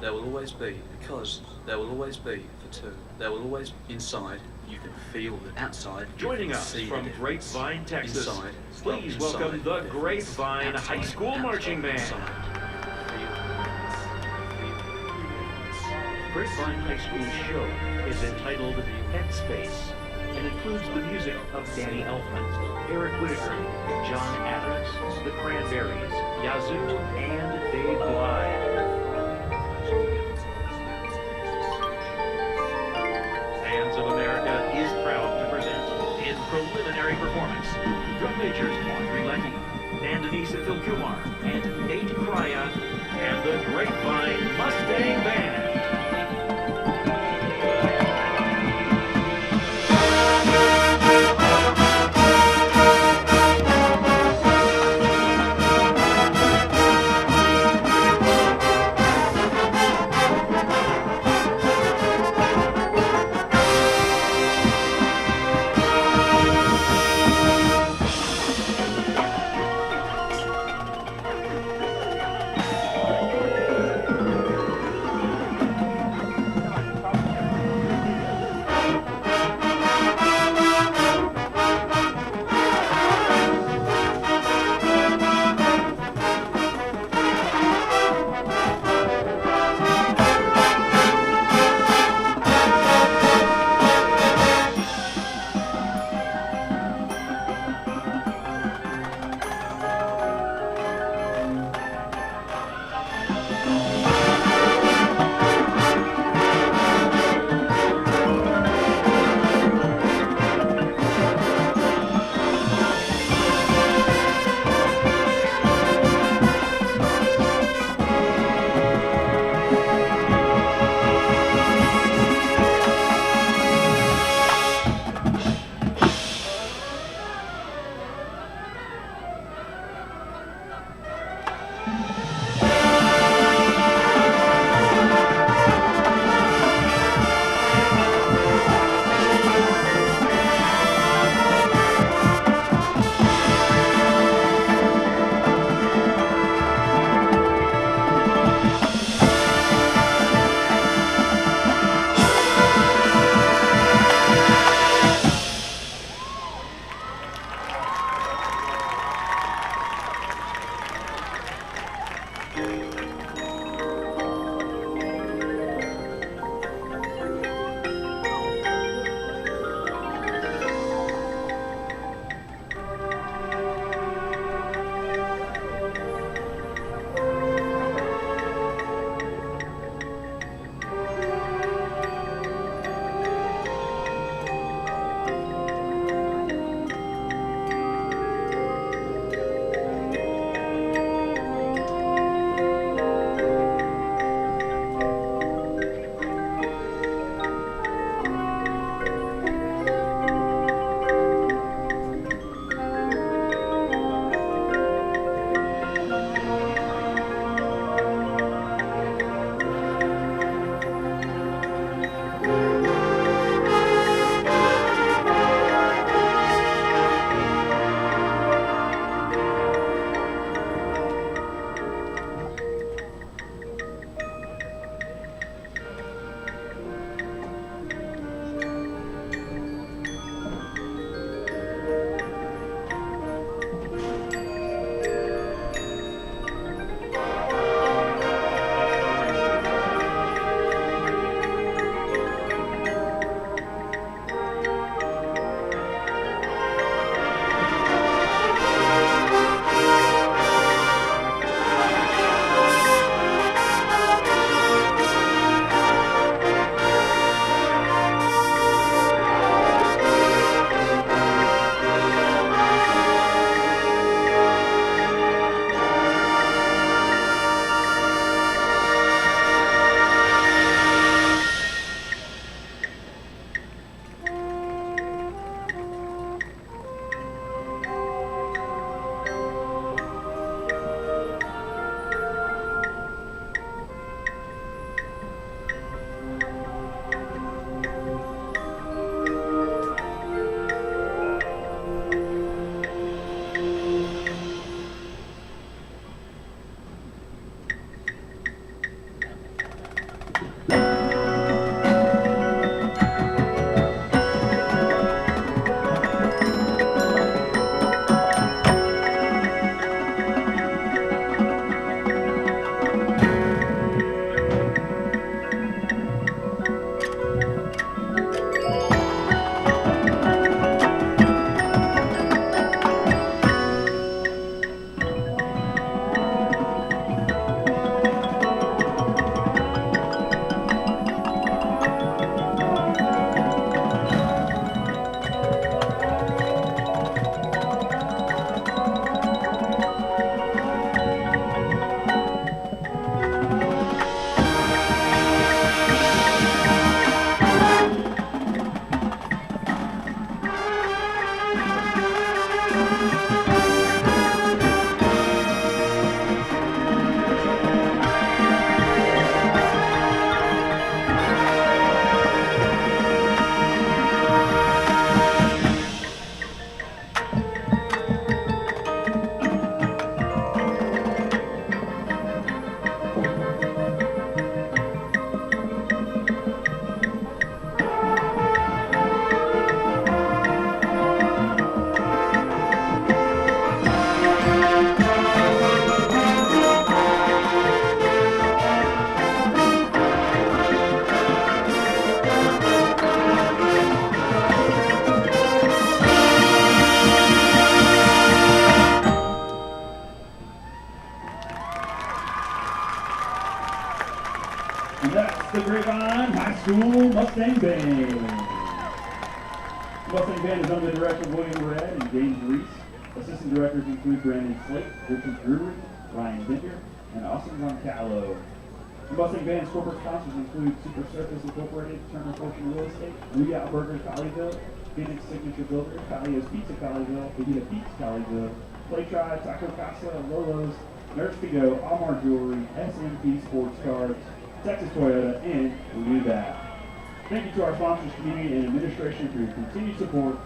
There will always be, because there will always be for two. There will always, inside, you can feel it. Outside, joining us from Grapevine, Texas, please welcome the Grapevine High School Marching Band. Grapevine High School's show is entitled Headspace and includes the music of Danny Elfman, Eric Whitaker, John Adams, The Cranberries, Yazoo, and Dave Blythe. Bands of America is proud to present in preliminary performance drum majors Audrey Leckie, Nandinisa Philkumar, and Nate Crya, and the Grapevine Mustang Band. School Mustang Band. The Mustang Band is under the direction of William Red and James Reese. Assistant directors include Brandon Slate, Richard Drury, Ryan Dinger, and Austin Roncallo. The Mustang Band's corporate sponsors include Super Surface Incorporated, Turner Fortune Real Estate, Lookout Burgers Colleyville, Phoenix Signature Builders, Collio's Pizza Colleyville, Evita Pizza Colleyville, Play Try, Taco Casa, Lolo's, Nurse to Go, Almar Jewelry, SMP Sports Cards, Texas Toyota, and We Do That. Thank you to our sponsors, community, and administration for your continued support.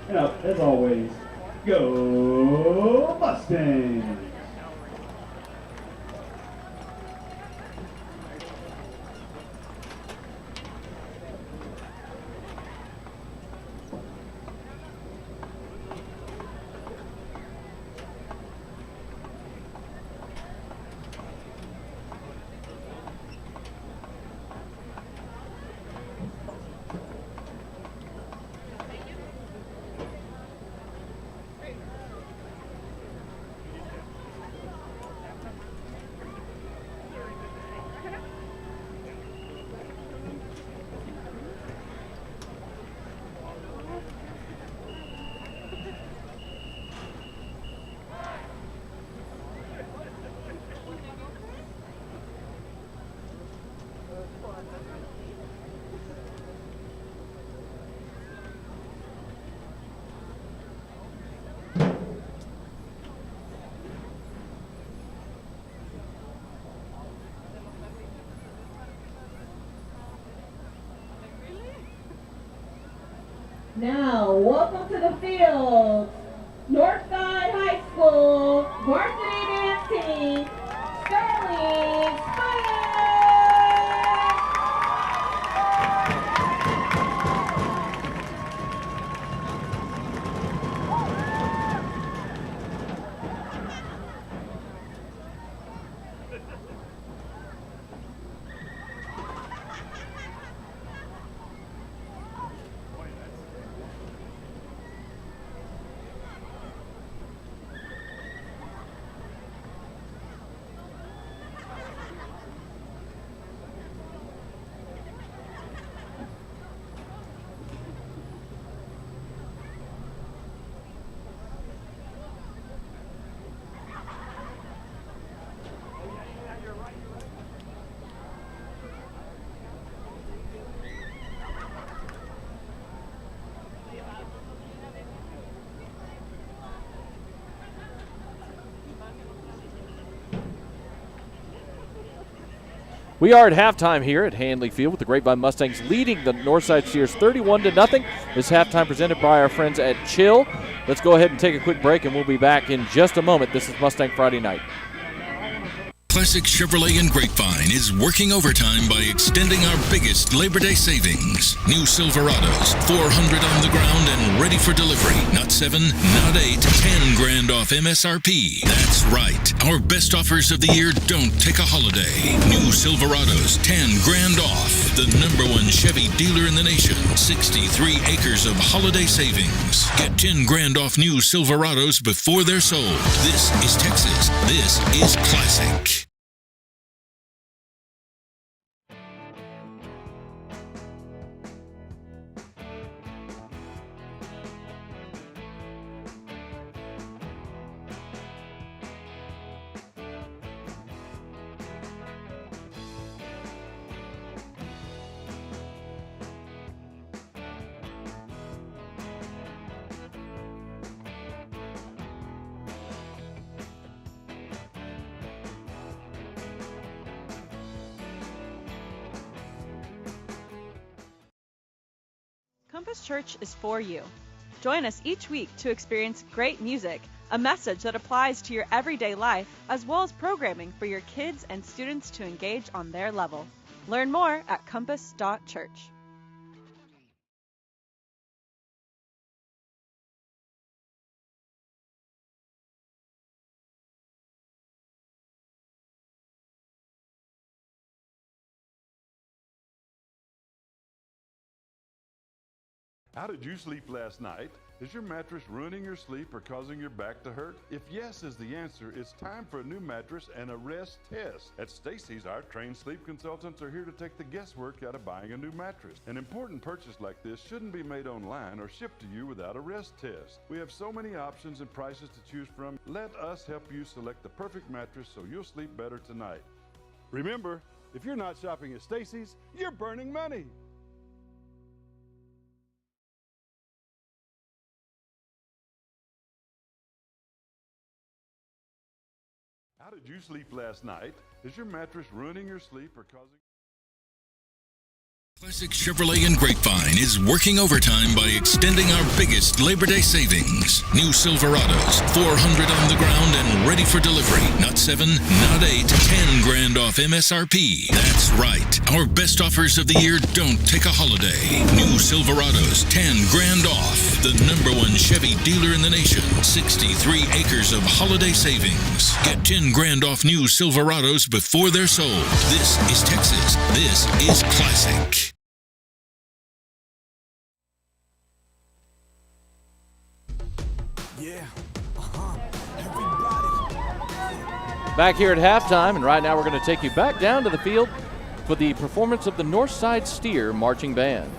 And as always, go Mustangs! Now, welcome to the field. Northside High School varsity dance team, Sterling Spire. We are at halftime here at Handley Field with the Grapevine Mustangs leading the Northside Steers 31-0. This halftime presented by our friends at Chill. Let's go ahead and take a quick break, and we'll be back in just a moment. This is Mustang Friday Night. Classic Chevrolet and Grapevine is working overtime by extending our biggest Labor Day savings. New Silverados, 400 on the ground and ready for delivery. Not 7, not 8, 10 grand off MSRP. That's right. Our best offers of the year don't take a holiday. New Silverados, 10 grand off. The #1 Chevy dealer in the nation. 63 acres of holiday savings. Get 10 grand off new Silverados before they're sold. This is Texas. This is classic. Compass Church is for you. Join us each week to experience great music, a message that applies to your everyday life, as well as programming for your kids and students to engage on their level. Learn more at compass.church. How did you sleep last night? Is your mattress ruining your sleep or causing your back to hurt? If yes is the answer, it's time for a new mattress and a rest test. At Stacy's, our trained sleep consultants are here to take the guesswork out of buying a new mattress. An important purchase like this shouldn't be made online or shipped to you without a rest test. We have so many options and prices to choose from. Let us help you select the perfect mattress so you'll sleep better tonight. Remember, if you're not shopping at Stacy's, you're burning money. How did you sleep last night? Is your mattress ruining your sleep or causing... Classic Chevrolet in Grapevine is working overtime by extending our biggest Labor Day savings. New Silverados, 400 on the ground and ready for delivery. Not 7, not 8, 10 grand off MSRP. That's right. Our best offers of the year don't take a holiday. New Silverados, 10 grand off. The #1 Chevy dealer in the nation. 63 acres of holiday savings. Get 10 grand off new Silverados before they're sold. This is Texas. This is classic. Back here at halftime, and right now we're going to take you back down to the field for the performance of the Northside Steer Marching Band.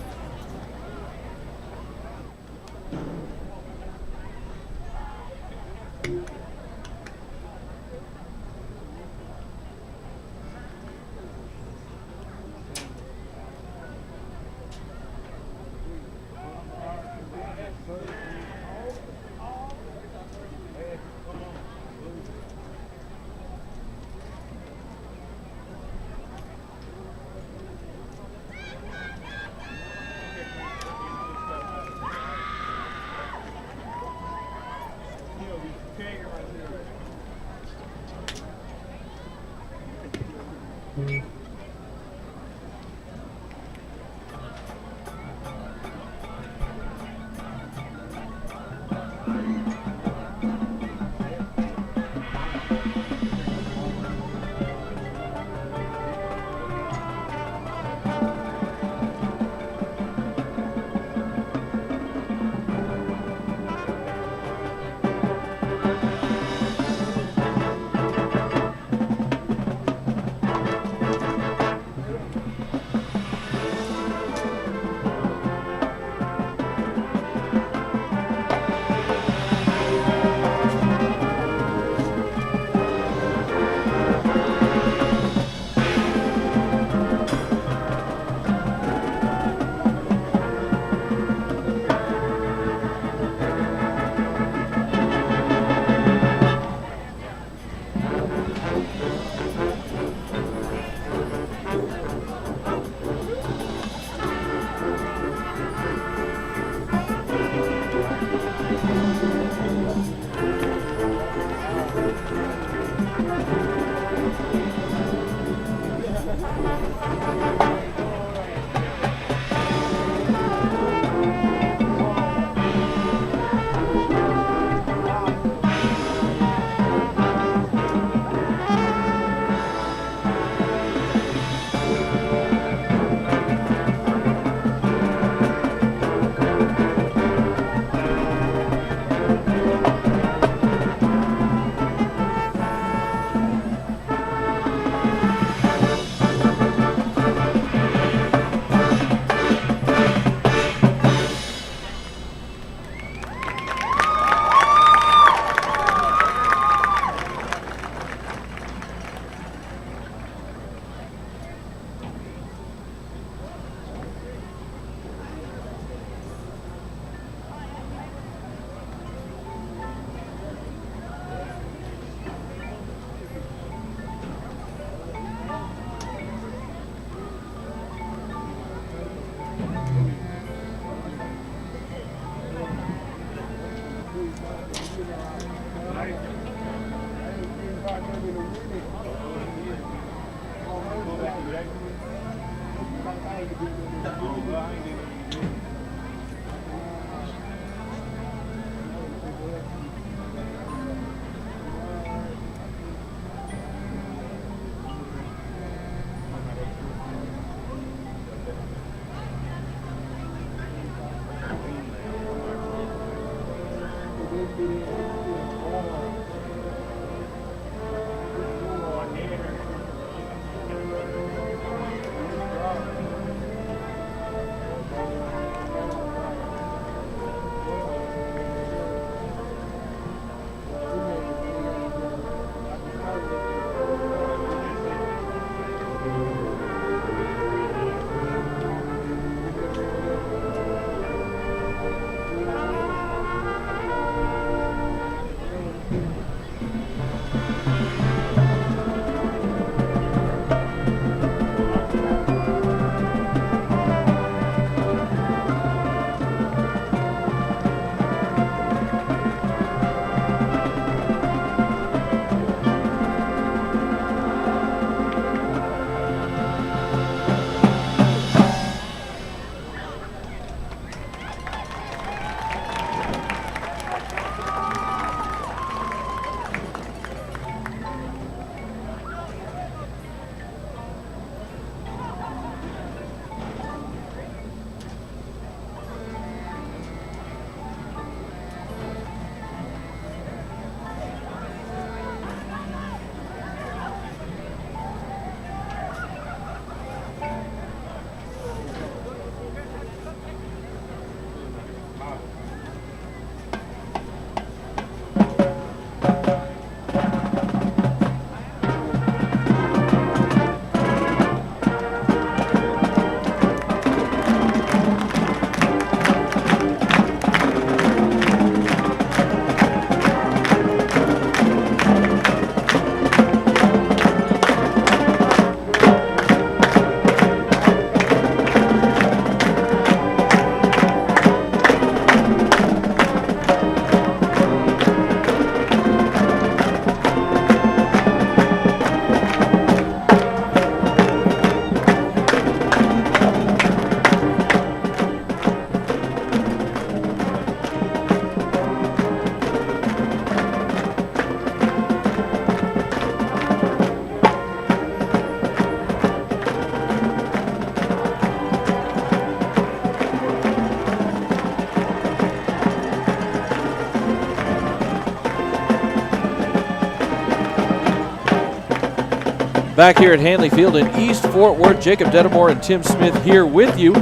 Back here at Handley Field in East Fort Worth, Jacob Dedamore and Tim Smith here with you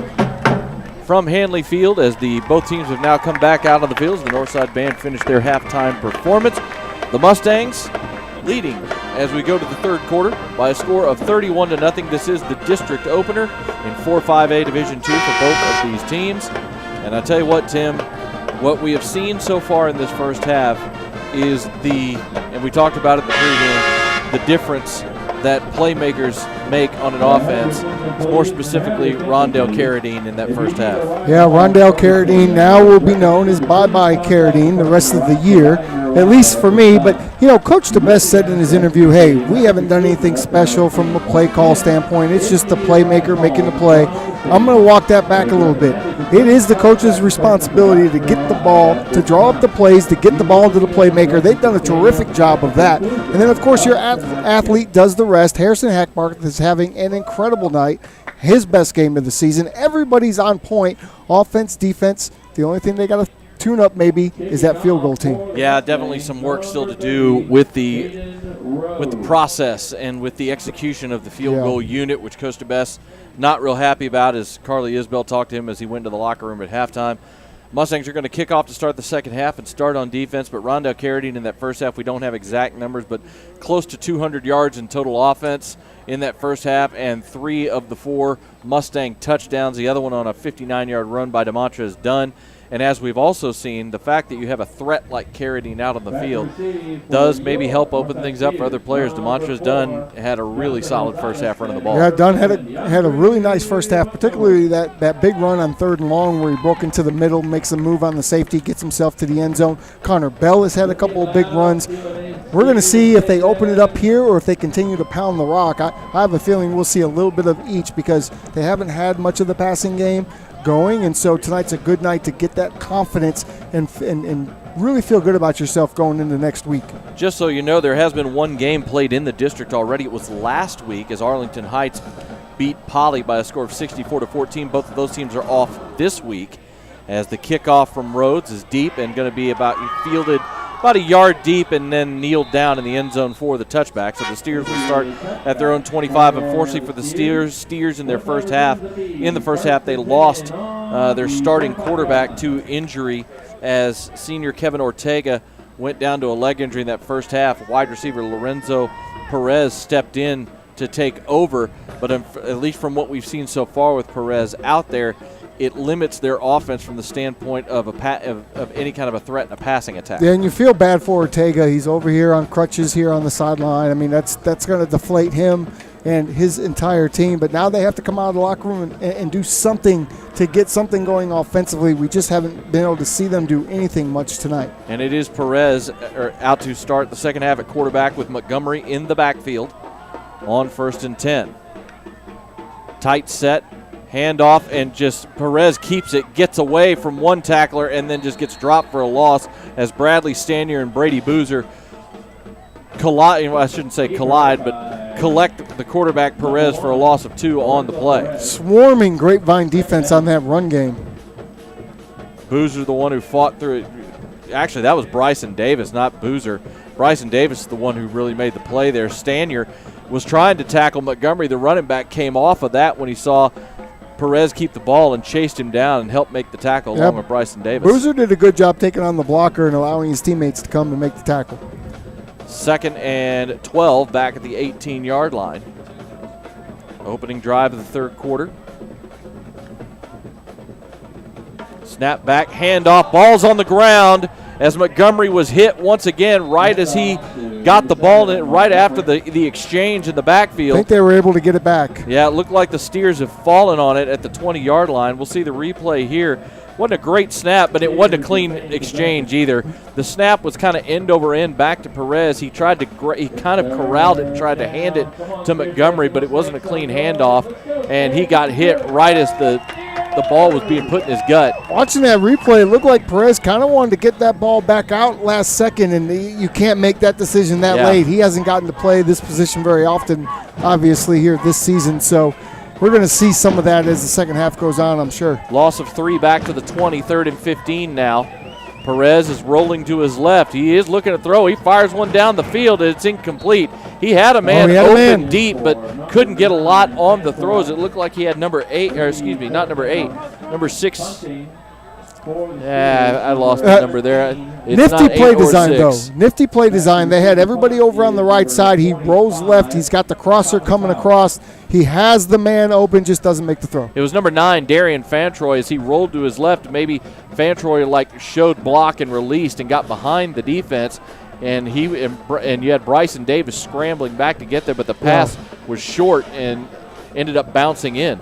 from Handley Field as both teams have now come back out on the field as the Northside Band finished their halftime performance. The Mustangs leading as we go to the third quarter by a score of 31-0. This is the district opener in 4-5A Division II for both of these teams. And I tell you what, Tim, what we have seen so far in this first half is and we talked about it in the pregame, the difference that playmakers make on an offense, more specifically Rondell Carradine in that first half. Yeah, Rondell Carradine now will be known as Bye-Bye Carradine the rest of the year, at least for me. But, Coach DeBest said in his interview, hey, we haven't done anything special from a play call standpoint. It's just the playmaker making the play. I'm going to walk that back a little bit. It is the coach's responsibility to get the ball, to draw up the plays, to get the ball to the playmaker. They've done a terrific job of that. And then, of course, your athlete does the rest. Harrison Hackmark is having an incredible night, his best game of the season. Everybody's on point, offense, defense. The only thing they got to tune up maybe is that field goal team. Yeah, definitely some work still to do with the process and with the execution of the field goal unit, which Coach DeBest not real happy about, as Carly Isbell talked to him as he went to the locker room at halftime. Mustangs are going to kick off to start the second half and start on defense, but Rondell Carradine in that first half, we don't have exact numbers, but close to 200 yards in total offense in that first half, and 3 of the 4 Mustang touchdowns, the other one on a 59-yard run by DeMontrez Dunn. And as we've also seen, the fact that you have a threat like Carradine out on the field does maybe help open things up for other players. DeMontrez Dunn had a really solid first half running the ball. Yeah, Dunn had a really nice first half, particularly that big run on 3rd and long where he broke into the middle, makes a move on the safety, gets himself to the end zone. Connor Bell has had a couple of big runs. We're going to see if they open it up here or if they continue to pound the rock. I have a feeling we'll see a little bit of each because they haven't had much of the passing game going, and so tonight's a good night to get that confidence and really feel good about yourself going into next week. Just so you know, there has been one game played in the district already. It was last week as Arlington Heights beat Poly by a score of 64-14. Both of those teams are off this week. as the kickoff from Rhodes is deep and going to be fielded about a yard deep and then kneeled down in the end zone for the touchback. So the Steers will start at their own 25. Unfortunately for the Steers in the first half, they lost their starting quarterback to injury as senior Kevin Ortega went down to a leg injury in that first half. Wide receiver Lorenzo Perez stepped in to take over, but at least from what we've seen so far with Perez out there, it limits their offense from the standpoint of any kind of a threat in a passing attack. Yeah, and you feel bad for Ortega. He's over here on crutches here on the sideline. I mean, that's going to deflate him and his entire team. But now they have to come out of the locker room and do something to get something going offensively. We just haven't been able to see them do anything much tonight. And it is Perez out to start the second half at quarterback with Montgomery in the backfield on 1st and 10. Tight set. Handoff, and just Perez keeps it, gets away from one tackler, and then just gets dropped for a loss as Bradley Stanier and Brady Boozer collide but collect the quarterback Perez for a loss of 2 on the play. Swarming Grapevine defense on that run game. Boozer the one who fought through it. Actually, that was Bryson Davis, not Boozer. Bryson Davis is the one who really made the play there. Stanier was trying to tackle Montgomery. The running back came off of that when he saw Perez keep the ball and chased him down and helped make the tackle along with Bryson Davis. Boozer did a good job taking on the blocker and allowing his teammates to come and make the tackle. 2nd and 12 back at the 18-yard line. Opening drive of the third quarter. Snap back, handoff, ball's on the ground as Montgomery was hit once again right as he got the ball in, right after the exchange in the backfield. I think they were able to get it back. Yeah, it looked like the Steers have fallen on it at the 20-yard line. We'll see the replay here. Wasn't a great snap, but it wasn't a clean exchange either. The snap was kind of end over end back to Perez. He kind of corralled it and tried to hand it to Montgomery, but it wasn't a clean handoff, and he got hit right as the ball was being put in his gut. Watching that replay, it looked like Perez kind of wanted to get that ball back out last second, and you can't make that decision that late. He hasn't gotten to play this position very often, obviously, here this season. So we're going to see some of that as the second half goes on, I'm sure. Loss of 3 back to the 20, 3rd and 15 now. Perez is rolling to his left. He is looking to throw. He fires one down the field, and it's incomplete. He had a man open deep, but couldn't get a lot on the throws. It looked like he had number 6. Yeah, I lost the number there. It's nifty play design, though. Nifty play design. They had everybody over on the right side. He rolls left. He's got the crosser coming across. He has the man open, just doesn't make the throw. It was number 9, Darian Fantroy, as he rolled to his left. Maybe Fantroy showed block and released and got behind the defense. And you had Bryson Davis scrambling back to get there, but the pass was short and ended up bouncing in.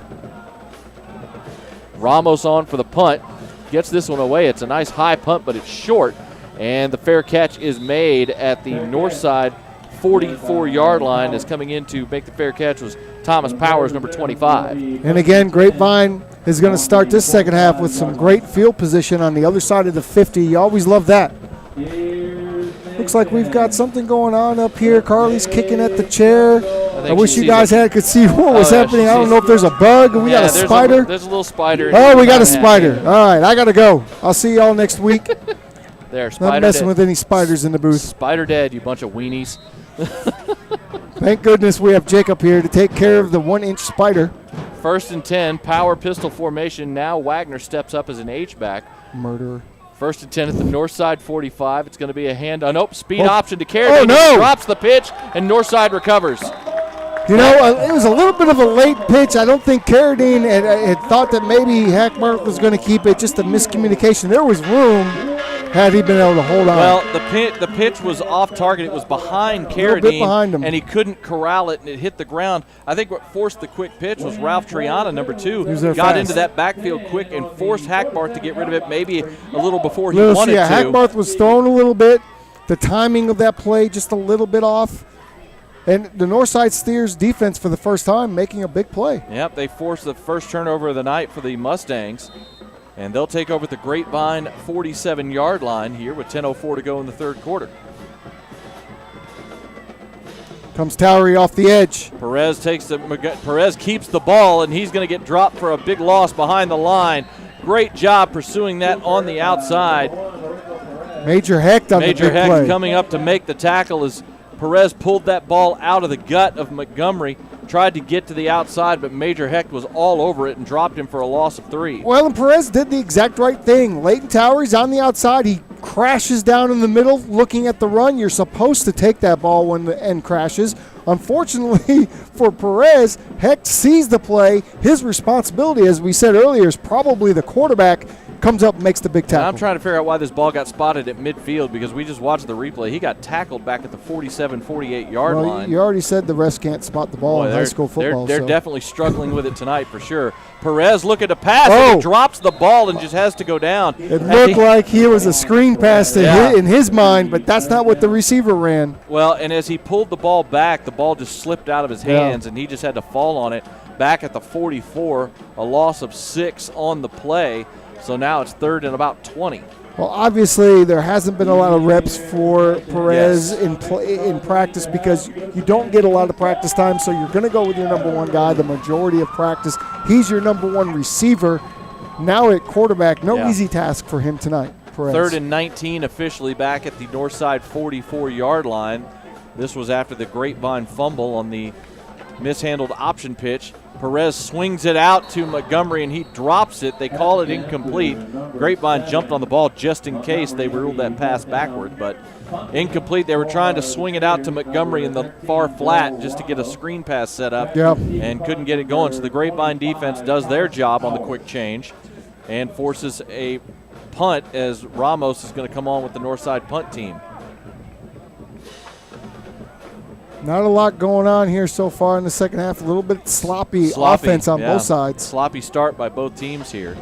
Ramos on for the punt. Gets this one away. It's a nice high punt, but it's short. And the fair catch is made at the north side 44-yard line. As coming in to make the fair catch was Thomas Powers, number 25. And again, Grapevine is going to start this second half with some great field position on the other side of the 50. You always love that. Looks like we've got something going on up here. Carly's kicking at the chair. I wish you guys could see what was happening. I don't know if there's a bug. We got a spider. There's a little spider. Oh, we got a spider. All right, I got to go. I'll see y'all next week. Not messing with any spiders in the booth. Spider dead, you bunch of weenies. Thank goodness we have Jacob here to take care of the 1-inch spider. 1st and 10, power pistol formation. Now Wagner steps up as an H-back. Murderer. 1st and 10 at the north side 45. It's going to be a hand on. Speed option to Carradine. Oh, no. Drops the pitch, and north side recovers. You know, it was a little bit of a late pitch. I don't think Carradine had thought that maybe Hackmark was going to keep it. Just a miscommunication. There was room had he been able to hold on. Well, the pitch was off target. It was behind Carradine, behind him, and he couldn't corral it, and it hit the ground. I think what forced the quick pitch was Ralph Triana, number 2, got into that backfield quick and forced Hackmark to get rid of it maybe a little before he wanted to. Hackmark was thrown a little bit. The timing of that play just a little bit off. And the Northside Steers defense for the first time making a big play. Yep, they forced the first turnover of the night for the Mustangs. And they'll take over the Grapevine 47-yard line here with 10:04 to go in the third quarter. Comes Towery off the edge. Perez keeps the ball, and he's going to get dropped for a big loss behind the line. Great job pursuing that on the outside. Major Hecht on the big play. Major Hecht coming up to make the tackle as Perez pulled that ball out of the gut of Montgomery. Tried to get to the outside, but Major Hecht was all over it and dropped him for a loss of 3. Well, and Perez did the exact right thing. Leighton Towery's on the outside. He crashes down in the middle looking at the run. You're supposed to take that ball when the end crashes. Unfortunately for Perez, Hecht sees the play. His responsibility, as we said earlier, is probably the quarterback. Comes up and makes the big tackle. And I'm trying to figure out why this ball got spotted at midfield because we just watched the replay. He got tackled back at the 47, 48-yard line. You already said the refs can't spot the ball in high school football. They're definitely struggling with it tonight for sure. Perez looking to pass, and he drops the ball and just has to go down. It looked like he was a screen pass in his mind, but that's not what the receiver ran. Well, and as he pulled the ball back, the ball just slipped out of his hands, and he just had to fall on it. Back at the 44, a loss of 6 on the play. So now it's 3rd and about 20. Well, obviously there hasn't been a lot of reps for Perez in practice because you don't get a lot of practice time, so you're going to go with your number 1 guy the majority of practice. He's your number 1 receiver. Now at quarterback, no easy task for him tonight, Perez. 3rd and 19 officially back at the north side 44-yard line. This was after the Grapevine fumble on the mishandled option pitch. Perez swings it out to Montgomery, and he drops it. They call it incomplete. Grapevine jumped on the ball just in case they ruled that pass backward, but incomplete. They were trying to swing it out to Montgomery in the far flat just to get a screen pass set up and couldn't get it going. So the Grapevine defense does their job on the quick change and forces a punt as Ramos is going to come on with the north side punt team. Not a lot going on here so far in the second half. A little bit sloppy offense on both sides. Sloppy start by both teams here.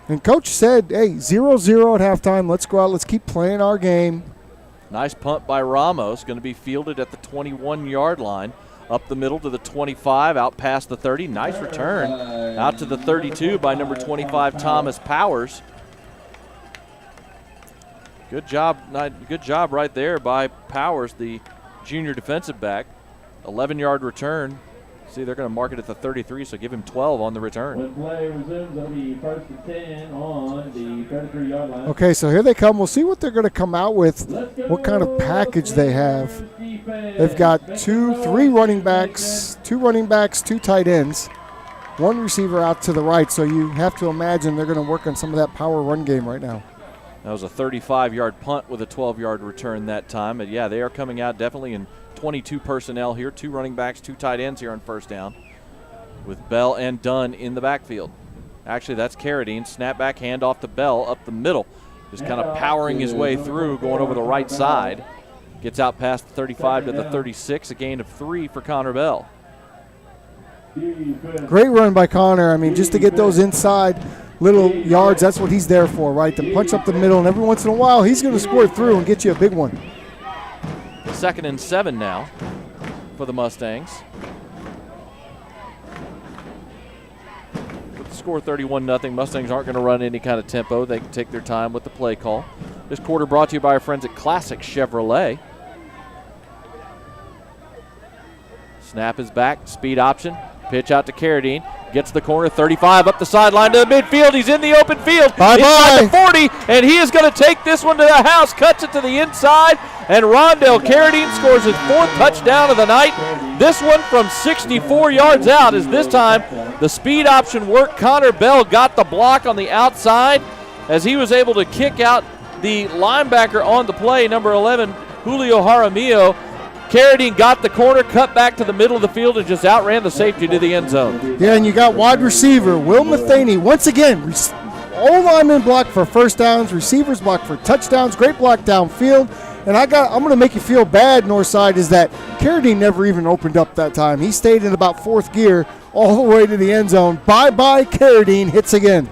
And Coach said, hey, 0-0 at halftime. Let's go out. Let's keep playing our game. Nice punt by Ramos. Going to be fielded at the 21-yard line. Up the middle to the 25, out past the 30. Nice return. Out to the 32 by number 25, Thomas Powers. Good job right there by Powers, the junior defensive back. 11-yard return. See, they're going to mark it at the 33, so give him 12 on the return. When play resumes, it'll be 1st and 10 on the 33-yard line. Okay, so here they come. We'll see what they're going to come out with, what kind of package they have. They've got 3 running backs, 2 tight ends, 1 receiver out to the right, so you have to imagine they're going to work on some of that power run game right now. That was a 35-yard punt with a 12-yard return that time. But, yeah, they are coming out definitely in 22 personnel here. 2 running backs, 2 tight ends here on first down with Bell and Dunn in the backfield. Actually, that's Carradine. Snapback handoff to Bell up the middle. Just kind of powering his way through, going over the right side. Gets out past the 35 to the 36, a gain of 3 for Connor Bell. Great run by Connor. I mean, just to get those inside little yards, that's what he's there for, right? To punch up the middle, and every once in a while, he's going to score through and get you a big one. 2nd and 7 now for the Mustangs. With the score 31-0, Mustangs aren't going to run any kind of tempo. They can take their time with the play call. This quarter brought to you by our friends at Classic Chevrolet. Snap is back, speed option. Pitch out to Carradine. Gets the corner, 35 up the sideline to the midfield. He's in the open field. Inside the 40, and he is going to take this one to the house. Cuts it to the inside, and Rondell Carradine scores his 4th touchdown of the night. This one from 64 yards out, as this time the speed option worked. Connor Bell got the block on the outside as he was able to kick out the linebacker on the play, number 11, Julio Jaramillo. Carradine got the corner, cut back to the middle of the field, and just outran the safety to the end zone. Yeah, and you got wide receiver Will Matheny. Once again, all linemen block for first downs, receivers block for touchdowns, great block downfield. And I'm going to make you feel bad, Northside, is that Carradine never even opened up that time. He stayed in about 4th gear all the way to the end zone. Bye-bye, Carradine hits again.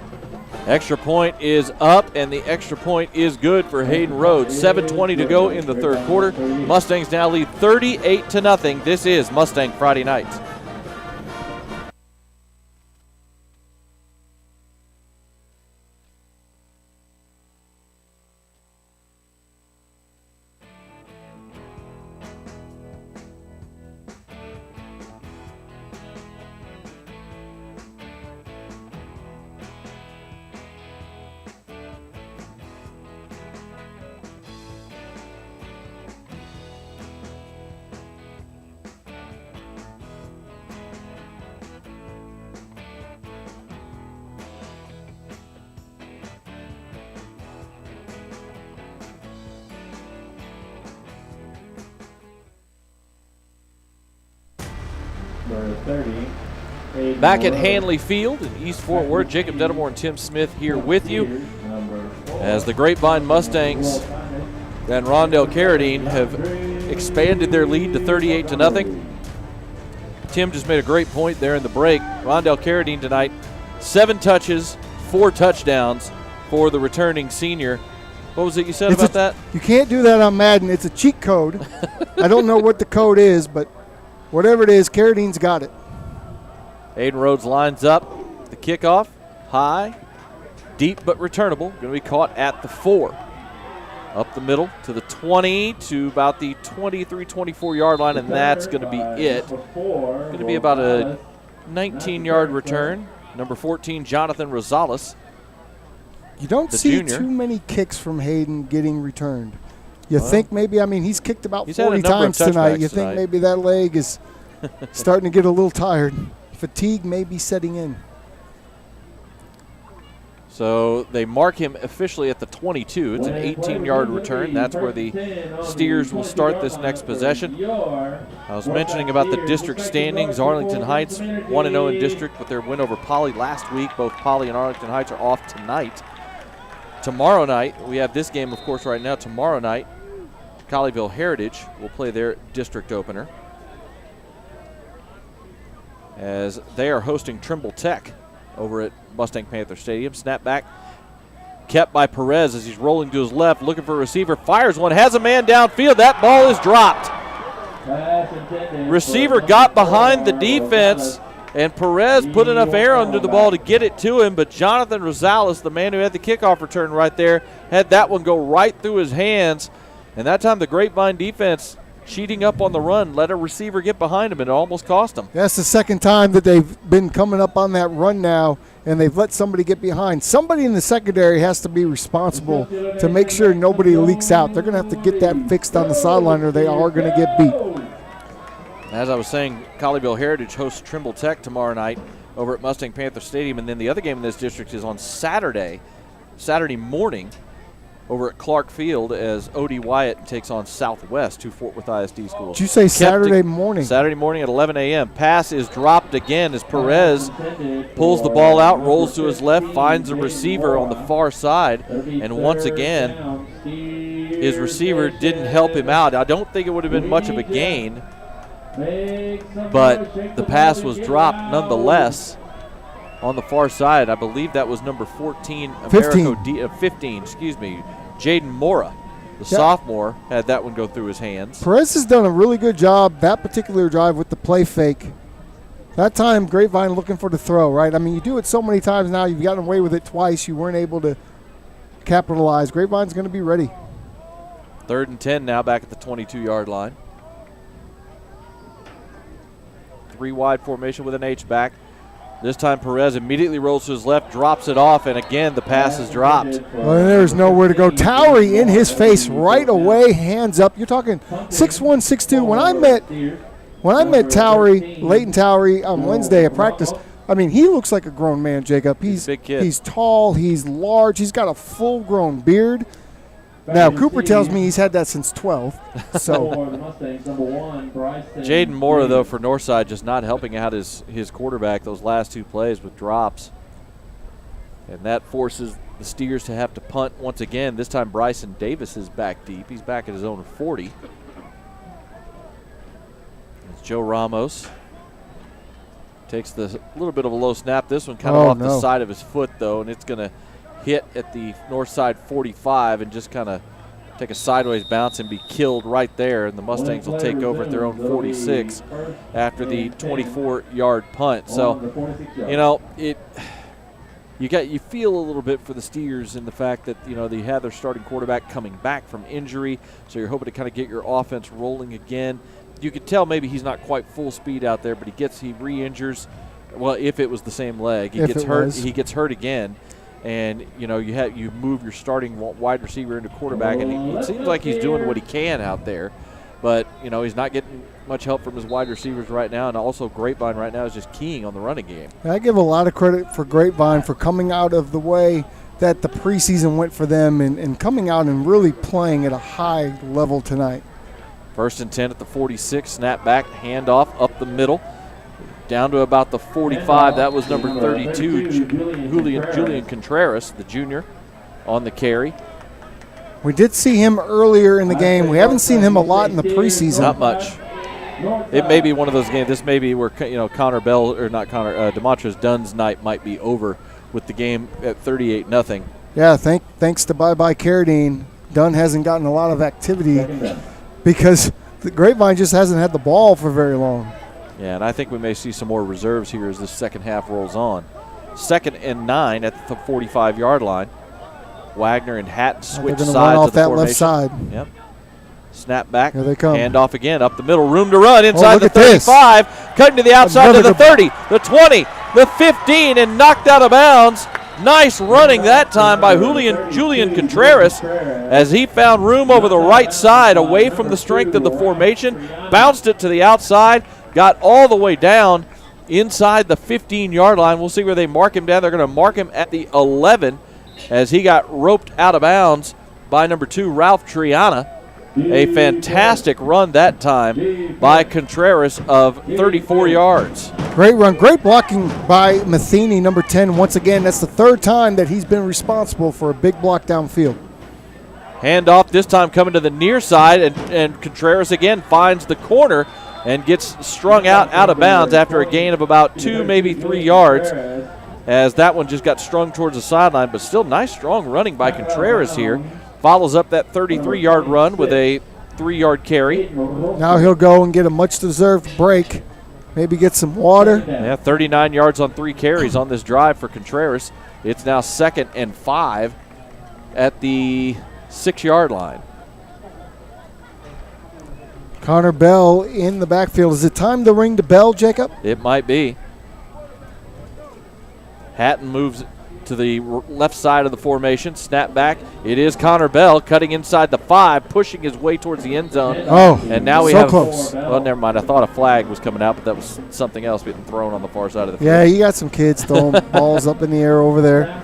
Extra point is up, and the extra point is good for Hayden Rhodes. 7:20 to go in the 3rd quarter. Mustangs now lead 38-0. This is Mustang Friday Nights. Number 30. Back at Handley Field in East Fort Worth, Jacob Dedamore and Tim Smith here with you as the Grapevine Mustangs and Rondell Carradine have expanded their lead to 38-0. Tim just made a great point there in the break. Rondell Carradine tonight, 7 touches, 4 touchdowns for the returning senior. What was it you said about that? You can't do that on Madden. It's a cheat code. I don't know what the code is, but whatever it is, Carradine's got it. Aiden Rhodes lines up the kickoff, high, deep but returnable. Going to be caught at the 4. Up the middle to the 20 to about the 23, 24-yard line, and that's going to be it. Going to be about a 19-yard return. Number 14, Jonathan Rosales. You don't see junior. too many kicks from Hayden getting returned. You think maybe, I mean, he's kicked about 40 had a number of times tonight. You touchbacks think maybe that leg is starting to get a little tired. Fatigue may be setting in. So they mark him officially at the 22. It's an 18-yard return. That's where the Steers will start this next possession. I was mentioning about the district standings. Arlington Heights 1-0 in district with their win over Poly last week. Both Poly and Arlington Heights are off tonight. Tomorrow night, we have this game, of course, right now. Tomorrow night, Colleyville Heritage will play their district opener as they are hosting Trimble Tech over at Mustang Panther Stadium. Snap back, kept by Perez as he's rolling to his left, looking for a receiver, fires one, has a man downfield. That ball is dropped. Receiver got behind the defense, and Perez put enough air under the ball to get it to him, but Jonathan Rosales, the man who had the kickoff return right there, had that one go right through his hands. And that time the Grapevine defense cheating up on the run, let a receiver get behind him, and it almost cost him. That's the second time that they've been coming up on that run now, and they've let somebody get behind. Somebody in the secondary has to be responsible to make sure nobody leaks out. They're going to have to get that fixed on the sideline, or they are going to get beat. As I was saying, Colleyville Heritage hosts Trimble Tech tomorrow night over at Mustang Panther Stadium, and then the other game in this district is on Saturday morning, over at Clark Field as O.D. Wyatt takes on Southwest, 2 Fort Worth ISD schools. Did you say Saturday morning? Saturday morning at 11 a.m. Pass is dropped again as Perez pulls the ball out, rolls to his left, finds a receiver on the far side, and once again, his receiver didn't help him out. I don't think it would have been much of a gain, but the pass was dropped nonetheless on the far side. I believe that was number 15, Jaden Mora, the sophomore, had that one go through his hands. Perez has done a really good job that particular drive with the play fake. That time, Grapevine looking for the throw, right? I mean, you do it so many times now. You've gotten away with it twice. You weren't able to capitalize. Grapevine's going to be ready. 3rd and 10 now, back at the 22-yard line. 3 wide formation with an H-back. This time Perez immediately rolls to his left, drops it off, and again the pass is dropped. Well, there's nowhere to go. Towery in his face right away, hands up. You're talking 6'1", 6'2". When I met Towery, Leighton Towery, on Wednesday at practice, I mean, he looks like a grown man, Jacob. He's a big kid. He's tall, he's large, he's got a full-grown beard. Now, Cooper tells me he's had that since 12. So Jaden Mora, though, for Northside, just not helping out his quarterback those last 2 plays with drops. And that forces the Steers to have to punt once again. This time Bryson Davis is back deep. He's back at his own 40. It's Joe Ramos. Takes the little bit of a low snap. This one kind of off the side of his foot, though, and it's going to hit at the north side 45 and just kind of take a sideways bounce and be killed right there, and the Mustangs will take over at their own 46 after the 24-yard punt. So, you know, you feel a little bit for the Steers in the fact that, you know, they have their starting quarterback coming back from injury, so you're hoping to kind of get your offense rolling again. You could tell maybe he's not quite full speed out there, but he re-injures. Well, if it was the same leg, he gets hurt again. And, you know, you move your starting wide receiver into quarterback, and it seems like he's doing what he can out there. But, you know, he's not getting much help from his wide receivers right now, and also Grapevine right now is just keying on the running game. I give a lot of credit for Grapevine for coming out of the way that the preseason went for them and coming out and really playing at a high level tonight. 1st and 10 at the 46, snap back, handoff up the middle. down to about the 45. That was number 32, Julian Contreras, the junior, on the carry. We did see him earlier in the game. We haven't seen him a lot in the preseason. Not much. It may be one of those games. This may be where Demontrez Dunn's night might be over with the game at 38-0. Yeah, thanks to Bye-Bye Carradine, Dunn hasn't gotten a lot of activity because the Grapevine just hasn't had the ball for very long. Yeah, and I think we may see some more reserves here as the second half rolls on. 2nd and 9 at the 45-yard line. Wagner and Hatton switch sides run off of the that formation. left side. Yep. Snap back. Here they come. Hand off again. Up the middle. Room to run inside the look at 35. Cutting to the outside to the 30, the 20, the 15, and knocked out of bounds. Nice running that time by Julian Contreras as he found room over the right side away from the strength of the formation. Bounced it to the outside. Got all the way down inside the 15-yard line. We'll see where they mark him down. They're going to mark him at the 11 as he got roped out of bounds by number 2, Ralph Triana. A fantastic run that time by Contreras of 34 yards. Great run. Great blocking by Matheny, number 10. Once again, that's the third time that he's been responsible for a big block downfield. Handoff this time coming to the near side, and Contreras again finds the corner and gets strung out of bounds after a gain of about 2, maybe 3 yards, as that one just got strung towards the sideline. But still nice, strong running by Contreras here. Follows up that 33-yard run with a 3-yard carry. Now he'll go and get a much-deserved break. Maybe get some water. Yeah, 39 yards on 3 carries on this drive for Contreras. It's now 2nd and 5 at the 6-yard line. Connor Bell in the backfield. Is it time to ring the bell, Jacob? It might be. Hatton moves to the left side of the formation. Snap back. It is Connor Bell cutting inside the 5, pushing his way towards the end zone. Oh, and now we so have close. Well, never mind. I thought a flag was coming out, but that was something else being thrown on the far side of the field. Yeah, you got some kids throwing balls up in the air over there.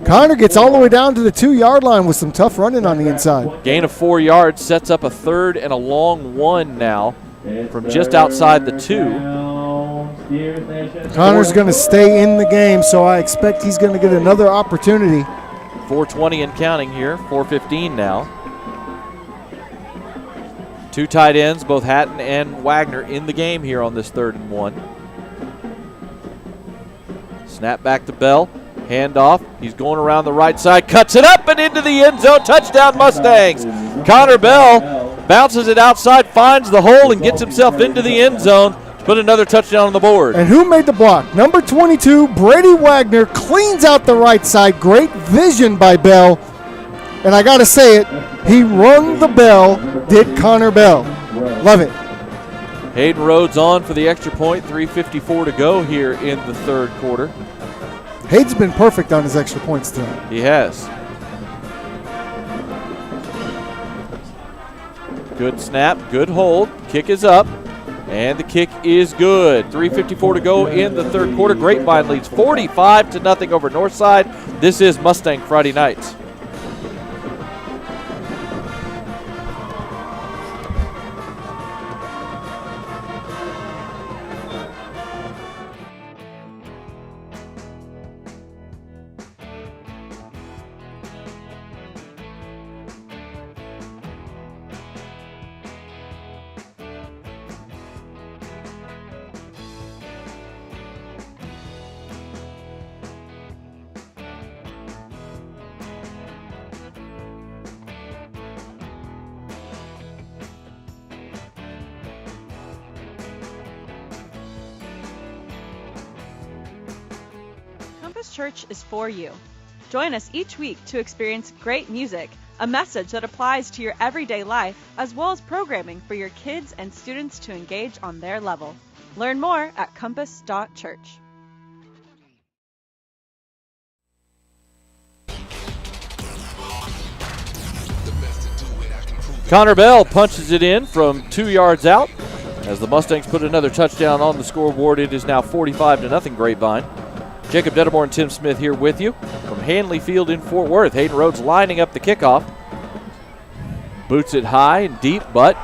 Connor gets all the way down to the 2-yard line with some tough running on the inside. Gain of 4 yards sets up a 3rd and a long 1 now from just outside the 2. Connor's going to stay in the game, so I expect he's going to get another opportunity. 4:20 and counting here, 4:15 now. 2 tight ends, both Hatton and Wagner in the game here on this 3rd and 1. Snap back to Bell. Handoff. He's going around the right side, cuts it up and into the end zone. Touchdown Mustangs. Connor Bell bounces it outside, finds the hole, and gets himself into the end zone to put another touchdown on the board. And who made the block? Number 22, Brady Wagner, cleans out the right side. Great vision by Bell. And I got to say it, he rung the bell, did Connor Bell. Love it. Hayden Rhodes on for the extra point. 3:54 to go here in the 3rd quarter. Hayden's been perfect on his extra points tonight. He has. Good snap, good hold. Kick is up, and the kick is good. 3:54 to go in the 3rd quarter. Grapevine leads 45-0 over Northside. This is Mustang Friday Nights. Church is for you. Join us each week to experience great music, a message that applies to your everyday life, as well as programming for your kids and students to engage on their level. Learn more at compass.church. Connor Bell punches it in from 2 yards out as the Mustangs put another touchdown on the scoreboard. It is now 45-0 Grapevine. Jacob Dedamore and Tim Smith here with you from Handley Field in Fort Worth. Hayden Rhodes lining up the kickoff. Boots it high and deep, but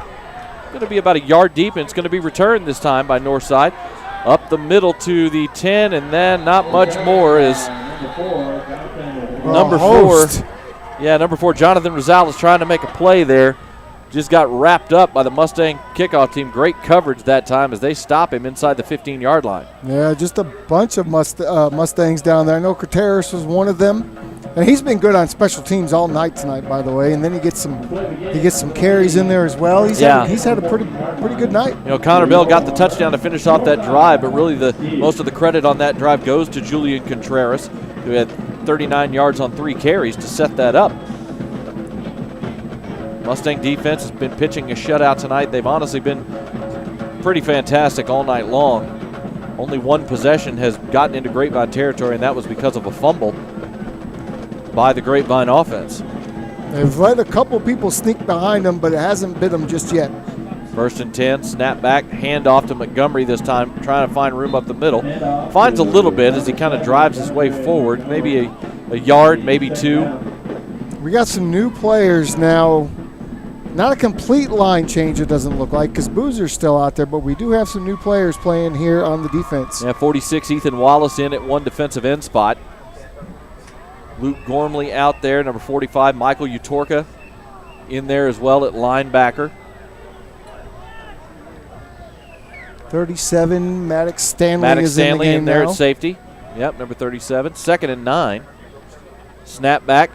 going to be about a yard deep, and it's going to be returned this time by Northside. Up the middle to the 10, and then not much more is number 4. Yeah, number 4, Jonathan Rosales trying to make a play there. Just got wrapped up by the Mustang kickoff team. Great coverage that time as they stop him inside the 15-yard line. Yeah, just a bunch of Mustangs down there. I know Coteras was one of them. And he's been good on special teams all night tonight, by the way. And then he gets some carries in there as well. He's had a pretty good night. You know, Connor Bell got the touchdown to finish off that drive, but really most of the credit on that drive goes to Julian Contreras, who had 39 yards on 3 carries to set that up. Mustang defense has been pitching a shutout tonight. They've honestly been pretty fantastic all night long. Only one possession has gotten into Grapevine territory, and that was because of a fumble by the Grapevine offense. They've let a couple people sneak behind them, but it hasn't bit them just yet. 1st and 10, snap back, hand off to Montgomery this time, trying to find room up the middle. Finds a little bit as he kind of drives his way forward, maybe a yard, maybe 2. We got some new players now. Not a complete line change, it doesn't look like, because Boozer's still out there, but we do have some new players playing here on the defense. Yeah, 46, Ethan Wallace in at 1 defensive end spot. Luke Gormley out there, number 45, Michael Utorka in there as well at linebacker. 37, Maddox Stanley is Stanley in the game in there now. at safety. Yep, number 37. 2nd and 9. Snap back.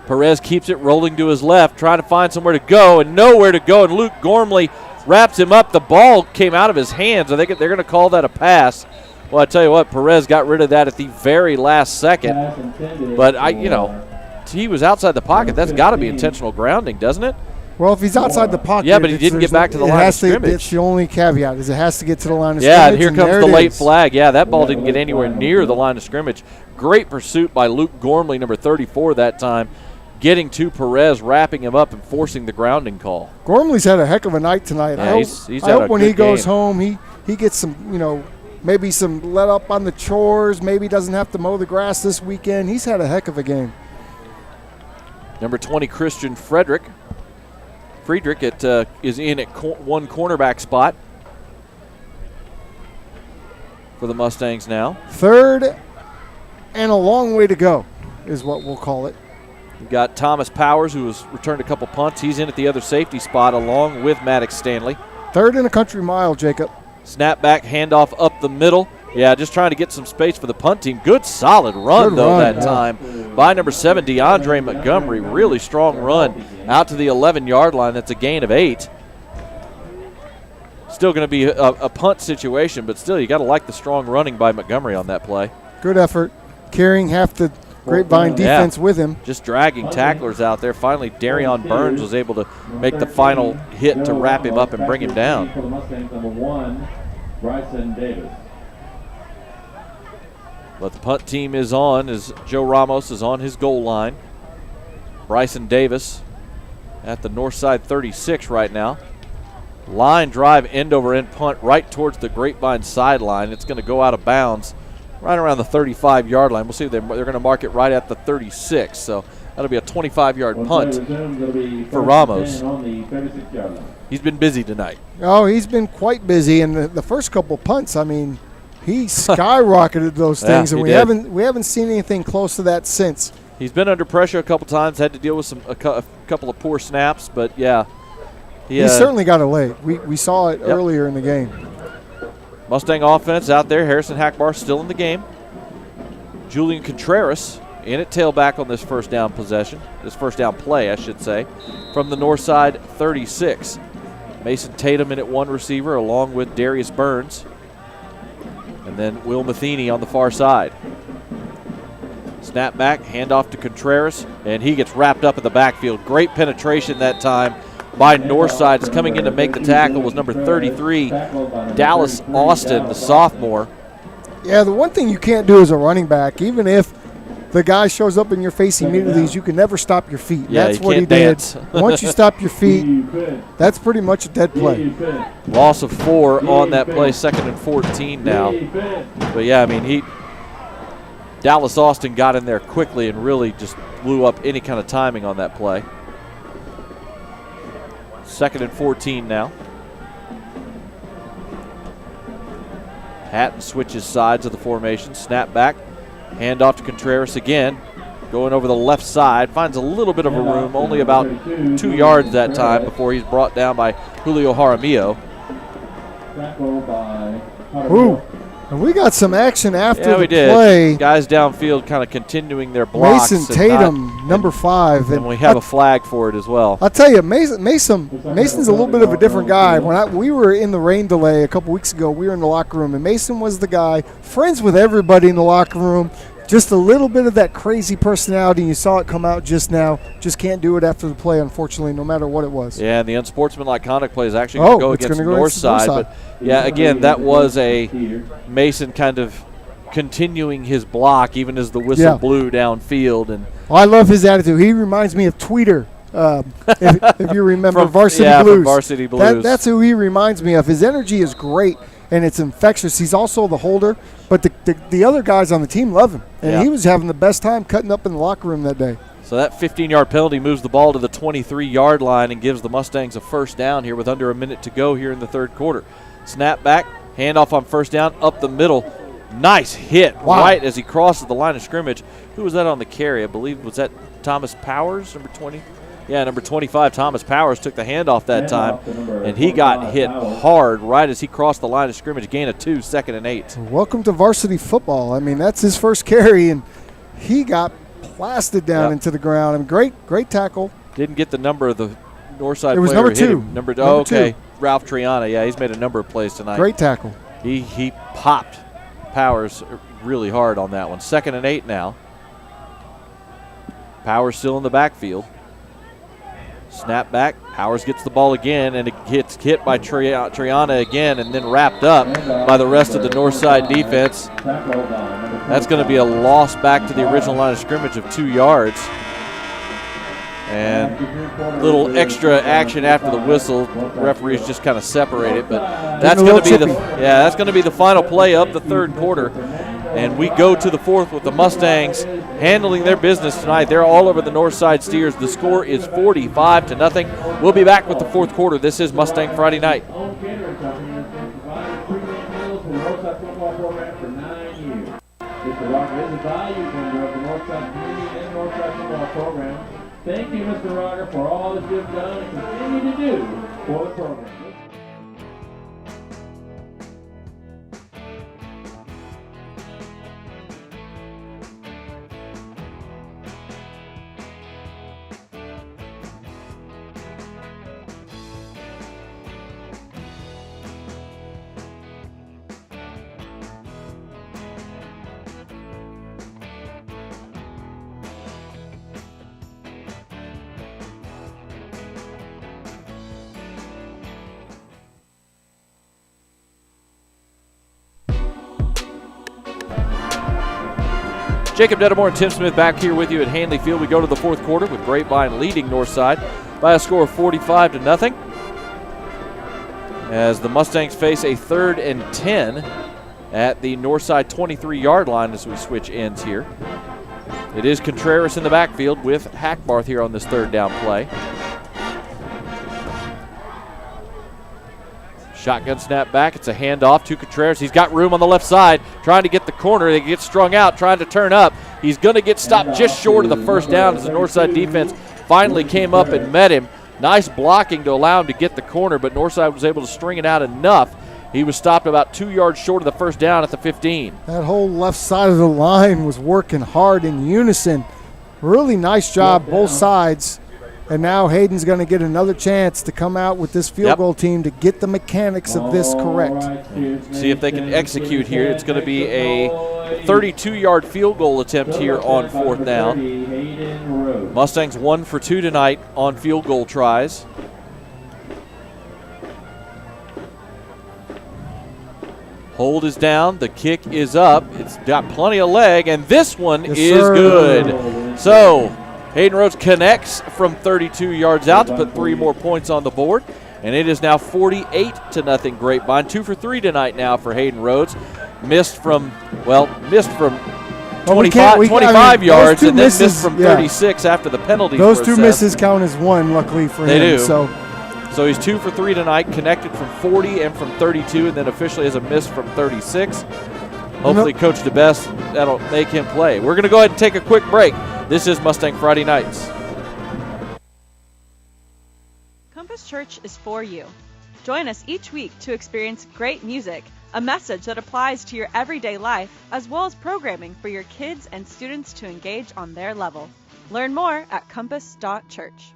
Perez keeps it rolling to his left, trying to find somewhere to go, and nowhere to go, and Luke Gormley wraps him up. The ball came out of his hands. I think they're going to call that a pass. Well, I tell you what, Perez got rid of that at the very last second. But, he was outside the pocket. That's got to be intentional grounding, doesn't it? Well, if he's outside the pocket. Yeah, but he didn't get back to the line of scrimmage. It's the only caveat, is it has to get to the line of scrimmage. scrimmage. Yeah, and here comes the late flag. Yeah, that ball didn't get anywhere near the line of scrimmage. Great pursuit by Luke Gormley, number 34 that time, getting to Perez, wrapping him up and forcing the grounding call. Gormley's had a heck of a night tonight. Yeah, I hope when he goes home, he gets some, maybe some let up on the chores, maybe doesn't have to mow the grass this weekend. He's had a heck of a game. Number 20, Christian Friedrich is in at 1 cornerback spot for the Mustangs now. 3rd and a long way to go is what we'll call it. We've got Thomas Powers, who has returned a couple punts. He's in at the other safety spot along with Maddox Stanley. 3rd and a country mile, Jacob. Snap back, handoff up the middle. Yeah, just trying to get some space for the punt team. Good solid run, that time by number 7, DeAndre Montgomery. Really strong run out to the 11-yard line. That's a gain of 8. Still going to be a punt situation, but still you got to like the strong running by Montgomery on that play. Good effort. Carrying half the Grapevine defense with him. Just dragging tacklers out there. Finally, Darion Burns was able to make the final hit to wrap him up and bring him down. For the Mustangs, number 1, Bryson Davis. But the punt team is on as Joe Ramos is on his goal line. Bryson Davis at the north side 36 right now. Line drive, end over end punt right towards the Grapevine sideline. It's going to go out of bounds right around the 35-yard line. We'll see if they're going to mark it right at the 36. So that'll be a 25-yard punt for Ramos. He's been busy tonight. Oh, he's been quite busy. And the first couple punts, he skyrocketed those things, and we haven't seen anything close to that since. He's been under pressure a couple times, had to deal with a couple of poor snaps, but yeah. He certainly got a leg. We saw it earlier in the game. Mustang offense out there. Harrison Hackbar still in the game. Julian Contreras in at tailback on this first down play, I should say, from the north side 36. Mason Tatum in at 1 receiver along with Darius Burns. And then Will Matheny on the far side. Snap back, handoff to Contreras, and he gets wrapped up in the backfield. Great penetration that time by Northside. Is coming in to make the tackle was number 33, Dallas Austin, the sophomore. Yeah, the one thing you can't do as a running back, even if the guy shows up in your face immediately, is you can never stop your feet. Yeah, that's what he did. Once you stop your feet, that's pretty much a dead play. Loss of 4 on that play, 2nd and 14 now. But yeah, Dallas Austin got in there quickly and really just blew up any kind of timing on that play. 2nd and 14 now. Hatton switches sides of the formation. Snap back. Hand off to Contreras again. Going over the left side. Finds a little bit of a room. Only about 2 yards that time before he's brought down by Julio Jaramillo. Ooh. And we got some action after Yeah, we the did. play. Guys downfield kind of continuing their blocks. Mason Tatum, number 5. And we have a flag for it as well. I'll tell you, Mason's a little bit of a different guy. When we were in the rain delay a couple weeks ago, we were in the locker room, and Mason was the guy, friends with everybody in the locker room, just a little bit of that crazy personality. You saw it come out just now. Just can't do it after the play, unfortunately, no matter what it was. Yeah, and the unsportsmanlike conduct play is actually going to go against Northside. But, yeah, again, that was a Mason kind of continuing his block even as the whistle blew downfield. And I love his attitude. He reminds me of Tweeter. If you remember Varsity Blues. From Varsity Blues. That's who he reminds me of. His energy is great, and it's infectious. He's also the holder, but the other guys on the team love him. And he was having the best time cutting up in the locker room that day. So that 15-yard penalty moves the ball to the 23-yard line and gives the Mustangs a first down here with under a minute to go here in the third quarter. Snap back, handoff on first down, up the middle. Nice hit right as he crosses the line of scrimmage. Who was that on the carry? I believe, was that Thomas Powers, number 20? Yeah, number 25, Thomas Powers, took the handoff that time, and he got hit hard right as he crossed the line of scrimmage, gain of 2, 2nd and 8. Welcome to varsity football. I mean, that's his first carry, and he got blasted down into the ground. I mean, great tackle. Didn't get the number of the Northside player. It was number 2. Number 2. Ralph Triana. Yeah, he's made a number of plays tonight. Great tackle. He popped Powers really hard on that one. 2nd and 8 now. Powers still in the backfield. Snap back. Powers gets the ball again, and it gets hit by Triana again and then wrapped up by the rest of the Northside defense. That's going to be a loss back to the original line of scrimmage of 2 yards. And a little extra action after the whistle. The referees just kind of separate it, but that's going to be the final play of the third quarter. And we go to the fourth with the Mustangs handling their business tonight. They're all over the Northside Steers. The score is 45-0. We'll be back with the fourth quarter. This is Mustang Friday Night. Mr. Roger is a valued member of the Northside community and Northside football program. Thank you, Mr. Roger, for all that you've done and continue to do for the program. Jacob Dedamore and Tim Smith back here with you at Handley Field. We go to the fourth quarter with Grapevine leading Northside by a score of 45-0. As the Mustangs face a 3rd and 10 at the Northside 23-yard line as we switch ends here. It is Contreras in the backfield with Hackbarth here on this third down play. Shotgun snap back. It's a handoff to Contreras. He's got room on the left side, trying to get the corner. They get strung out, trying to turn up. He's going to get stopped just short of the first down as the Northside defense finally came up and met him. Nice blocking to allow him to get the corner, but Northside was able to string it out enough. He was stopped about 2 yards short of the first down at the 15. That whole left side of the line was working hard in unison. Really nice job, both sides. And now Hayden's going to get another chance to come out with this field goal team to get the mechanics of this correct. See if they can execute here. It's going to be a 32-yard field goal attempt here on fourth down. Mustangs 1 for 2 tonight on field goal tries. Hold is down. The kick is up. It's got plenty of leg, and this one is good. So Hayden Rhodes connects from 32 yards out to put 3 more points on the board. And it is now 48-0 Grapevine. 2 for 3 tonight now for Hayden Rhodes. Missed from 25 yards and then missed from 36 after the penalty. Those 2 misses count as 1, luckily for him. They do. So So he's 2 for 3 tonight, connected from 40 and from 32, and then officially has a miss from 36. Hopefully, Coach DeBest, that'll make him play. We're going to go ahead and take a quick break. This is Mustang Friday Nights. Compass Church is for you. Join us each week to experience great music, a message that applies to your everyday life, as well as programming for your kids and students to engage on their level. Learn more at compass.church.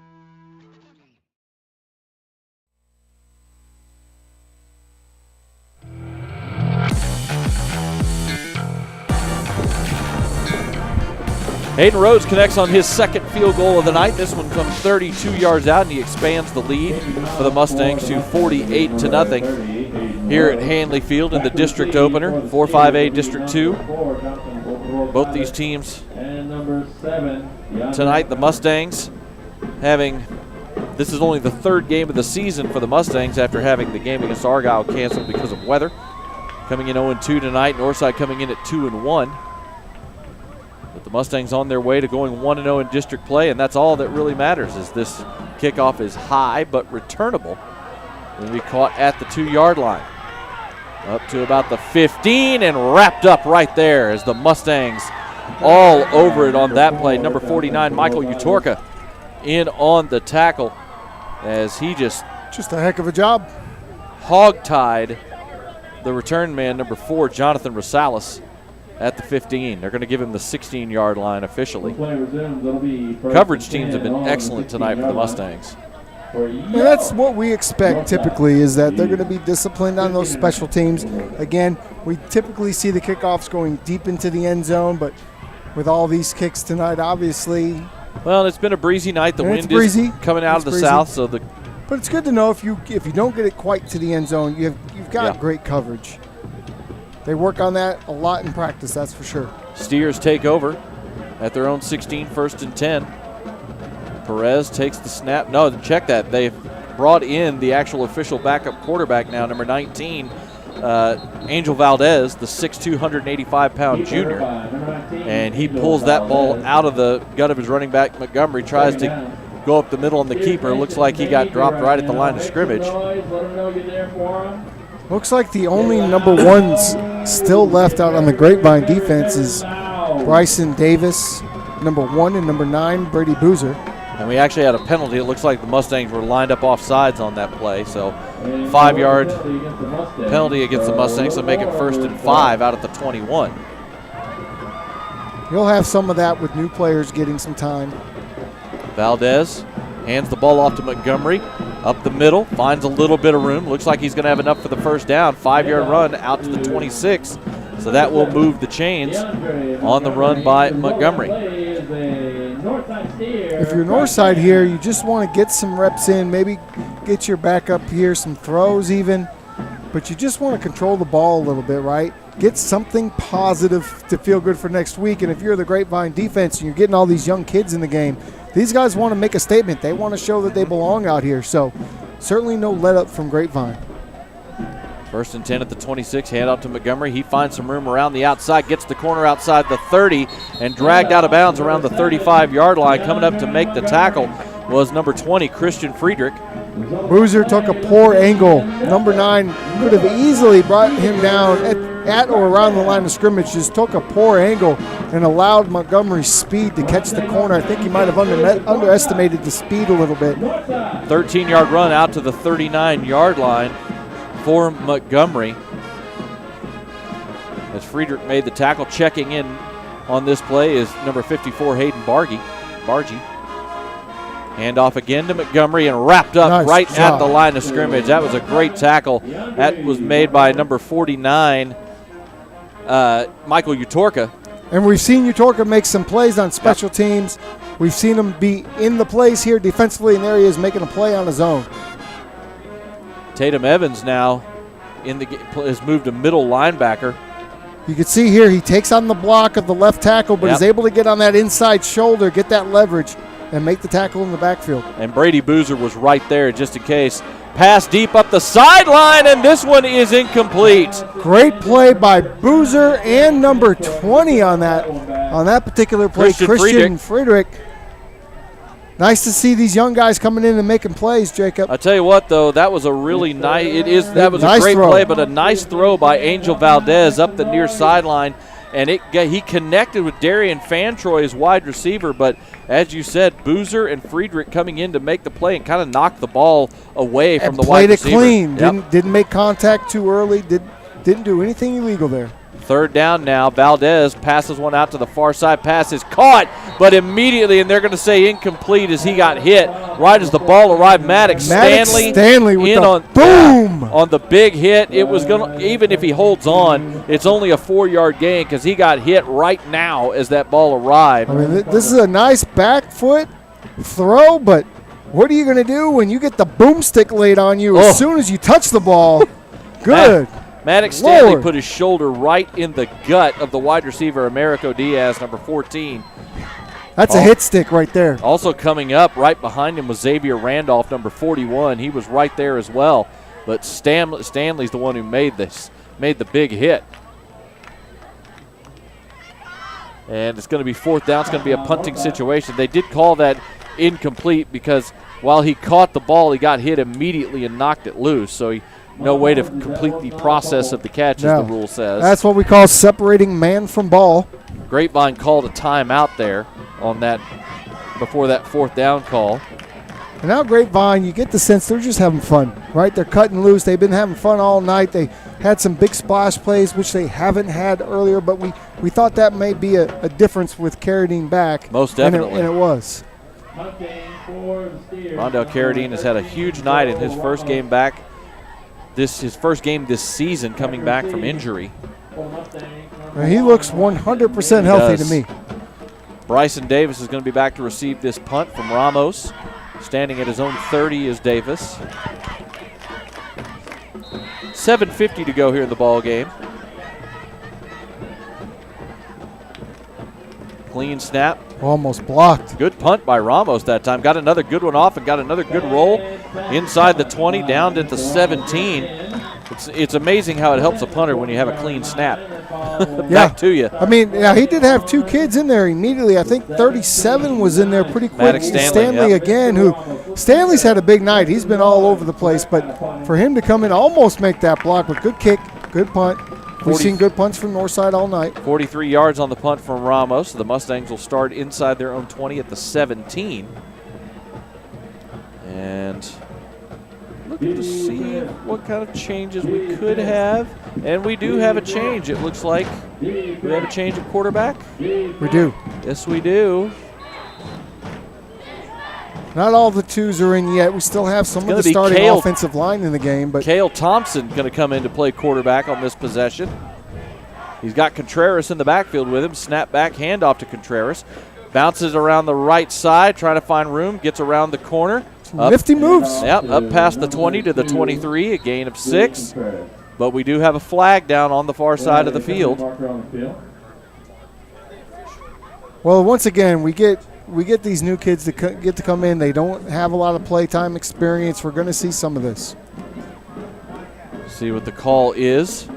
Hayden Rhodes connects on his second field goal of the night. This one comes 32 yards out, and he expands the lead for the Mustangs to 48-0 here at Handley Field in the district opener, 4-5A District 2. Both these teams tonight, the Mustangs this is only the third game of the season for the Mustangs after having the game against Argyle canceled because of weather. Coming in 0-2 tonight, Northside coming in at 2-1. But the Mustangs on their way to going 1-0 in district play, and that's all that really matters is this kickoff is high but returnable. It'll be caught at the 2-yard line. Up to about the 15 and wrapped up right there as the Mustangs all over it on that play. Number 49, Michael Utorka, in on the tackle as he just a heck of a job. Hog-tied the return man, number 4, Jonathan Rosales, at the 15. They're going to give him the 16-yard line officially. Coverage teams have been excellent tonight for the Mustangs. And that's what we expect typically, is that they're going to be disciplined on those special teams. Again, we typically see the kickoffs going deep into the end zone, but with all these kicks tonight, obviously. Well, it's been a breezy night. The wind is coming out of the south, so But it's good to know if you don't get it quite to the end zone, you've got great coverage. They work on that a lot in practice, that's for sure. Steers take over at their own 16, 1st and 10. Perez takes the snap. No, check that. They've brought in the actual official backup quarterback now, number 19, Angel Valdez, the 6'2", 185-pound junior. And he pulls that ball out of the gut of his running back, Montgomery, tries to go up the middle on the keeper. Looks like he got dropped right at the line of scrimmage. Looks like the only number ones still left out on the Grapevine defense is Bryson Davis, number 1, and number 9, Brady Boozer. And we actually had a penalty. It looks like the Mustangs were lined up off sides on that play. So 5-yard penalty against the Mustangs, so make it 1st and 5 out at the 21. You'll have some of that with new players getting some time. Valdez hands the ball off to Montgomery. Up the middle, finds a little bit of room. Looks like he's going to have enough for the first down. 5-yard run out to the 26. So that will move the chains on the run by Montgomery. If you're Northside here, you just want to get some reps in, maybe get your back up here, some throws even. But you just want to control the ball a little bit, right? Get something positive to feel good for next week. And if you're the Grapevine defense and you're getting all these young kids in the game, these guys want to make a statement. They want to show that they belong out here. So certainly no let up from Grapevine. 1st and 10 at the 26, hand out to Montgomery. He finds some room around the outside, gets the corner outside the 30, and dragged out of bounds around the 35-yard line. Coming up to make the tackle was number 20, Christian Friedrich. Boozer took a poor angle. Number 9 could have easily brought him down at or around the line of scrimmage. Just took a poor angle and allowed Montgomery's speed to catch the corner. I think he might have underestimated the speed a little bit. 13-yard run out to the 39-yard line for Montgomery. As Friedrich made the tackle, checking in on this play is number 54, Hayden Bargy. Hand off again to Montgomery and wrapped up at the line of scrimmage. That was a great tackle. That was made by number 49, Michael Utorka. And we've seen Utorka make some plays on special teams. We've seen him be in the plays here defensively, and there he is making a play on his own. Tatum Evans now has moved to middle linebacker. You can see here he takes on the block of the left tackle, but is able to get on that inside shoulder, get that leverage, and make the tackle in the backfield. And Brady Boozer was right there just in case. Pass deep up the sideline, and this one is incomplete. Great play by Boozer and number 20 on that particular play, Christian Friedrich. Nice to see these young guys coming in and making plays, Jacob. I tell you what, though, that was a really nice. That was nice a great throw. play, but a nice throw by Angel Valdez up the near sideline, and he connected with Darian Fantroy as wide receiver. But as you said, Boozer and Friedrich coming in to make the play and kind of knocked the ball away from the wide receiver. Played it clean. Yep. Didn't make contact too early. Didn't do anything illegal there. Third down now. Valdez passes one out to the far side. Pass is caught, but immediately, and they're going to say incomplete as he got hit right as the ball arrived. Maddox Stanley with in the on boom on the big hit. It was going to, even if he holds on, it's only a 4-yard gain because he got hit right now as that ball arrived. I mean, this is a nice back foot throw, but what are you going to do when you get the boomstick laid on you as soon as you touch the ball? Good. Maddox Stanley put his shoulder right in the gut of the wide receiver, Americo Diaz, number 14. That's a hit stick right there. Also coming up right behind him was Xavier Randolph, number 41. He was right there as well. But Stanley's the one who made the big hit. And it's going to be fourth down. It's going to be a punting situation. They did call that incomplete because while he caught the ball, he got hit immediately and knocked it loose. So no way to complete the process of the catch, as the rule says. That's what we call separating man from ball. Grapevine called a timeout there on that before that fourth down call. And now Grapevine, you get the sense they're just having fun, right? They're cutting loose. They've been having fun all night. They had some big splash plays, which they haven't had earlier, but we thought that may be a difference with Carradine back. Most definitely. And it was. Rondell Carradine has had a huge night in his first game back. His first game this season coming back from injury. Now he looks 100% healthy to me. Bryson Davis is going to be back to receive this punt from Ramos. Standing at his own 30 is Davis. 7:50 to go here in the ball game. Clean snap. Almost blocked. Good punt by Ramos that time. Got another good one off and got another good roll inside the 20, down at the 17. It's amazing how it helps a punter when you have a clean snap. Back to you. I mean, yeah, he did have two kids in there immediately. I think 37 was in there pretty quick. Maddox Stanley again, who Stanley's had a big night. He's been all over the place, but for him to come in almost make that block with good kick, good punt. We've seen good punts from Northside all night. 43 yards on the punt from Ramos. The Mustangs will start inside their own 20 at the 17. And looking to see what kind of changes we could have. And we do have a change, it looks like. Do we have a change at quarterback? We do. Yes, we do. Not all the twos are in yet. We still have some of the starting offensive line in the game. But Cale Thompson going to come in to play quarterback on this possession. He's got Contreras in the backfield with him. Snap back, handoff to Contreras. Bounces around the right side, trying to find room. Gets around the corner. Nifty moves. Yep, up past the 20 to the 23, a gain of 6. But we do have a flag down on the far side of the field. Well, once again, we get these new kids that get to come in. They don't have a lot of playtime experience. We're going to see some of this. See what the call is.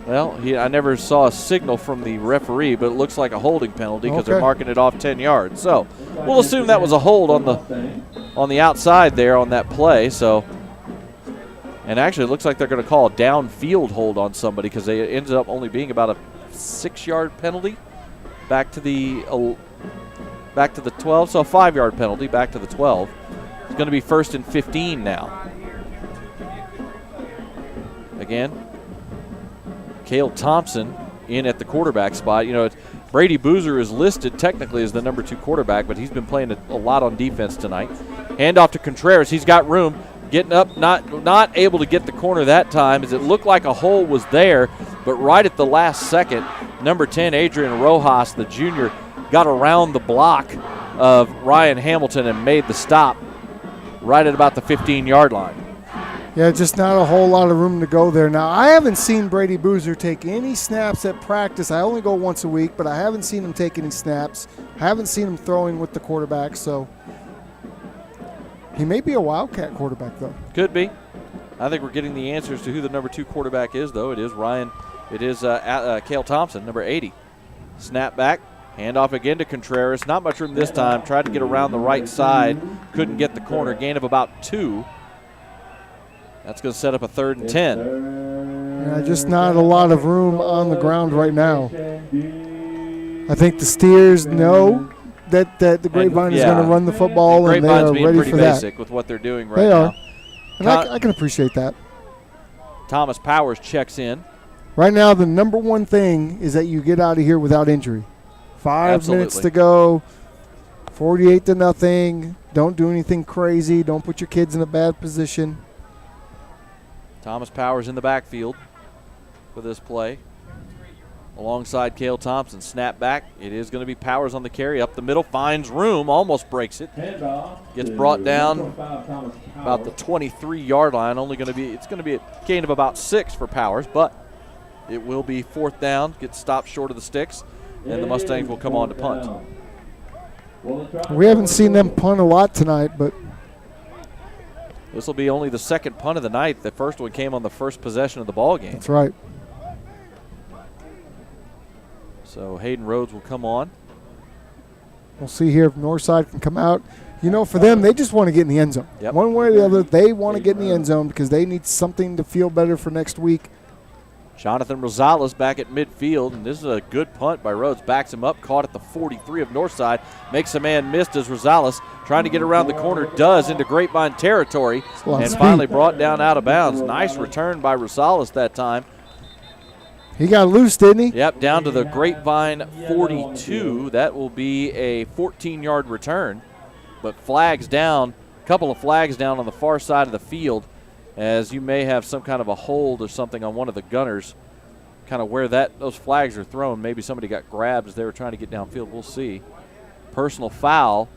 Well, I never saw a signal from the referee, but it looks like a holding penalty because they're marking it off 10 yards. So we'll assume that was a hold on the outside there on that play. So, and actually, it looks like they're going to call a downfield hold on somebody because they ended up only being about a 6-yard penalty. Back to the 12, so a 5-yard penalty back to the 12. It's going to be 1st and 15 now. Again, Cale Thompson in at the quarterback spot. You know, Brady Boozer is listed technically as the number 2 quarterback, but he's been playing a lot on defense tonight. Handoff to Contreras. He's got room. Getting up, not able to get the corner that time as it looked like a hole was there, but right at the last second, number 10, Adrian Rojas, the junior, got around the block of Ryan Hamilton and made the stop right at about the 15-yard line. Yeah, just not a whole lot of room to go there. Now, I haven't seen Brady Boozer take any snaps at practice. I only go once a week, but I haven't seen him take any snaps. I haven't seen him throwing with the quarterback, so he may be a Wildcat quarterback, though. Could be. I think we're getting the answers to who the number 2 quarterback is, though. It is Cale Thompson, number 80. Snap back, Handoff again to Contreras. Not much room this time. Tried to get around the right side. Couldn't get the corner. Gain of about 2. That's going to set up a 3rd and 10. Yeah, just not a lot of room on the ground right now. I think the Steers know that the Grapevine is going to run the football, and they are ready for that. Grapevine's being pretty basic with what they're doing right now. They are. And I can appreciate that. Thomas Powers checks in. Right now, the number one thing is that you get out of here without injury. 5 minutes to go, 48-0. Don't do anything crazy. Don't put your kids in a bad position. Thomas Powers in the backfield for this play. Alongside Cale Thompson. Snap back. It is going to be Powers on the carry. Up the middle. Finds room. Almost breaks it. Gets brought down about the 23-yard line. It's going to be a gain of about 6 for Powers, but it will be 4th down. Gets stopped short of the sticks, and the Mustangs will come on to punt. We haven't seen them punt a lot tonight, but this will be only the 2nd punt of the night. The first one came on the first possession of the ball game. That's right. So Hayden Rhodes will come on. We'll see here if Northside can come out. You know, for them, they just want to get in the end zone. Yep. One way or the other, they want to get in the end zone because they need something to feel better for next week. Jonathan Rosales back at midfield, and this is a good punt by Rhodes. Backs him up, caught at the 43 of Northside. Makes a man missed as Rosales trying to get around the corner, does into Grapevine territory, and finally brought down out of bounds. Nice return by Rosales that time. He got loose, didn't he? Yep, down to the Grapevine 42. That will be a 14-yard return. But flags down, a couple of flags down on the far side of the field, as you may have some kind of a hold or something on one of the gunners, kind of where those flags are thrown. Maybe somebody got grabbed as they were trying to get downfield. We'll see. Personal foul,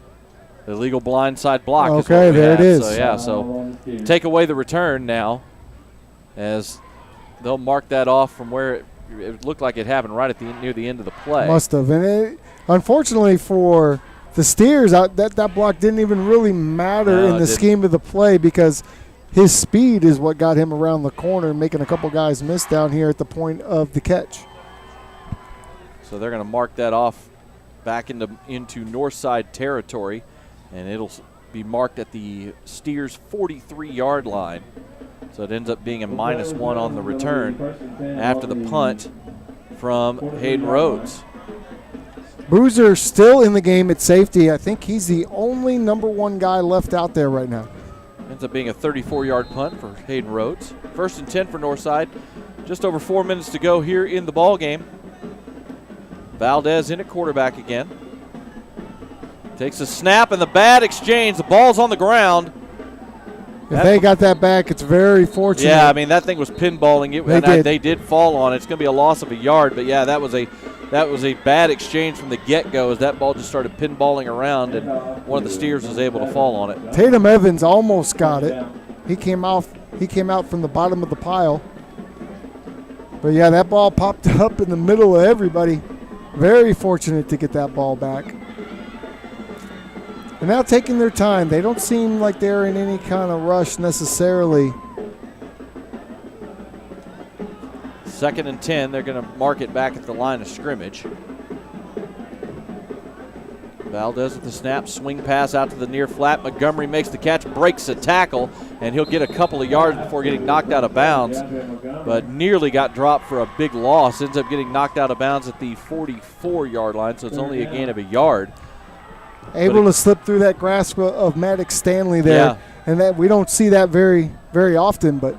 illegal blindside block. Okay, there it is. So take away the return now, as they'll mark that off from where it looked like it happened right at near the end of the play. Must have. And unfortunately for the Steers, that block didn't even really matter in the scheme of the play because his speed is what got him around the corner, making a couple guys miss down here at the point of the catch. So they're going to mark that off back into Northside territory, and it'll be marked at the Steers' 43-yard line. So it ends up being a -1 on the return after the punt from Hayden Rhodes. Boozer still in the game at safety. I think he's the only number 1 guy left out there right now. Ends up being a 34-yard punt for Hayden Rhodes. 1st and 10 for Northside. Just over 4 minutes to go here in the ball game. Valdez in at quarterback again. Takes a snap and the bad exchange. The ball's on the ground. If they got that back, it's very fortunate. Yeah, I mean, that thing was pinballing. They did fall on it. It's going to be a loss of a yard. But, yeah, that was a bad exchange from the get-go as that ball just started pinballing around, and one of the Steers was able to fall on it. Tatum Evans almost got it. He came out from the bottom of the pile. But, yeah, that ball popped up in the middle of everybody. Very fortunate to get that ball back. They're now taking their time. They don't seem like they're in any kind of rush necessarily. 2nd and 10. They're going to mark it back at the line of scrimmage. Valdez with the snap, swing pass out to the near flat. Montgomery makes the catch, breaks a tackle, and he'll get a couple of yards before getting knocked out of bounds, but nearly got dropped for a big loss. Ends up getting knocked out of bounds at the 44-yard line, so it's only a gain of a yard. Able to slip through that grasp of Maddox Stanley there, and that we don't see that very, very often, but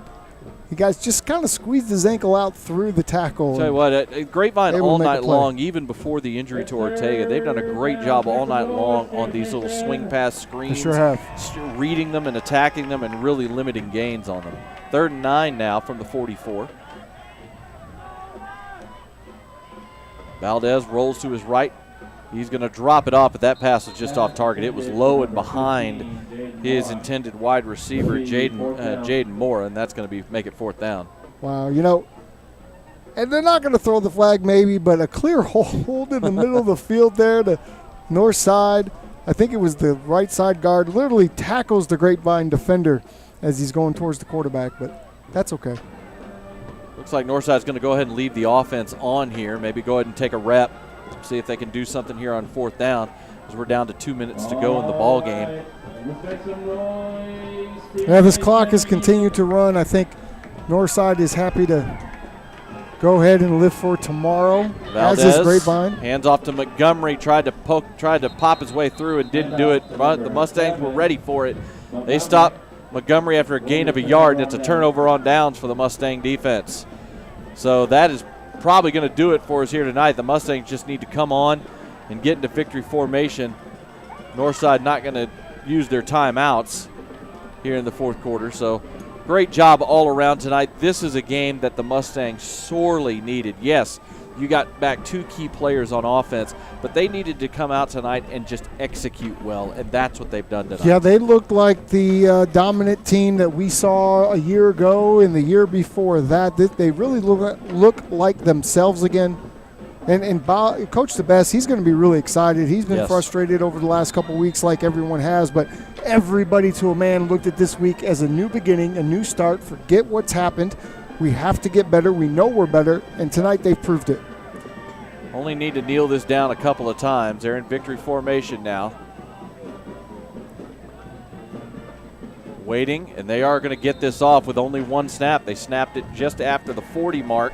you guys just kind of squeezed his ankle out through the tackle. Tell you what, Grapevine all night long, even before the injury to Ortega, they've done a great job all night long on these little swing pass screens. They sure have. Reading them and attacking them and really limiting gains on them. 3rd and 9 now from the 44. Valdez rolls to his right. He's going to drop it off, but that pass was just off target. It was low and behind his intended wide receiver, Jaden Moore, and that's going to make it 4th down. Wow, and they're not going to throw the flag maybe, but a clear hold in the middle of the field there to north side. I think it was the right side guard, literally tackles the Grapevine defender as he's going towards the quarterback, but that's okay. Looks like Northside's going to go ahead and leave the offense on here, maybe go ahead and take a rep See if they can do something here on 4th down, as we're down to 2 minutes to go in the ball game. Yeah, this clock has continued to run. I think Northside is happy to go ahead and live for tomorrow. Valdez, as is Grapevine. Hands off to Montgomery, tried to pop his way through and didn't do it. But the Mustangs were ready for it. They stopped Montgomery after a gain of a yard, and it's a turnover on downs for the Mustang defense. So that is probably going to do it for us here tonight. The Mustangs just need to come on and get into victory formation. Northside not going to use their timeouts here in the 4th quarter. So great job all around tonight. This is a game that the Mustangs sorely needed. Yes, you got back 2 key players on offense, but they needed to come out tonight and just execute well, and that's what they've done tonight. Yeah, they looked like the dominant team that we saw a year ago and the year before that. They really look like themselves again. And Coach DeBest, he's going to be really excited. He's been frustrated over the last couple of weeks like everyone has, but everybody to a man looked at this week as a new beginning, a new start. Forget what's happened. We have to get better. We know we're better, and tonight they've proved it. Only need to kneel this down a couple of times. They're in victory formation now. Waiting, and they are going to get this off with only 1 snap. They snapped it just after the 40 mark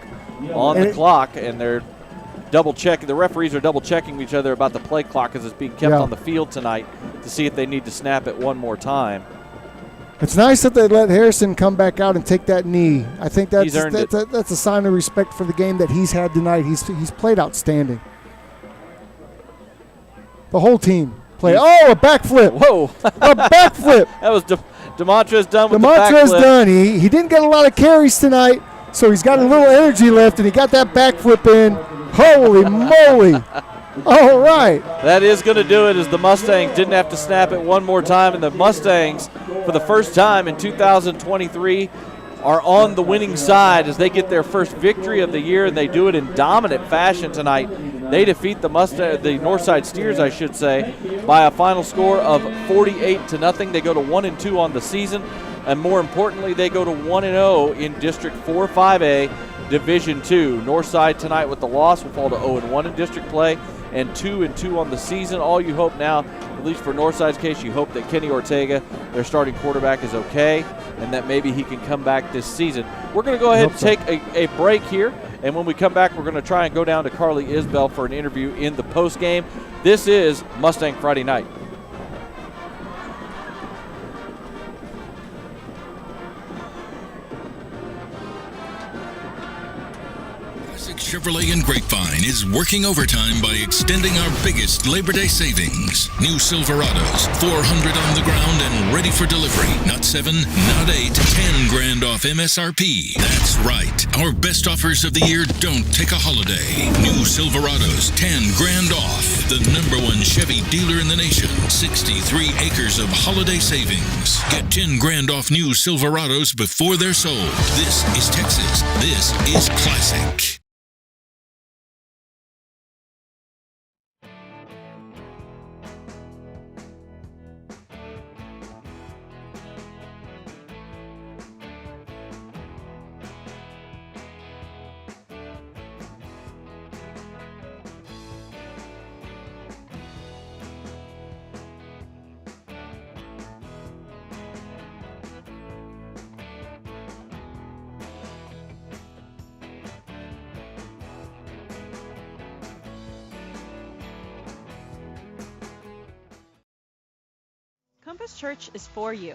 on the clock, and they're double-checking. The referees are double-checking each other about the play clock as it's being kept on the field tonight to see if they need to snap it one more time. It's nice that they let Harrison come back out and take that knee. I think that's a sign of respect for the game that he's had tonight. He's played outstanding. The whole team played. Oh, a backflip. Whoa. A backflip. That was DeMontrez done with the DeMontrez backflip. done. He didn't get a lot of carries tonight, so he's got a little energy left, and he got that backflip in. Holy moly. All right. That is going to do it, as the Mustangs didn't have to snap it one more time, and the Mustangs, for the first time in 2023, are on the winning side as they get their first victory of the year, and they do it in dominant fashion tonight. They defeat the Northside Steers, I should say, by a final score of 48-0. They go to 1-2 on the season, and more importantly, they go to 1-0 in District 4-5A Division II. Northside tonight with the loss will fall to 0-1 in district play and 2-2 on the season. All you hope now, at least for Northside's case, you hope that Kenny Ortega, their starting quarterback, is okay and that maybe he can come back this season. We're going to go ahead and take a break here, and when we come back, we're going to try and go down to Carly Isbell for an interview in the post game. This is Mustang Friday Night. Chevrolet and Grapevine is working overtime by extending our biggest Labor Day savings. New Silverados, 400 on the ground and ready for delivery. Not 7, not 8, 10 grand off MSRP. That's right. Our best offers of the year don't take a holiday. New Silverados, 10 grand off. The #1 Chevy dealer in the nation. 63 acres of holiday savings. Get 10 grand off new Silverados before they're sold. This is Texas. This is classic. Compass Church is for you.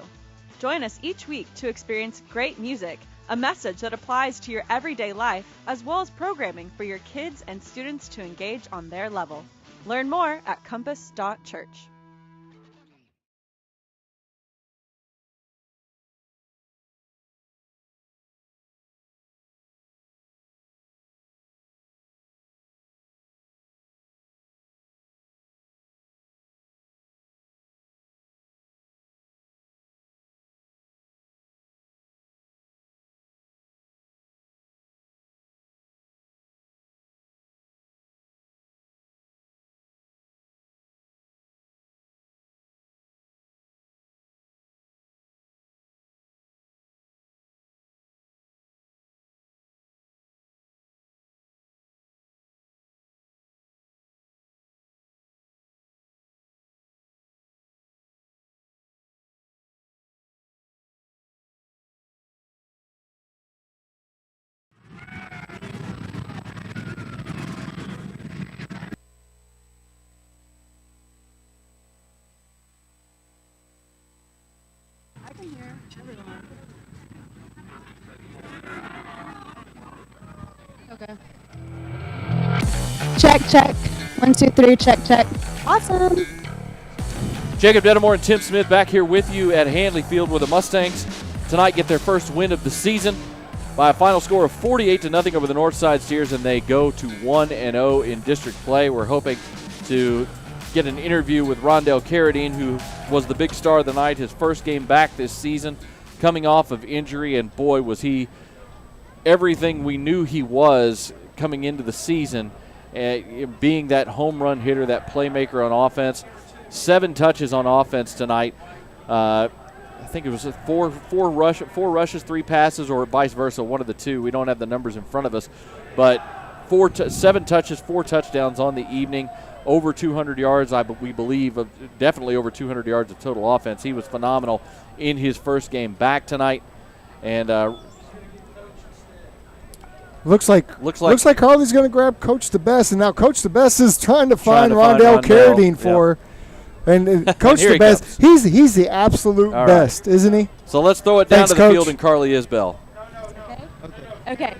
Join us each week to experience great music, a message that applies to your everyday life, as well as programming for your kids and students to engage on their level. Learn more at compass.church. Okay. Check, check. 1, 2, 3, check, check. Awesome. Jacob Dedamore and Tim Smith back here with you at Handley Field, where the Mustangs tonight get their first win of the season by a final score of 48-0 over the Northside Steers, and they go to 1-0 in district play. We're hoping to get an interview with Rondell Carradine, who was the big star of the night, his first game back this season, coming off of injury, and boy, was he everything we knew he was coming into the season, being that home run hitter, that playmaker on offense. 7 touches on offense tonight. I think it was 4 rushes, 3 passes, or vice versa, one of the two. We don't have the numbers in front of us, but 7 touches, 4 touchdowns on the evening, over 200 yards, we believe, definitely over 200 yards of total offense. He was phenomenal in his first game back tonight, and looks like Harley's going to grab Coach the Best, and now Coach the Best is trying to find Rondell Carradine for. And Coach the Best, he's the absolute best, isn't he? So let's throw it down to the field and Carly Isbell. Okay.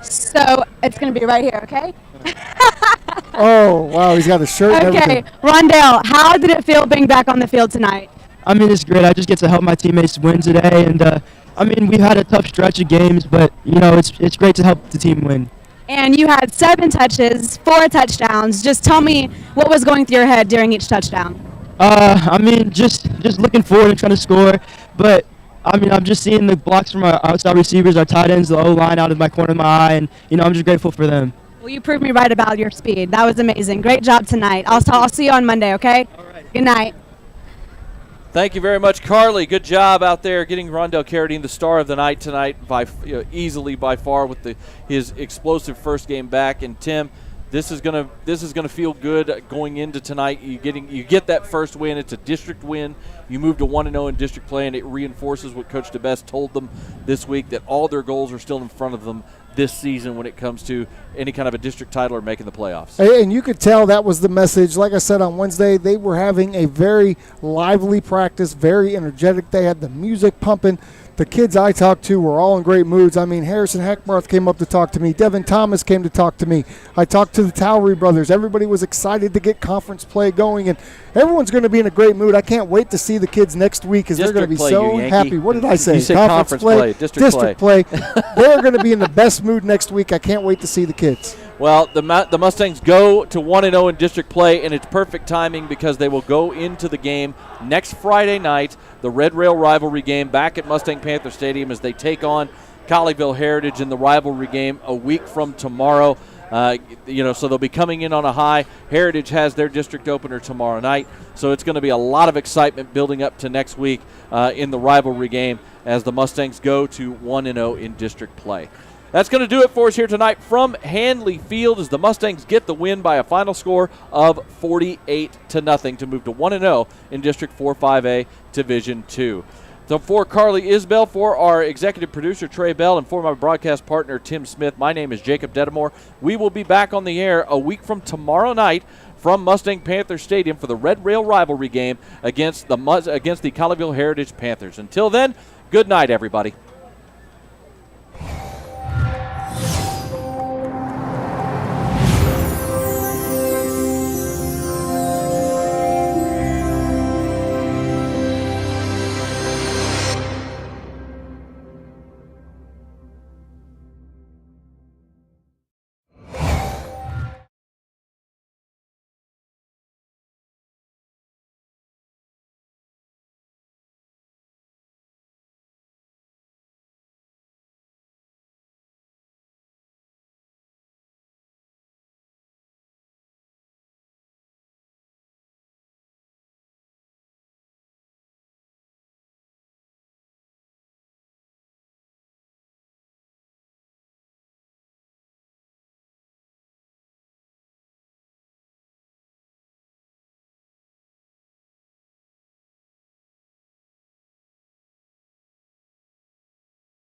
So it's going to be right here, okay? Oh, wow, he's got a shirt and everything. Okay, Rondell, how did it feel being back on the field tonight? I mean, it's great. I just get to help my teammates win today. And, I mean, we've had a tough stretch of games, but, you know, it's great to help the team win. And you had 7 touches, 4 touchdowns. Just tell me what was going through your head during each touchdown. I mean, just looking forward and trying to score. But, I mean, I'm just seeing the blocks from our outside receivers, our tight ends, the O-line out of my corner of my eye. And, you know, I'm just grateful for them. Well, you proved me right about your speed. That was amazing. Great job tonight. I'll see you on Monday, okay? All right. Good night. Thank you very much, Carly. Good job out there getting Rondell Carradine the star of the night tonight, easily by far with his explosive first game back. And Tim, this is gonna feel good going into tonight. You get that first win. It's a district win. You move to 1-0 in district play, and it reinforces what Coach DeBest told them this week, that all their goals are still in front of them this season when it comes to any kind of a district title or making the playoffs. And you could tell that was the message. Like I said on Wednesday, they were having a very lively practice, very energetic. They had the music pumping. The kids I talked to were all in great moods. I mean, Harrison Heckmarth came up to talk to me. Devin Thomas came to talk to me. I talked to the Towery brothers. Everybody was excited to get conference play going, and everyone's going to be in a great mood. I can't wait to see the kids next week because they're going to be so happy. What did I say? You said conference play. District play. They're going to be in the best mood next week. I can't wait to see the kids. Well, the Mustangs go to 1-0 in district play, and it's perfect timing because they will go into the game next Friday night, the Red Rail rivalry game back at Mustang Panther Stadium as they take on Colleyville Heritage in the rivalry game a week from tomorrow. So they'll be coming in on a high. Heritage has their district opener tomorrow night, so it's going to be a lot of excitement building up to next week in the rivalry game as the Mustangs go to 1-0 in district play. That's going to do it for us here tonight from Handley Field as the Mustangs get the win by a final score of 48-0 to move to 1-0 in District 4-5A Division II. So for Carly Isbell, for our executive producer Trey Bell, and for my broadcast partner Tim Smith, my name is Jacob Dedamore. We will be back on the air a week from tomorrow night from Mustang Panther Stadium for the Red Rail rivalry game against the Colleyville Heritage Panthers. Until then, good night, everybody.